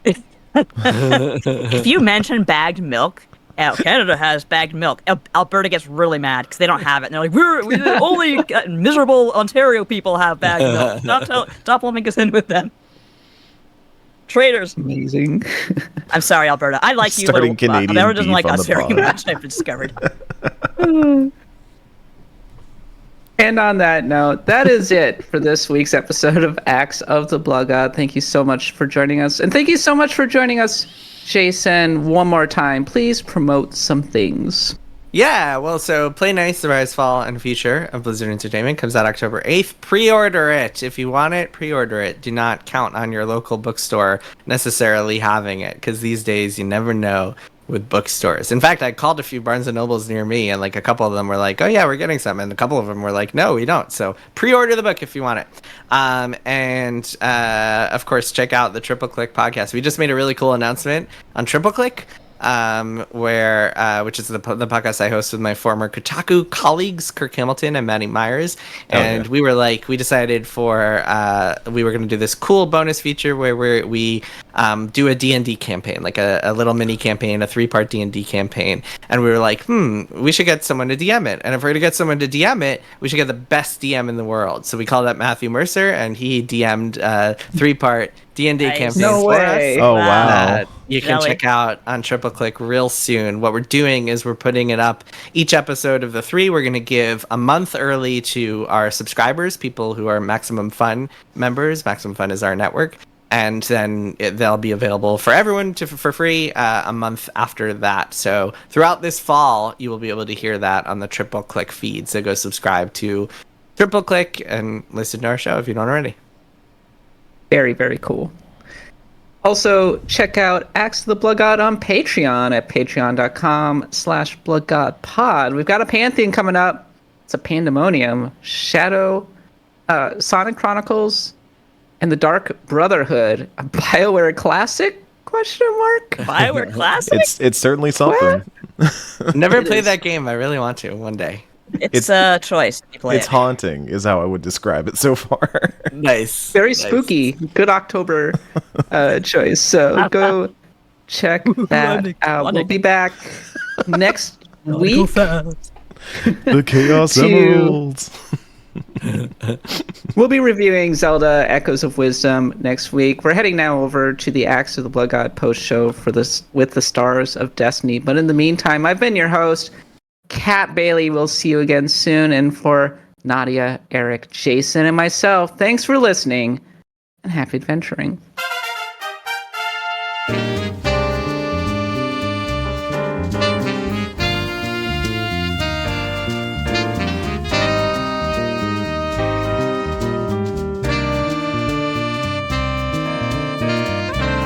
If you mention bagged milk, Canada has bagged milk. Alberta gets really mad because they don't have it. And they're like, we only miserable Ontario people have bagged milk. Stop lumping us in with them. Traitors. Amazing. I'm sorry, Alberta. I like you, but Alberta doesn't like us very much, I've discovered. And on that note, that is it for this week's episode of Acts of the Blood God. Thank you so much for joining us. And thank you so much for joining us, Jason. One more time, please promote some things. Yeah, well, so Play Nice, The Rise, Fall, and Future of Blizzard Entertainment comes out October 8th. Pre-order it. If you want it, pre-order it. Do not count on your local bookstore necessarily having it, because these days you never know with bookstores. In fact, I called a few Barnes & Nobles near me, and like a couple of them were like, oh yeah, we're getting some. And a couple of them were like, no, we don't. So pre-order the book if you want it. Of course, check out the Triple Click podcast. We just made a really cool announcement on Triple Click. which is the podcast I host with my former Kotaku colleagues, Kirk Hamilton and Maddie Myers. And we decided we were going to do this cool bonus feature where we do a D&D campaign, like a little mini campaign, a 3-part D&D campaign. And we were like, we should get someone to DM it. And if we're going to get someone to DM it, we should get the best DM in the world. So we called up Matthew Mercer, and he DM'd a 3-part D&D campaign No for way. us. Oh, wow. You can check out on TripleClick real soon. What we're doing is we're putting it up each episode of the 3. We're going to give a month early to our subscribers, people who are Maximum Fun members. Maximum Fun is our network. And then they'll be available for everyone for free a month after that. So throughout this fall, you will be able to hear that on the TripleClick feed. So go subscribe to TripleClick and listen to our show if you don't already. Very, very cool. Also, check out Axe of the Blood God on Patreon at patreon.com/bloodgodpod. We've got a Pantheon coming up. It's a pandemonium. Shadow, Sonic Chronicles, and the Dark Brotherhood. A BioWare classic? BioWare classic? It's certainly something. Never played that game. I really want to one day. It's a choice. It's haunting, is how I would describe it so far. Nice. Very spooky. Good October choice. So go check that out. We'll be back next week. The Chaos Emeralds. We'll be reviewing Zelda Echoes of Wisdom next week. We're heading now over to the Axe of the Blood God post show for this with the Stars of Destiny. But in the meantime, I've been your host, Kat Bailey. We'll see you again soon. And for Nadia, Eric, Jason, and myself, thanks for listening and happy adventuring.